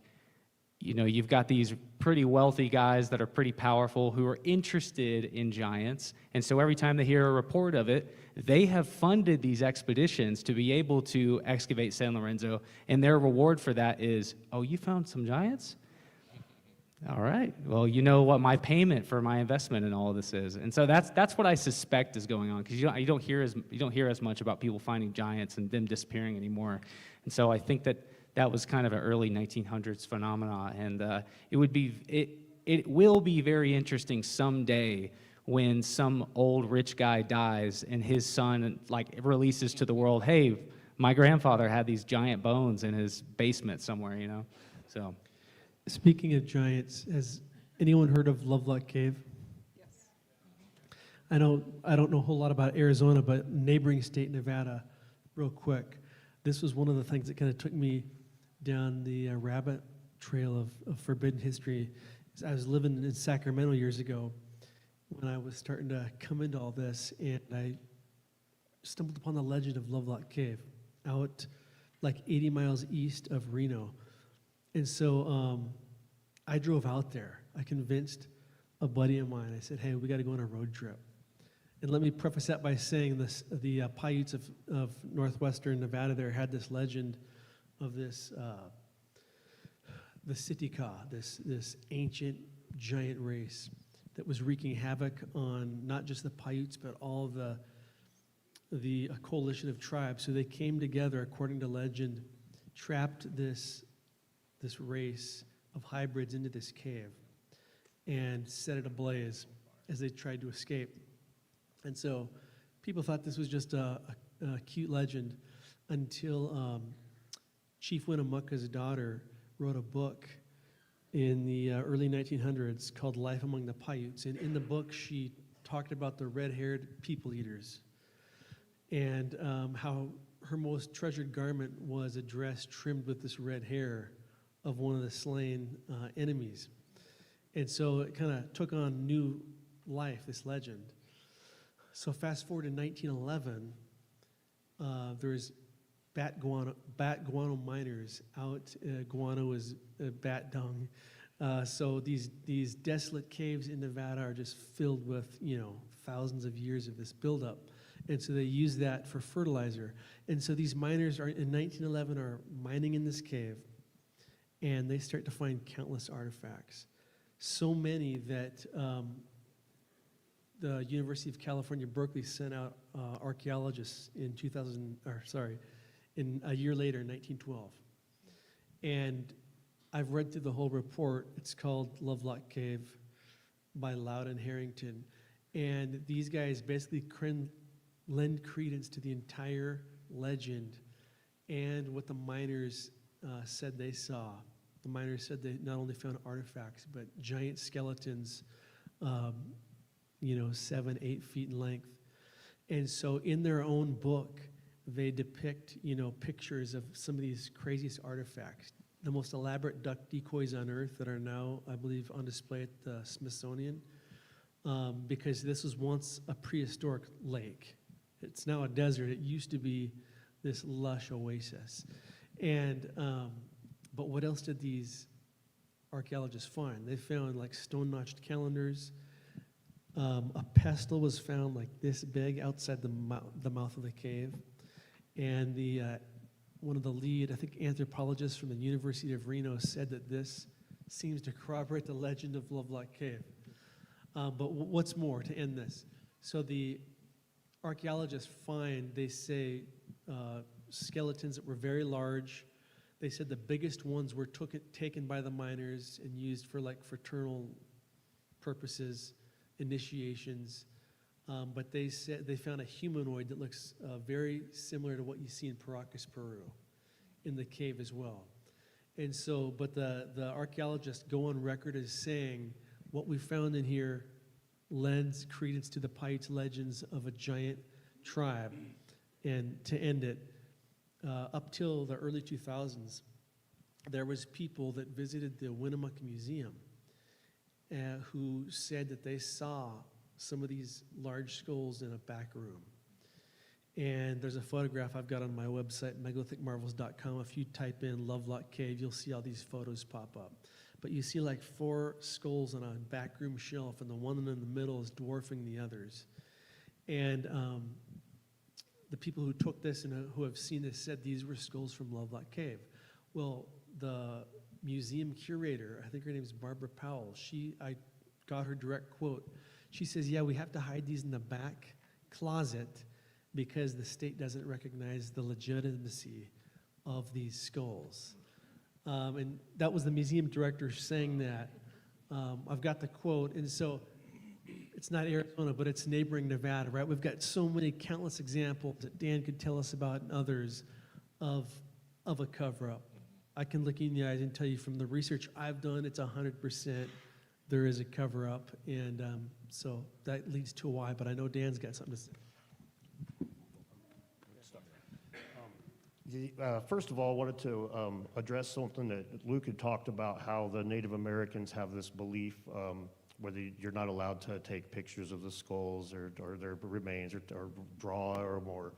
you've got these pretty wealthy guys that are pretty powerful who are interested in giants. And so every time they hear a report of it, they have funded these expeditions to be able to excavate San Lorenzo. And their reward for that is, oh, you found some giants? All right. Well, you know what my payment for my investment in all of this is. And so that's what I suspect is going on, because you don't hear as much about people finding giants and them disappearing anymore. And so I think that was kind of an early 1900s phenomena, and it will be very interesting someday when some old rich guy dies and his son like releases to the world, hey, my grandfather had these giant bones in his basement somewhere, So, Speaking of giants, has anyone heard of Lovelock Cave? Yes. I don't know a whole lot about Arizona, but neighboring state Nevada, real quick. This was one of the things that kind of took me down the rabbit trail of forbidden history. I was living in Sacramento years ago when I was starting to come into all this, and I stumbled upon the legend of Lovelock Cave out like 80 miles east of Reno. And so I drove out there. I convinced a buddy of mine. I said, hey, we got to go on a road trip. And let me preface that by saying this: the Paiutes of northwestern Nevada there had this legend of this, the Sitka, this ancient giant race that was wreaking havoc on not just the Paiutes, but all the coalition of tribes. So they came together, according to legend, trapped this race of hybrids into this cave and set it ablaze as they tried to escape. And so people thought this was just a cute legend until Chief Winnemucca's daughter wrote a book in the early 1900s called Life Among the Paiutes. And in the book, she talked about the red-haired people eaters and how her most treasured garment was a dress trimmed with this red hair of one of the slain enemies. And so it kind of took on new life, this legend. So fast forward to 1911, there's bat guano miners out. Guano is bat dung. So these desolate caves in Nevada are just filled with, thousands of years of this buildup. And so they use that for fertilizer. And so these miners in 1911 are mining in this cave, and they start to find countless artifacts. So many that the University of California, Berkeley sent out archaeologists in a year later, in 1912. And I've read through the whole report. It's called Lovelock Cave by Loudon Harrington. And these guys basically lend credence to the entire legend and what the miners said they saw. The miners said they not only found artifacts, but giant skeletons, 7, 8 feet in length. And so in their own book, they depict, pictures of some of these craziest artifacts. the most elaborate duck decoys on Earth that are now, I believe, on display at the Smithsonian, because this was once a prehistoric lake. It's now a desert. It used to be this lush oasis. And, but what else did these archaeologists find? They found like stone-notched calendars. A pestle was found like this big outside the mouth of the cave. And one of the lead, I think, anthropologists from the University of Reno said that this seems to corroborate the legend of Lovelock Cave. But what's more, to end this? So the archaeologists they say, skeletons that were very large. They said the biggest ones were taken by the miners and used for like fraternal purposes, initiations. But they said they found a humanoid that looks very similar to what you see in Paracas, Peru, in the cave as well. And so, but the archaeologists go on record as saying what we found in here lends credence to the Paiute legends of a giant tribe. And to end it, up till the early 2000s, there was people that visited the Winnemucca Museum who said that they saw some of these large skulls in a back room. And there's a photograph I've got on my website, megalithic.marvels.com. If you type in Lovelock Cave, you'll see all these photos pop up. But you see like 4 skulls on a backroom shelf, and the one in the middle is dwarfing the others. And the people who took this and who have seen this said these were skulls from Lovelock Cave. Well, the museum curator, I think her name is Barbara Powell, I got her direct quote. She says, yeah, we have to hide these in the back closet because the state doesn't recognize the legitimacy of these skulls. And that was the museum director saying that. I've got the quote, and so it's not Arizona, but it's neighboring Nevada, right? We've got so many countless examples that Dan could tell us about and others of a cover-up. I can look you in the eyes and tell you from the research I've done, it's 100% there is a cover-up, and so that leads to a why, but I know Dan's got something to say. First of all, I wanted to address something that Luke had talked about, how the Native Americans have this belief where you're not allowed to take pictures of the skulls or their remains or draw or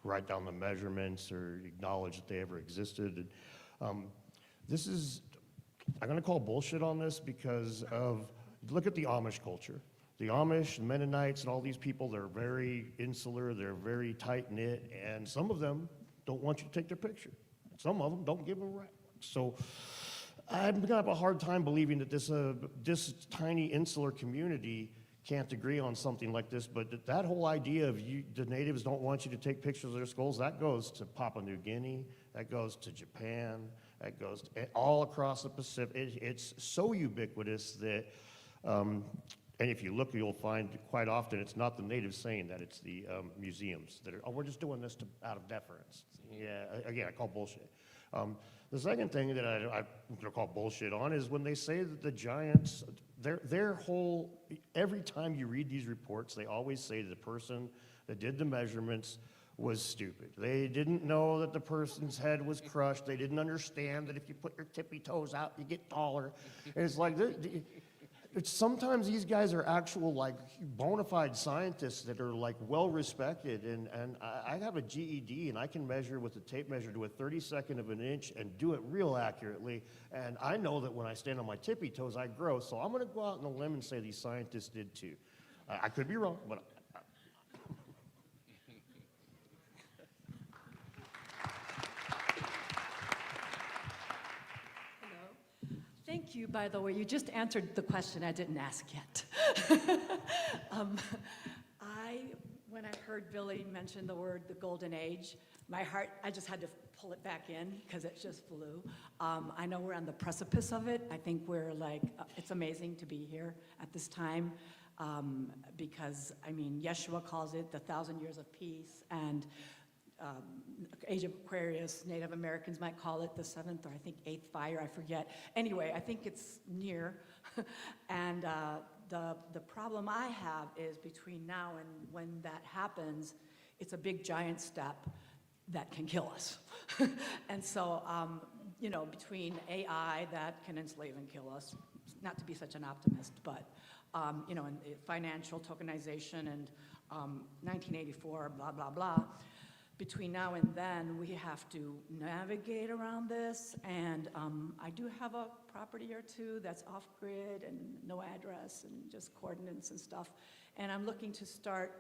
write down the measurements or acknowledge that they ever existed. This is, I'm going to call bullshit on this because look at the Amish culture. The Amish, Mennonites, and all these people, they're very insular, they're very tight-knit, and some of them don't want you to take their picture. Some of them don't give a rap. So I'm going to have a hard time believing that this tiny insular community can't agree on something like this, but that whole idea of the natives don't want you to take pictures of their skulls, that goes to Papua New Guinea, that goes to Japan, that goes all across the Pacific. It's so ubiquitous that, and if you look, you'll find quite often it's not the natives saying that, it's the museums that are, oh, we're just doing this out of deference. Yeah, again, I call bullshit. The second thing that I'm going to call bullshit on is when they say that the giants, their whole, every time you read these reports, they always say the person that did the measurements was stupid. They didn't know that the person's head was crushed. They didn't understand that if you put your tippy toes out, you get taller. And it's like, sometimes these guys are actual like bona fide scientists that are like well respected, and I have a GED and I can measure with a tape measure to a 32nd of an inch and do it real accurately, and I know that when I stand on my tippy toes I grow, so I'm going to go out on a limb and say these scientists did too. I could be wrong, but Thank you, by the way. You just answered the question I didn't ask yet. When I heard Billy mention the word the golden age, my heart, I just had to pull it back in because it just flew. I know we're on the precipice of it. I think we're like, it's amazing to be here at this time because, I mean, Yeshua calls it the 1,000 years of peace, and Age of Aquarius, Native Americans might call it the 7th or I think 8th fire, I forget. Anyway, I think it's near. And the problem I have is between now and when that happens, it's a big giant step that can kill us. And so you know, between AI that can enslave and kill us, not to be such an optimist, but, you know, and financial tokenization and 1984, blah, blah, blah. Between now and then, we have to navigate around this, and I do have a property or two that's off-grid and no address and just coordinates and stuff, and I'm looking to start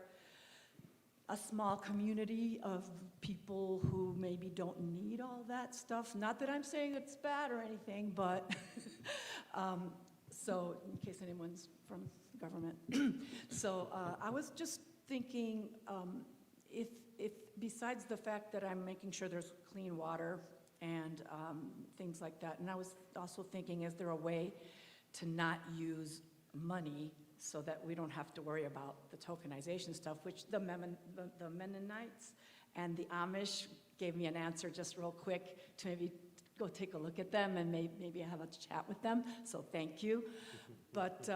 a small community of people who maybe don't need all that stuff. Not that I'm saying it's bad or anything, but so in case anyone's from government. So I was just thinking, if besides the fact that I'm making sure there's clean water and things like that, and I was also thinking, is there a way to not use money so that we don't have to worry about the tokenization stuff, which the Mennonites and the Amish gave me an answer just real quick to maybe go take a look at them and maybe have a chat with them, so thank you. But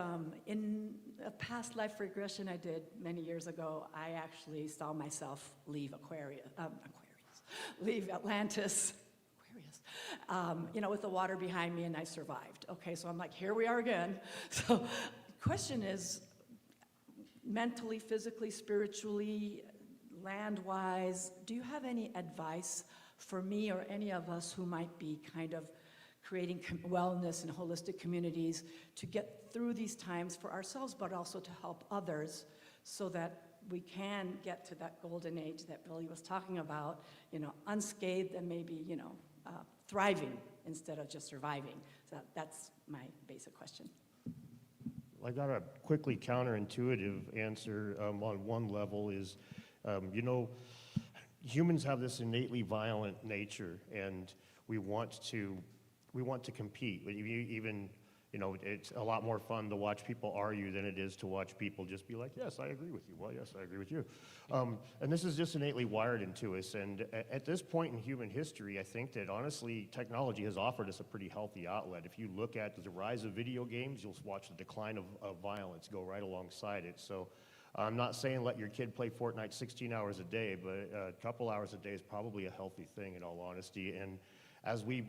in a past life regression I did many years ago, I actually saw myself leave leave Atlantis, you know, with the water behind me, and I survived. Okay, so I'm like, here we are again. So question is, mentally, physically, spiritually, land-wise, do you have any advice for me or any of us who might be kind of creating wellness and holistic communities to get through these times for ourselves, but also to help others so that we can get to that golden age that Billy was talking about, you know, unscathed and maybe, you know, thriving instead of just surviving? So that's my basic question. I got a quickly counterintuitive answer on one level is, you know, humans have this innately violent nature, and we want to compete. Even, you know, it's a lot more fun to watch people argue than it is to watch people just be like, yes, I agree with you. Well, yes, I agree with you. And this is just innately wired into us. And at this point in human history, I think that honestly, technology has offered us a pretty healthy outlet. If you look at the rise of video games, you'll watch the decline of violence go right alongside it. So I'm not saying let your kid play Fortnite 16 hours a day, but a couple hours a day is probably a healthy thing in all honesty. And as we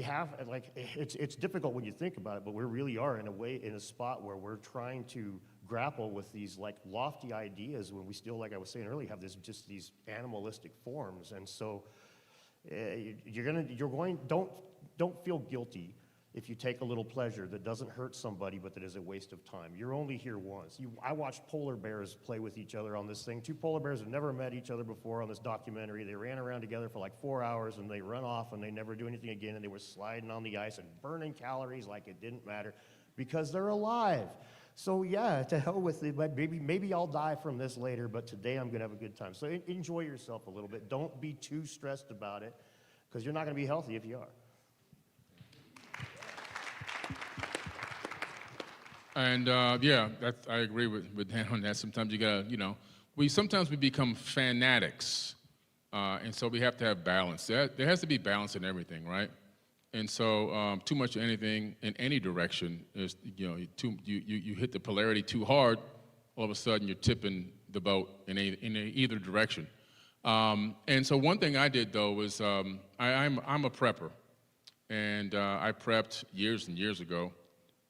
have, like, it's difficult when you think about it, but we really are in a spot where we're trying to grapple with these like lofty ideas when we still, like I was saying earlier, have just these animalistic forms. And so don't feel guilty if you take a little pleasure that doesn't hurt somebody but that is a waste of time. You're only here once. I watched polar bears play with each other on this thing. Two polar bears have never met each other before on this documentary. They ran around together for like 4 hours and they run off and they never do anything again, and they were sliding on the ice and burning calories like it didn't matter because they're alive. So yeah, to hell with it, but maybe I'll die from this later, but today I'm gonna have a good time. So enjoy yourself a little bit. Don't be too stressed about it because you're not gonna be healthy if you are. And yeah, I agree with Dan on that. Sometimes you gotta, you know, sometimes we become fanatics, and so we have to have balance. There has to be balance in everything, right? And so too much of anything in any direction is, you know, you hit the polarity too hard, all of a sudden you're tipping the boat in either direction. And so one thing I did though was I'm a prepper, and I prepped years and years ago.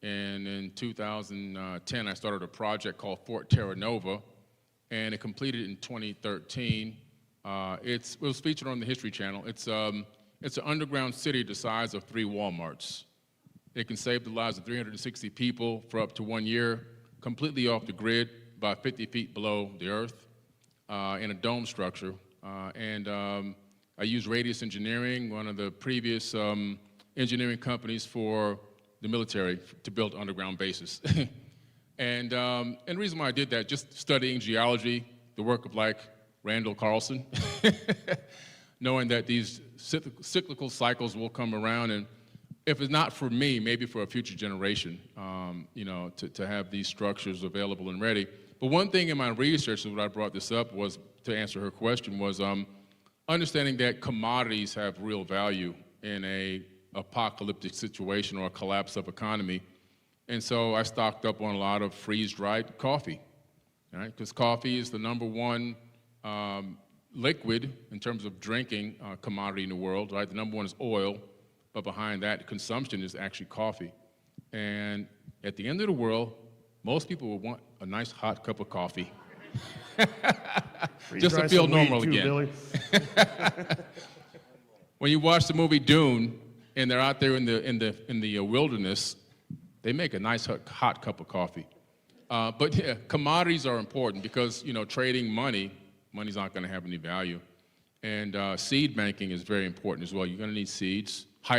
And in 2010, I started a project called Fort Terra Nova, and it completed in 2013. It was featured on the History Channel. It's an underground city the size of 3 Walmarts. It can save the lives of 360 people for up to 1 year, completely off the grid, about 50 feet below the earth, in a dome structure. I used Radius Engineering, one of the previous engineering companies for the military, to build underground bases. And the reason why I did that, just studying geology, the work of like Randall Carlson, knowing that these cyclical cycles will come around, and if it's not for me, maybe for a future generation, you know, to have these structures available and ready. But one thing in my research, when I brought this up, was to answer her question, was understanding that commodities have real value in a apocalyptic situation or a collapse of economy. And so I stocked up on a lot of freeze-dried coffee, right? Because coffee is the #1 liquid in terms of drinking commodity in the world, right? The number one is oil, but behind that consumption is actually coffee. And at the end of the world, most people will want a nice hot cup of coffee. Just to feel normal again. When you watch the movie Dune and they're out there in the wilderness, they make a nice hot cup of coffee. But yeah, commodities are important because, you know, trading money's not going to have any value. And seed banking is very important as well. You're going to need seeds. We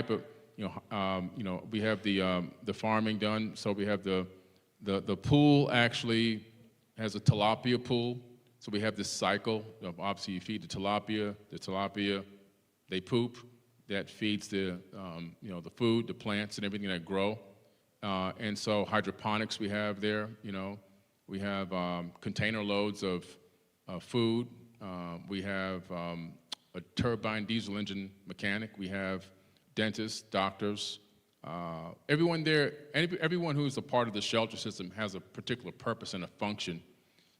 have the farming done. So we have the pool actually has a tilapia pool. So we have this cycle of obviously you feed the tilapia, they poop. That feeds the food, the plants and everything that grow. And so hydroponics we have there, you know. We have container loads of food. We have a turbine diesel engine mechanic. We have dentists, doctors. Everyone there, everyone who's a part of the shelter system has a particular purpose and a function.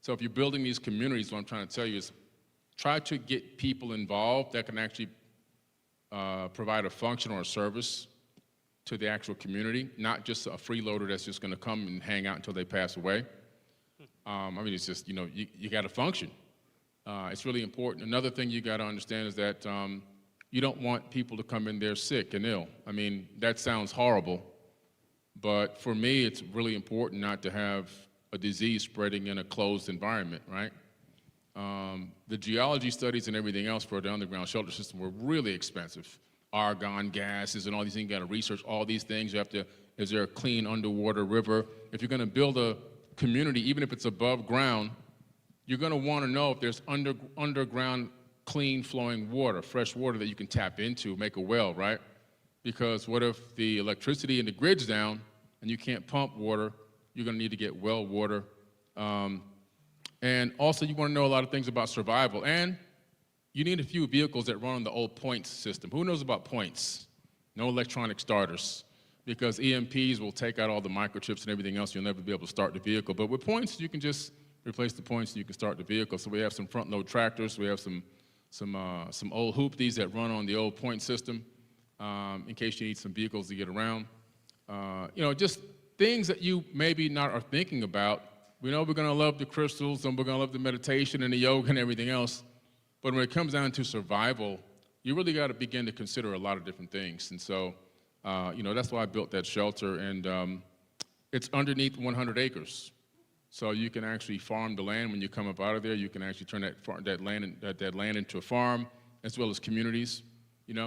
So if you're building these communities, what I'm trying to tell you is try to get people involved that can actually provide a function or a service to the actual community, not just a freeloader that's just going to come and hang out until they pass away. It's just, you know, you got to function. It's really important. Another thing you got to understand is that you don't want people to come in there sick and ill. I mean, that sounds horrible, but for me, it's really important not to have a disease spreading in a closed environment, right? The geology studies and everything else for the underground shelter system were really expensive. Argon gases and all these things, you gotta research all these things. You have to, is there a clean underwater river? If you're gonna build a community, even if it's above ground, you're gonna wanna know if there's underground clean flowing water, fresh water that you can tap into, make a well, right? Because what if the electricity in the grid's down and you can't pump water, you're gonna need to get well water. And also you wanna know a lot of things about survival. And you need a few vehicles that run on the old points system. Who knows about points? No electronic starters, because EMPs will take out all the microchips and everything else. You'll never be able to start the vehicle. But with points, you can just replace the points and you can start the vehicle. So we have some front load tractors. We have some old hoopties that run on the old point system in case you need some vehicles to get around. Just things that you maybe not are thinking about. We know we're gonna love the crystals and we're gonna love the meditation and the yoga and everything else. But when it comes down to survival, you really got to begin to consider a lot of different things. And so, that's why I built that shelter. And it's underneath 100 acres. So you can actually farm the land when you come up out of there. You can actually turn that land into a farm, as well as communities.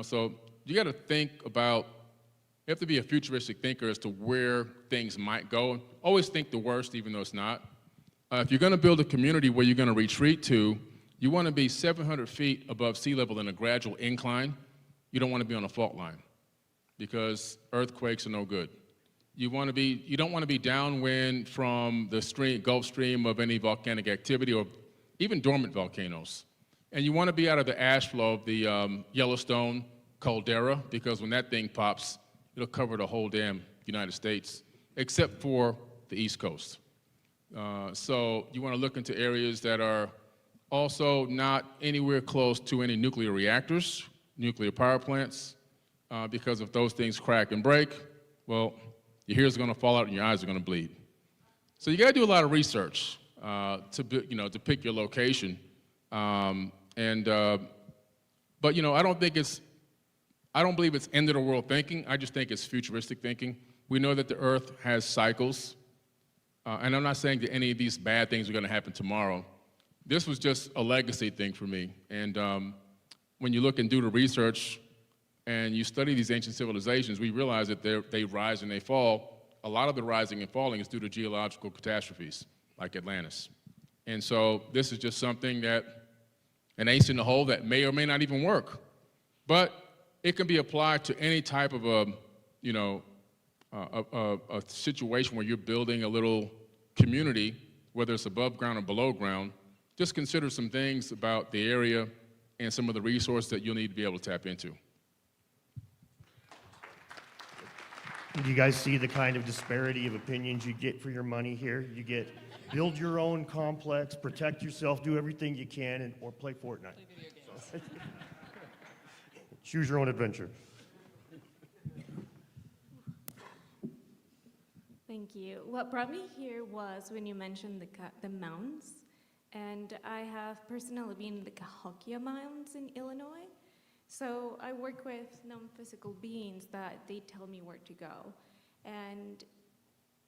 So you got to think about, you have to be a futuristic thinker as to where things might go. Always think the worst, even though it's not. If you're going to build a community where you're going to retreat to, you want to be 700 feet above sea level in a gradual incline. You don't want to be on a fault line because earthquakes are no good. You don't want to be downwind from the Gulf Stream of any volcanic activity or even dormant volcanoes. And you want to be out of the ash flow of the Yellowstone caldera, because when that thing pops, it'll cover the whole damn United States, except for the East Coast. So you want to look into areas that are also not anywhere close to any nuclear reactors, nuclear power plants, because if those things crack and break, well, your hair's going to fall out and your eyes are going to bleed. So you got to do a lot of research to pick your location. But I don't believe it's end of the world thinking. I just think it's futuristic thinking. We know that the Earth has cycles, and I'm not saying that any of these bad things are going to happen tomorrow. This was just a legacy thing for me. And when you look and do the research and you study these ancient civilizations, we realize that they rise and they fall. A lot of the rising and falling is due to geological catastrophes, like Atlantis. And so this is just something that, an ace in the hole that may or may not even work. But it can be applied to any type of a situation where you're building a little community, whether it's above ground or below ground. Just consider some things about the area and some of the resources that you'll need to be able to tap into. Do you guys see the kind of disparity of opinions you get for your money here? You get build your own complex, protect yourself, do everything you can, or play Fortnite. Play video games. Choose your own adventure. Thank you. What brought me here was when you mentioned the mounds, and I have personally been in the Cahokia Mounds in Illinois. So I work with non-physical beings that they tell me where to go. And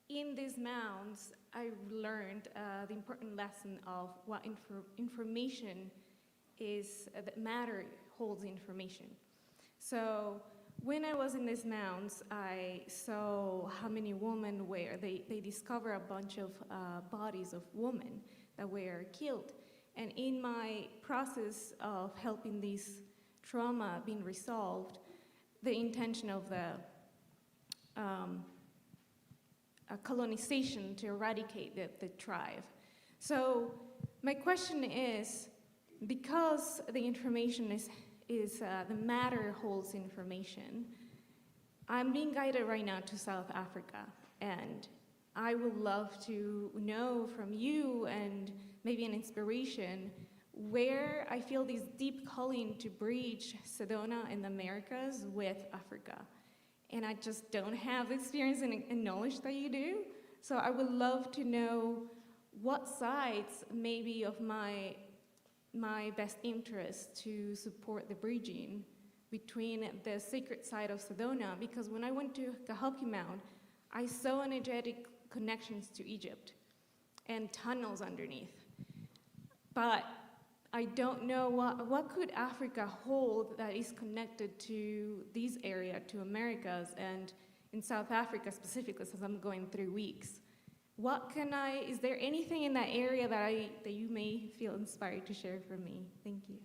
in these mounds, I learned the important lesson of what information is, that matter holds information. So when I was in these mounds, I saw how many women were, they discovered a bunch of bodies of women that were killed. And in my process of helping these trauma being resolved, the intention of the colonization to eradicate the tribe. So my question is, because the information is the matter holds information, I'm being guided right now to South Africa, and I would love to know from you and maybe an inspiration where I feel this deep calling to bridge Sedona and the Americas with Africa. And I just don't have experience and knowledge that you do. So I would love to know what sides maybe of my best interest to support the bridging between the sacred side of Sedona, because when I went to Cahokia Mound, I saw energetic connections to Egypt and tunnels underneath. But I don't know what could Africa hold that is connected to this area, to Americas, and in South Africa specifically, since I'm going 3 weeks. Is there anything in that area that you may feel inspired to share for me? Thank you.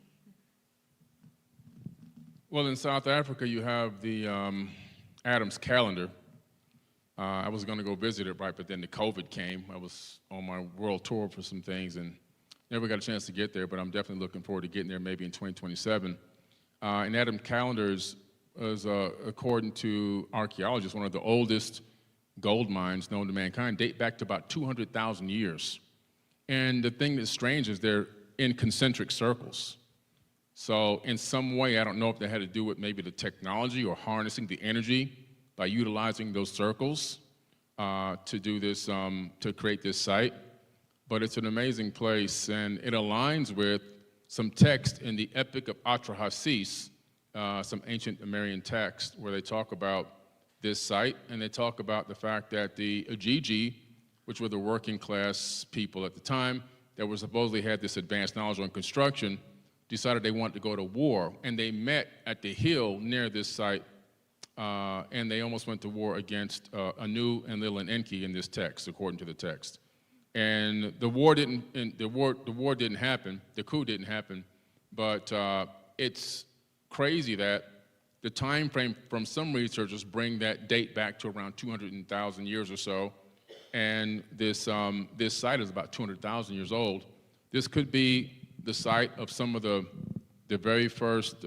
Well, in South Africa, you have the Adam's calendar. I was going to go visit it, right, but then the COVID came. I was on my world tour for some things and never got a chance to get there, but I'm definitely looking forward to getting there maybe in 2027. And Adam's calendar is according to archaeologists, one of the oldest gold mines known to mankind, date back to about 200,000 years. And the thing that's strange is they're in concentric circles. So in some way, I don't know if that had to do with maybe the technology or harnessing the energy by utilizing those circles to do this, to create this site. But it's an amazing place, and it aligns with some text in the Epic of Atrahasis, some ancient Sumerian text where they talk about this site, and they talk about the fact that the Ajiji, which were the working class people at the time that were supposedly had this advanced knowledge on construction, decided they wanted to go to war, and they met at the hill near this site, and they almost went to war against Anu and Lil and Enki in this text, according to the text. And the war didn't happen, the coup didn't happen, but it's crazy that the time frame from some researchers bring that date back to around 200,000 years or so, and this site is about 200,000 years old. This could be the site of some of the very first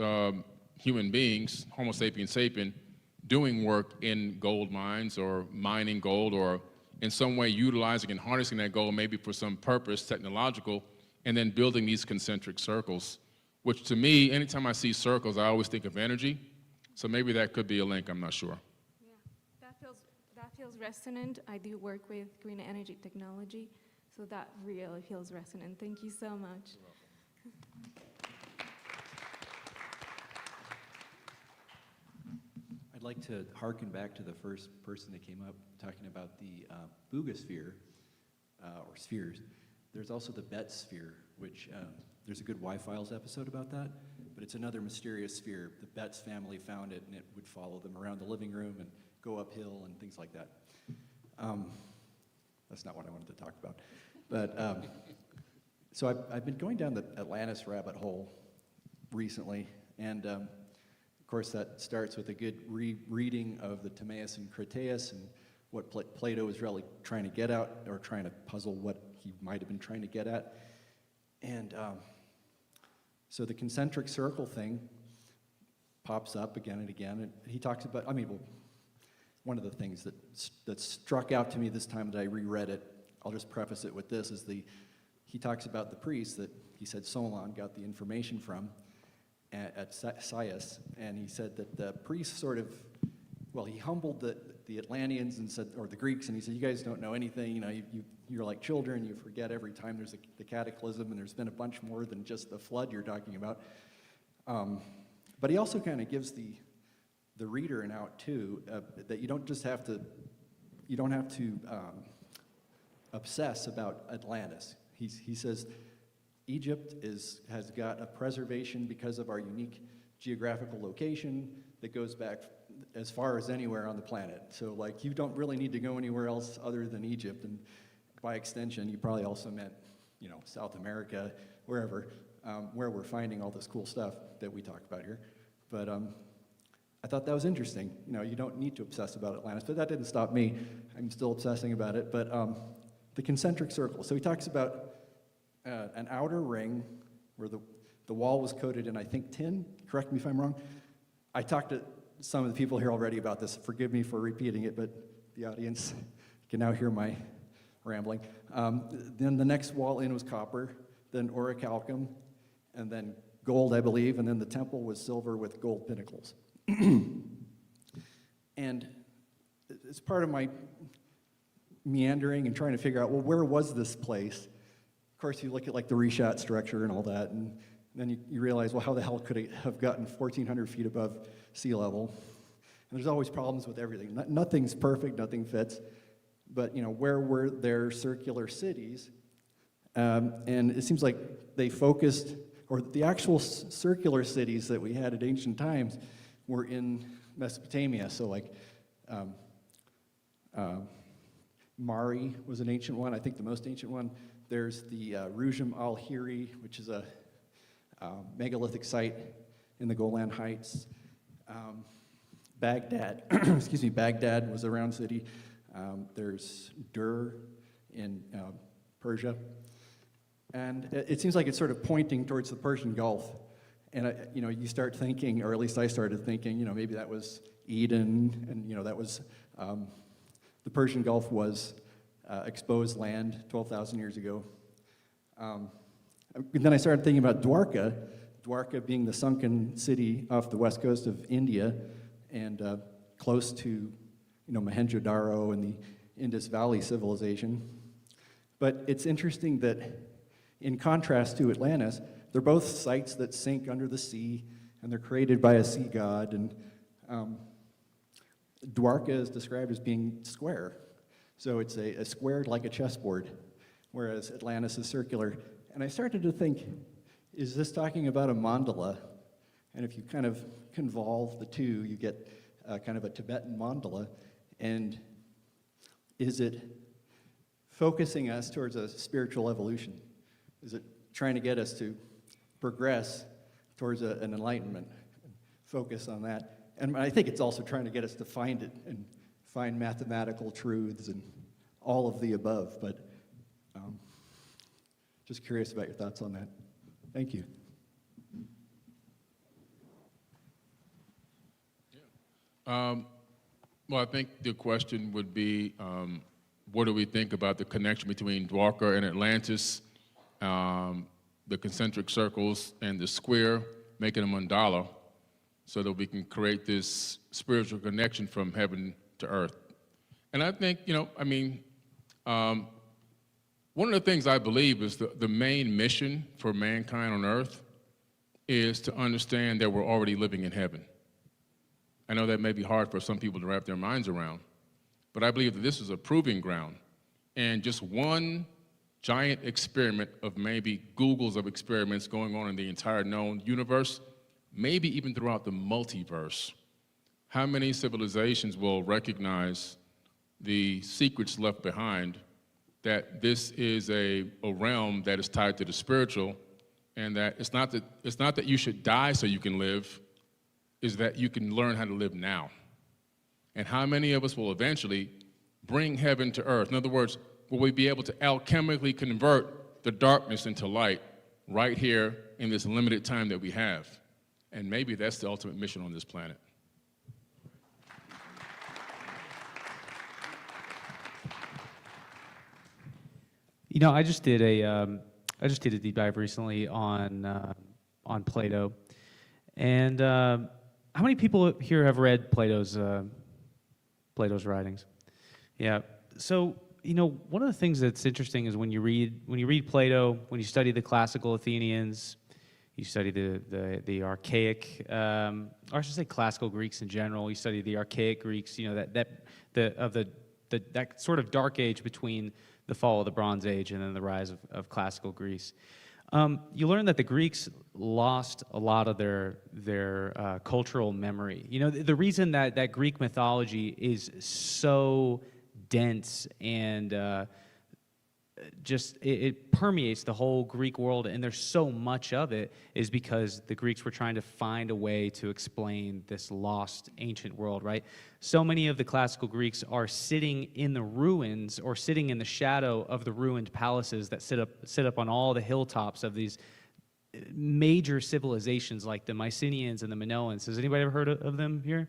human beings, Homo sapiens sapien, doing work in gold mines or mining gold or in some way utilizing and harnessing that gold maybe for some purpose, technological, and then building these concentric circles, which to me, anytime I see circles, I always think of energy. So maybe that could be a link, I'm not sure. Yeah, that feels resonant. I do work with green energy technology, so that really feels resonant. Thank you so much. I'd like to harken back to the first person that came up talking about the Boogosphere, or spheres. There's also the Bet sphere, which there's a good Y-Files episode about that, but it's another mysterious sphere. The Betts family found it, and it would follow them around the living room and go uphill and things like that. That's not what I wanted to talk about. But so I've been going down the Atlantis rabbit hole recently, and of course that starts with a good reading of the Timaeus and Critias and what Plato was really trying to get at, or trying to puzzle what he might have been trying to get at. And so the concentric circle thing pops up again and again, and he talks about, one of the things that struck out to me this time that I reread it, I'll just preface it with this, is he talks about the priest that he said Solon got the information from at Sais, and he said that the priest sort of, well, he humbled the Atlanteans and said, or the Greeks, and he said, you guys don't know anything, you know, you're like children, you forget every time there's the Cataclysm, and there's been a bunch more than just the flood you're talking about. But he also kind of gives the reader an out too, that you don't just have to, obsess about Atlantis. He says Egypt has got a preservation because of our unique geographical location that goes back as far as anywhere on the planet. So like you don't really need to go anywhere else other than Egypt, and by extension you probably also meant, you know, South America, wherever, where we're finding all this cool stuff that we talk about here. But I thought that was interesting. You know, you don't need to obsess about Atlantis, but that didn't stop me. I'm still obsessing about it. But the concentric circle. So he talks about an outer ring where the wall was coated in, I think, tin. Correct me if I'm wrong. I talked to some of the people here already about this. Forgive me for repeating it, but the audience can now hear my rambling. Then the next wall in was copper, then orichalcum, and then gold, I believe, and then the temple was silver with gold pinnacles. And it's part of my meandering and trying to figure out, well, where was this place? Of course, you look at like the reshot structure and all that, and then you realize, well, how the hell could it have gotten 1,400 feet above sea level? And there's always problems with everything. Nothing's perfect, nothing fits. But, you know, where were there circular cities? And it seems like they focused, or the actual circular cities that we had at ancient times were in Mesopotamia. So like Mari was an ancient one, I think the most ancient one. There's the Rujum al-Hiri, which is a megalithic site in the Golan Heights. Baghdad, excuse me, Baghdad was a round city. There's Dur in Persia. And it seems like it's sort of pointing towards the Persian Gulf. And, you know, you start thinking, or at least I started thinking, you know, maybe that was Eden, and, you know, that was, the Persian Gulf was exposed land 12,000 years ago. And then I started thinking about Dwarka being the sunken city off the west coast of India and close to, you know, Mohenjo-Daro and the Indus Valley civilization. But it's interesting that in contrast to Atlantis, they're both sites that sink under the sea, and they're created by a sea god. And Dwarka is described as being square. So it's a squared like a chessboard, whereas Atlantis is circular. And I started to think, is this talking about a mandala? And if you kind of convolve the two, you get kind of a Tibetan mandala. And is it focusing us towards a spiritual evolution? Is it trying to get us to progress towards an enlightenment, focus on that? And I think it's also trying to get us to find it and find mathematical truths and all of the above. But just curious about your thoughts on that. Thank you. Well, I think the question would be, what do we think about the connection between Dwarka and Atlantis, the concentric circles and the square, making a mandala, so that we can create this spiritual connection from heaven to earth. And I think, you know, I mean, one of the things I believe is the main mission for mankind on earth is to understand that we're already living in heaven. I know that may be hard for some people to wrap their minds around, but I believe that this is a proving ground. And just one giant experiment of maybe Googles of experiments going on in the entire known universe, maybe even throughout the multiverse. How many civilizations will recognize the secrets left behind, that this is a realm that is tied to the spiritual, and that it's not that you should die so you can live, is that you can learn how to live now. And how many of us will eventually bring heaven to earth? In other words, will we be able to alchemically convert the darkness into light right here in this limited time that we have? And maybe that's the ultimate mission on this planet. You know, I just did a deep dive recently on Plato, and how many people here have read Plato's writings? Yeah. So, you know, one of the things that's interesting is when you read Plato, when you study the classical Athenians, you study the archaic, or I should say classical Greeks in general. You study the archaic Greeks. You know, that sort of dark age between the fall of the Bronze Age and then the rise of classical Greece. You learn that the Greeks lost a lot of their cultural memory. You know, the reason that Greek mythology is so dense and it permeates the whole Greek world, and there's so much of it, is because the Greeks were trying to find a way to explain this lost ancient world, right? So many of the classical Greeks are sitting in the ruins or sitting in the shadow of the ruined palaces that sit up on all the hilltops of these major civilizations like the Mycenaeans and the Minoans. Has anybody ever heard of them here?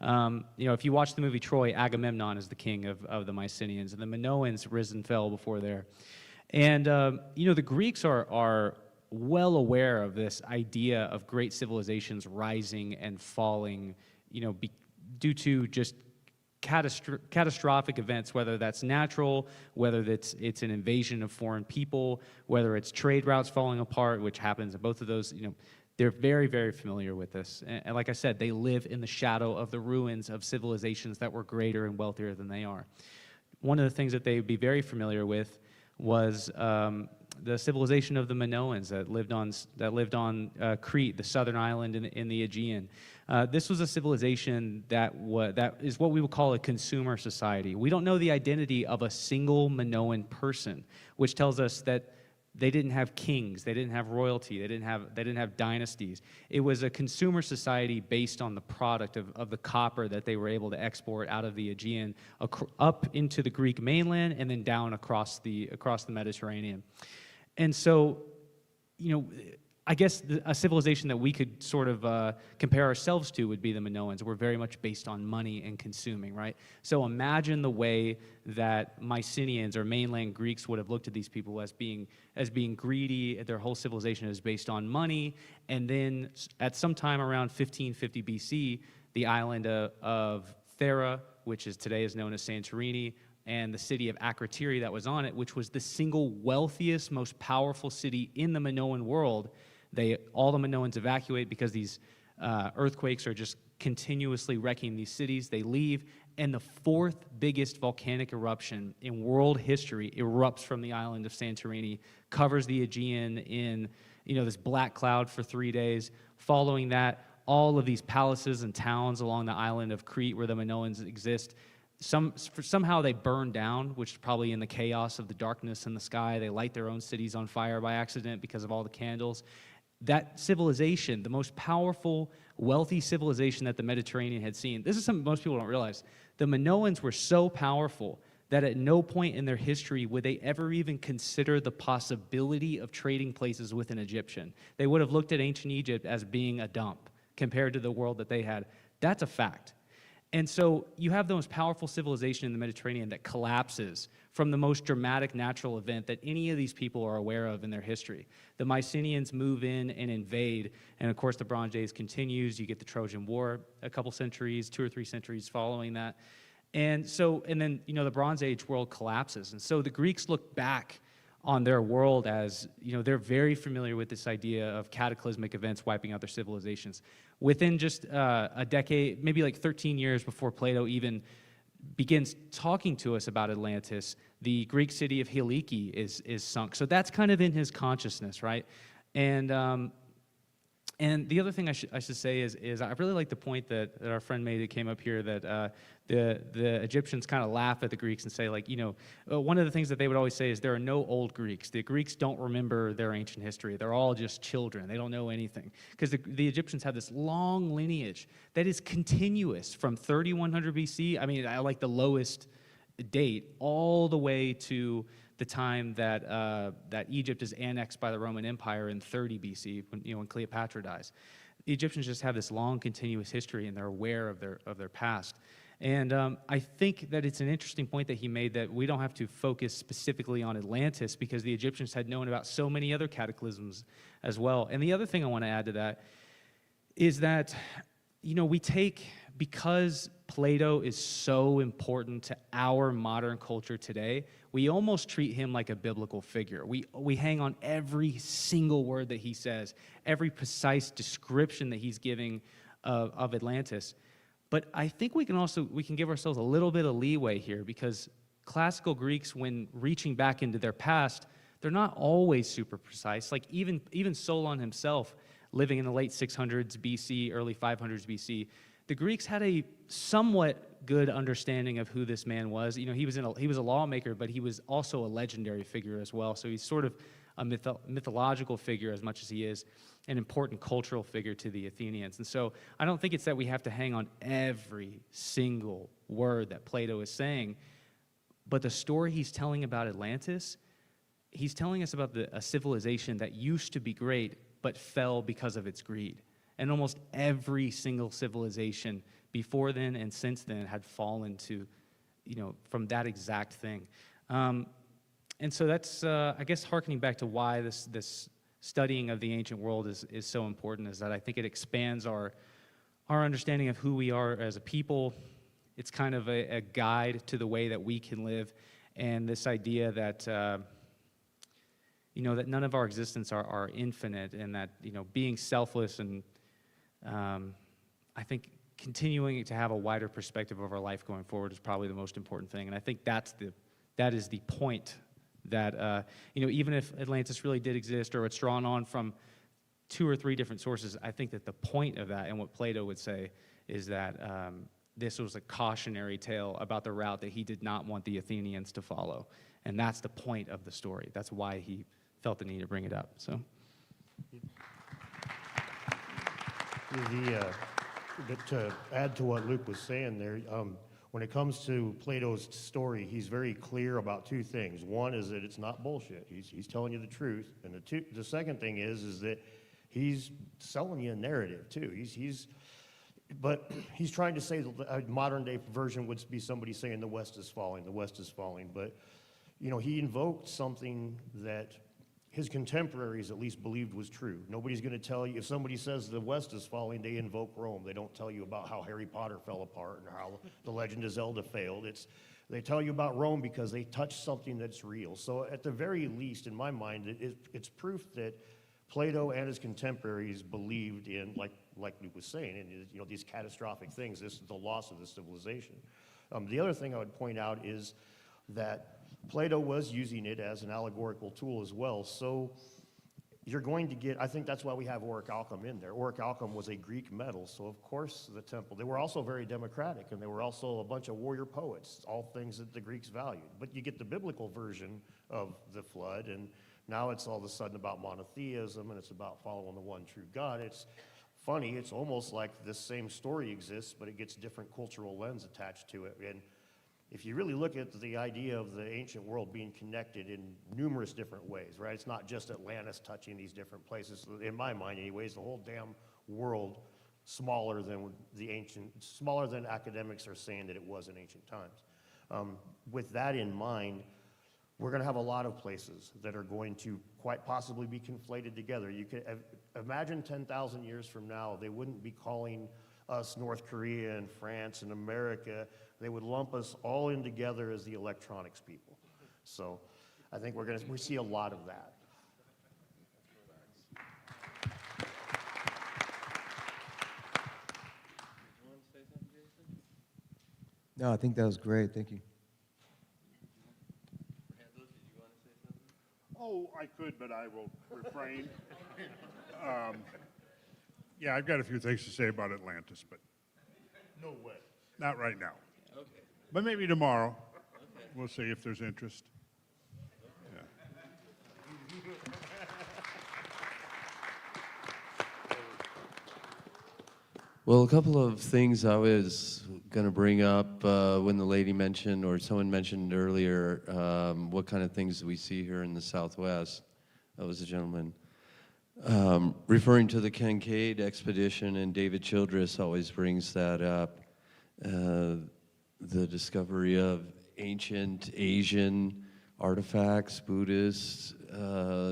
You know, if you watch the movie Troy, Agamemnon is the king of the Mycenaeans, and the Minoans risen and fell before there. And, you know, the Greeks are well aware of this idea of great civilizations rising and falling, you know, due to just catastrophic events, whether that's natural, whether it's an invasion of foreign people, whether it's trade routes falling apart, which happens in both of those, you know. They're very, very familiar with this. And like I said, they live in the shadow of the ruins of civilizations that were greater and wealthier than they are. One of the things that they would be very familiar with was the civilization of the Minoans that lived on Crete, the southern island in the Aegean. This was a civilization that is what we would call a consumer society. We don't know the identity of a single Minoan person, which tells us that they didn't have kings, they didn't have royalty, they didn't have dynasties. It was a consumer society based on the product of the copper that they were able to export out of the Aegean up into the Greek mainland and then down across the Mediterranean. And so, you know, I guess a civilization that we could sort of compare ourselves to would be the Minoans. We're very much based on money and consuming, right? So imagine the way that Mycenaeans or mainland Greeks would have looked at these people as being greedy. Their whole civilization is based on money. And then at some time around 1550 BC, the island of Thera, which today is known as Santorini, and the city of Akrotiri that was on it, which was the single wealthiest, most powerful city in the Minoan world. All the Minoans evacuate because these earthquakes are just continuously wrecking these cities. They leave, and the fourth biggest volcanic eruption in world history erupts from the island of Santorini, covers the Aegean in, you know, this black cloud for 3 days. Following that, all of these palaces and towns along the island of Crete where the Minoans exist, somehow they burn down, which is probably in the chaos of the darkness in the sky. They light their own cities on fire by accident because of all the candles. That civilization, the most powerful, wealthy civilization that the Mediterranean had seen, this is something most people don't realize. The Minoans were so powerful that at no point in their history would they ever even consider the possibility of trading places with an Egyptian. They would have looked at ancient Egypt as being a dump compared to the world that they had. That's a fact. And so you have the most powerful civilization in the Mediterranean that collapses from the most dramatic natural event that any of these people are aware of in their history. The Mycenaeans move in and invade, and of course the Bronze Age continues. You get the Trojan War a couple centuries, 2 or 3 centuries following that. And then, you know, the Bronze Age world collapses. And so the Greeks look back on their world as, you know, they're very familiar with this idea of cataclysmic events wiping out their civilizations. Within just a decade, maybe like 13 years before Plato even begins talking to us about Atlantis, the Greek city of Helike is sunk. So that's kind of in his consciousness, right? And the other thing I should say is I really like the point that our friend made that came up here, that the Egyptians kind of laugh at the Greeks and say, like, you know, one of the things that they would always say is there are no old Greeks. The Greeks don't remember their ancient history. They're all just children. They don't know anything. Because the Egyptians have this long lineage that is continuous from 3100 BC. I mean, I like the lowest date all the way to the time that Egypt is annexed by the Roman Empire in 30 BC, when Cleopatra dies. The Egyptians just have this long, continuous history, and they're aware of their past. And I think that it's an interesting point that he made, that we don't have to focus specifically on Atlantis because the Egyptians had known about so many other cataclysms as well. And the other thing I want to add to that is that, you know, because Plato is so important to our modern culture today, we almost treat him like a biblical figure. We hang on every single word that he says, every precise description that he's giving of Atlantis. But I think we can give ourselves a little bit of leeway here, because classical Greeks, when reaching back into their past, they're not always super precise. Like even Solon himself, living in the late 600s BC, early 500s BC, the Greeks had a somewhat good understanding of who this man was. You know, he was a lawmaker, but he was also a legendary figure as well. So he's sort of a mythological figure as much as he is an important cultural figure to the Athenians. And so I don't think it's that we have to hang on every single word that Plato is saying, but the story he's telling about Atlantis, he's telling us about a civilization that used to be great but fell because of its greed. And almost every single civilization before then and since then had fallen to, you know, from that exact thing. And so that's, I guess, hearkening back to why this studying of the ancient world is so important, is that I think it expands our understanding of who we are as a people. It's kind of a guide to the way that we can live, and this idea that, you know, that none of our existence are infinite, and that, you know, being selfless and I think continuing to have a wider perspective of our life going forward is probably the most important thing. And I think that is the point that, you know, even if Atlantis really did exist, or it's drawn on from 2 or 3 different sources, I think that the point of that, and what Plato would say, is that this was a cautionary tale about the route that he did not want the Athenians to follow. And that's the point of the story. That's why he felt the need to bring it up. So. To add to what Luke was saying there, when it comes to Plato's story, he's very clear about 2 things. One is that it's not bullshit. He's telling you the truth. And the second thing is that he's selling you a narrative too. But he's trying to say that a modern day version would be somebody saying the West is falling, the West is falling. But, you know, he invoked something that his contemporaries at least believed was true. Nobody's going to tell you, if somebody says the West is falling, they invoke Rome. They don't tell you about how Harry Potter fell apart and how the Legend of Zelda failed. They tell you about Rome because they touched something that's real. So at the very least, in my mind, it's proof that Plato and his contemporaries believed in, like Luke was saying, in, you know, these catastrophic things, the loss of the civilization. The other thing I would point out is that Plato was using it as an allegorical tool as well. So you're going to get, I think that's why we have orichalcum in there. Orichalcum was a Greek metal, so of course the temple. They were also very democratic, and they were also a bunch of warrior poets, all things that the Greeks valued. But you get the biblical version of the flood, and now it's all of a sudden about monotheism, and it's about following the one true God. It's funny, it's almost like this same story exists, but it gets different cultural lens attached to it. And if you really look at the idea of the ancient world being connected in numerous different ways, right? It's not just Atlantis touching these different places. In my mind, anyways, the whole damn world smaller than academics are saying that it was in ancient times. With that in mind, we're going to have a lot of places that are going to quite possibly be conflated together. You can imagine 10,000 years from now, they wouldn't be calling us North Korea and France and America. They would lump us all in together as the electronics people. So I think we see a lot of that. No, I think that was great. Thank you. Oh, I could, but I will refrain. Yeah, I've got a few things to say about Atlantis, but no way. Not right now. Okay. But maybe tomorrow. Okay. We'll see if there's interest. Yeah. Well, a couple of things I was going to bring up when the lady mentioned, or someone mentioned earlier, what kind of things do we see here in the Southwest. That was a gentleman. Referring to the Kincaid expedition, and David Childress always brings that up. the discovery of ancient Asian artifacts, Buddhist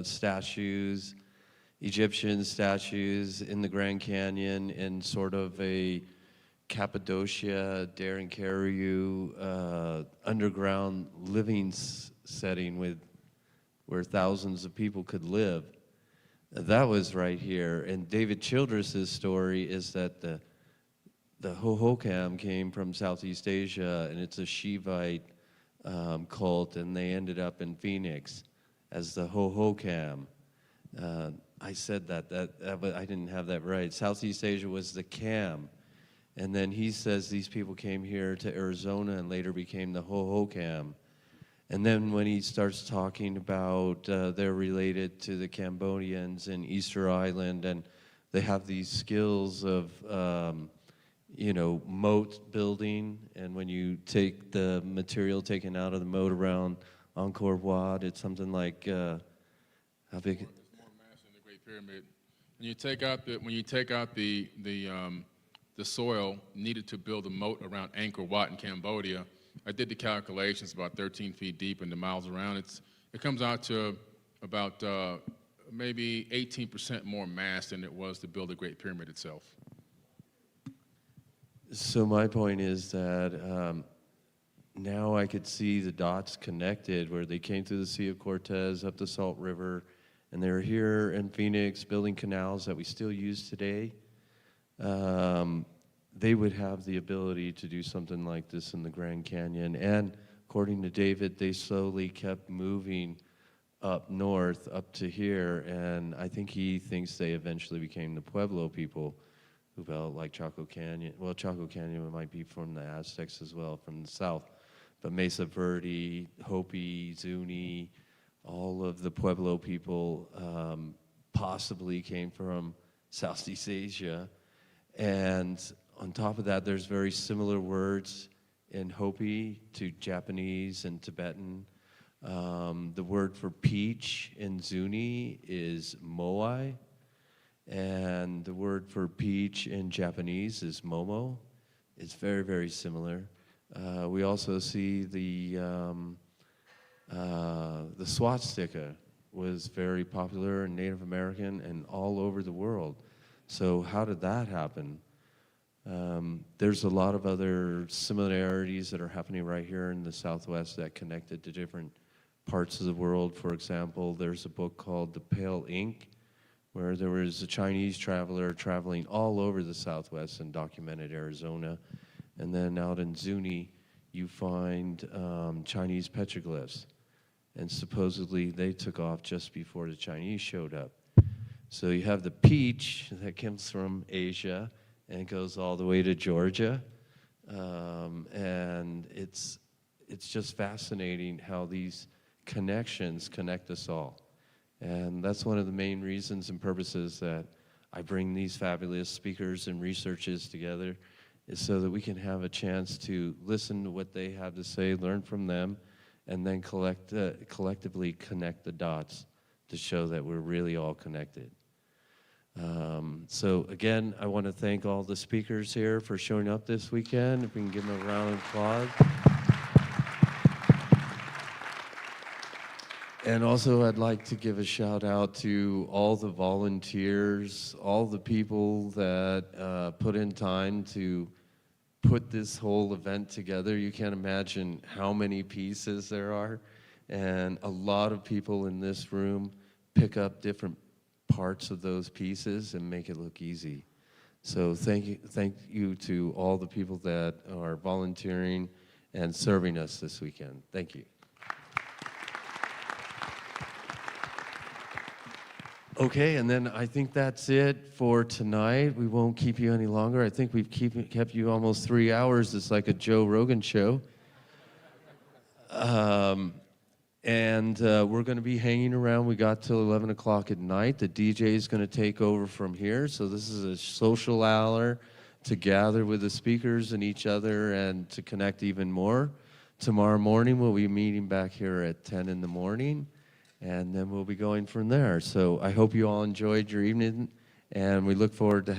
statues, Egyptian statues in the Grand Canyon, in sort of a Cappadocia, Darren Carreau underground living setting where thousands of people could live. That was right here. And David Childress's story is that the Hohokam came from Southeast Asia, and it's a Shivite cult, and they ended up in Phoenix as the Hohokam. I said that but I didn't have that right. Southeast Asia was the Cam. And then he says these people came here to Arizona and later became the Hohokam. And then when he starts talking about they're related to the Cambodians in Easter Island, and they have these skills of, moat building. And when you take the material taken out of the moat around Angkor Wat, it's something like, how big? There's more mass in the Great Pyramid. When you take out the soil needed to build a moat around Angkor Wat in Cambodia, I did the calculations, about 13 feet deep and the miles around. It comes out to about maybe 18% more mass than it was to build the Great Pyramid itself. So my point is that now I could see the dots connected where they came through the Sea of Cortez, up the Salt River, and they're here in Phoenix building canals that we still use today. They would have the ability to do something like this in the Grand Canyon. And according to David, they slowly kept moving up north, up to here, and I think he thinks they eventually became the Pueblo people who built like Chaco Canyon. Well, Chaco Canyon might be from the Aztecs as well, from the south. But Mesa Verde, Hopi, Zuni, all of the Pueblo people possibly came from Southeast Asia. And on top of that, there's very similar words in Hopi to Japanese and Tibetan. The word for peach in Zuni is moai, and the word for peach in Japanese is momo. It's very, very similar. We also see the swastika was very popular in Native American and all over the world. So how did that happen? There's a lot of other similarities that are happening right here in the Southwest that connected to different parts of the world. For example, there's a book called The Pale Ink, where there was a Chinese traveler traveling all over the Southwest and documented Arizona. And then out in Zuni, you find Chinese petroglyphs. And supposedly they took off just before the Chinese showed up. So you have the peach that comes from Asia and goes all the way to Georgia. And it's just fascinating how these connections connect us all. And that's one of the main reasons and purposes that I bring these fabulous speakers and researchers together, is so that we can have a chance to listen to what they have to say, learn from them, and then collectively connect the dots to show that we're really all connected. So again, I want to thank all the speakers here for showing up this weekend. If we can give them a round of applause. And also, I'd like to give a shout out to all the volunteers, all the people that put in time to put this whole event together. You can't imagine how many pieces there are. And a lot of people in this room pick up different parts of those pieces and make it look easy. So thank you to all the people that are volunteering and serving us this weekend. Thank you. Okay, and then I think that's it for tonight. We won't keep you any longer. I think we've kept you almost 3 hours. It's like a Joe Rogan show. And we're going to be hanging around. We got till 11 o'clock at night. The DJ is going to take over from here. So this is a social hour to gather with the speakers and each other and to connect even more. Tomorrow morning, we'll be meeting back here at 10 in the morning. And then we'll be going from there. So I hope you all enjoyed your evening, and we look forward to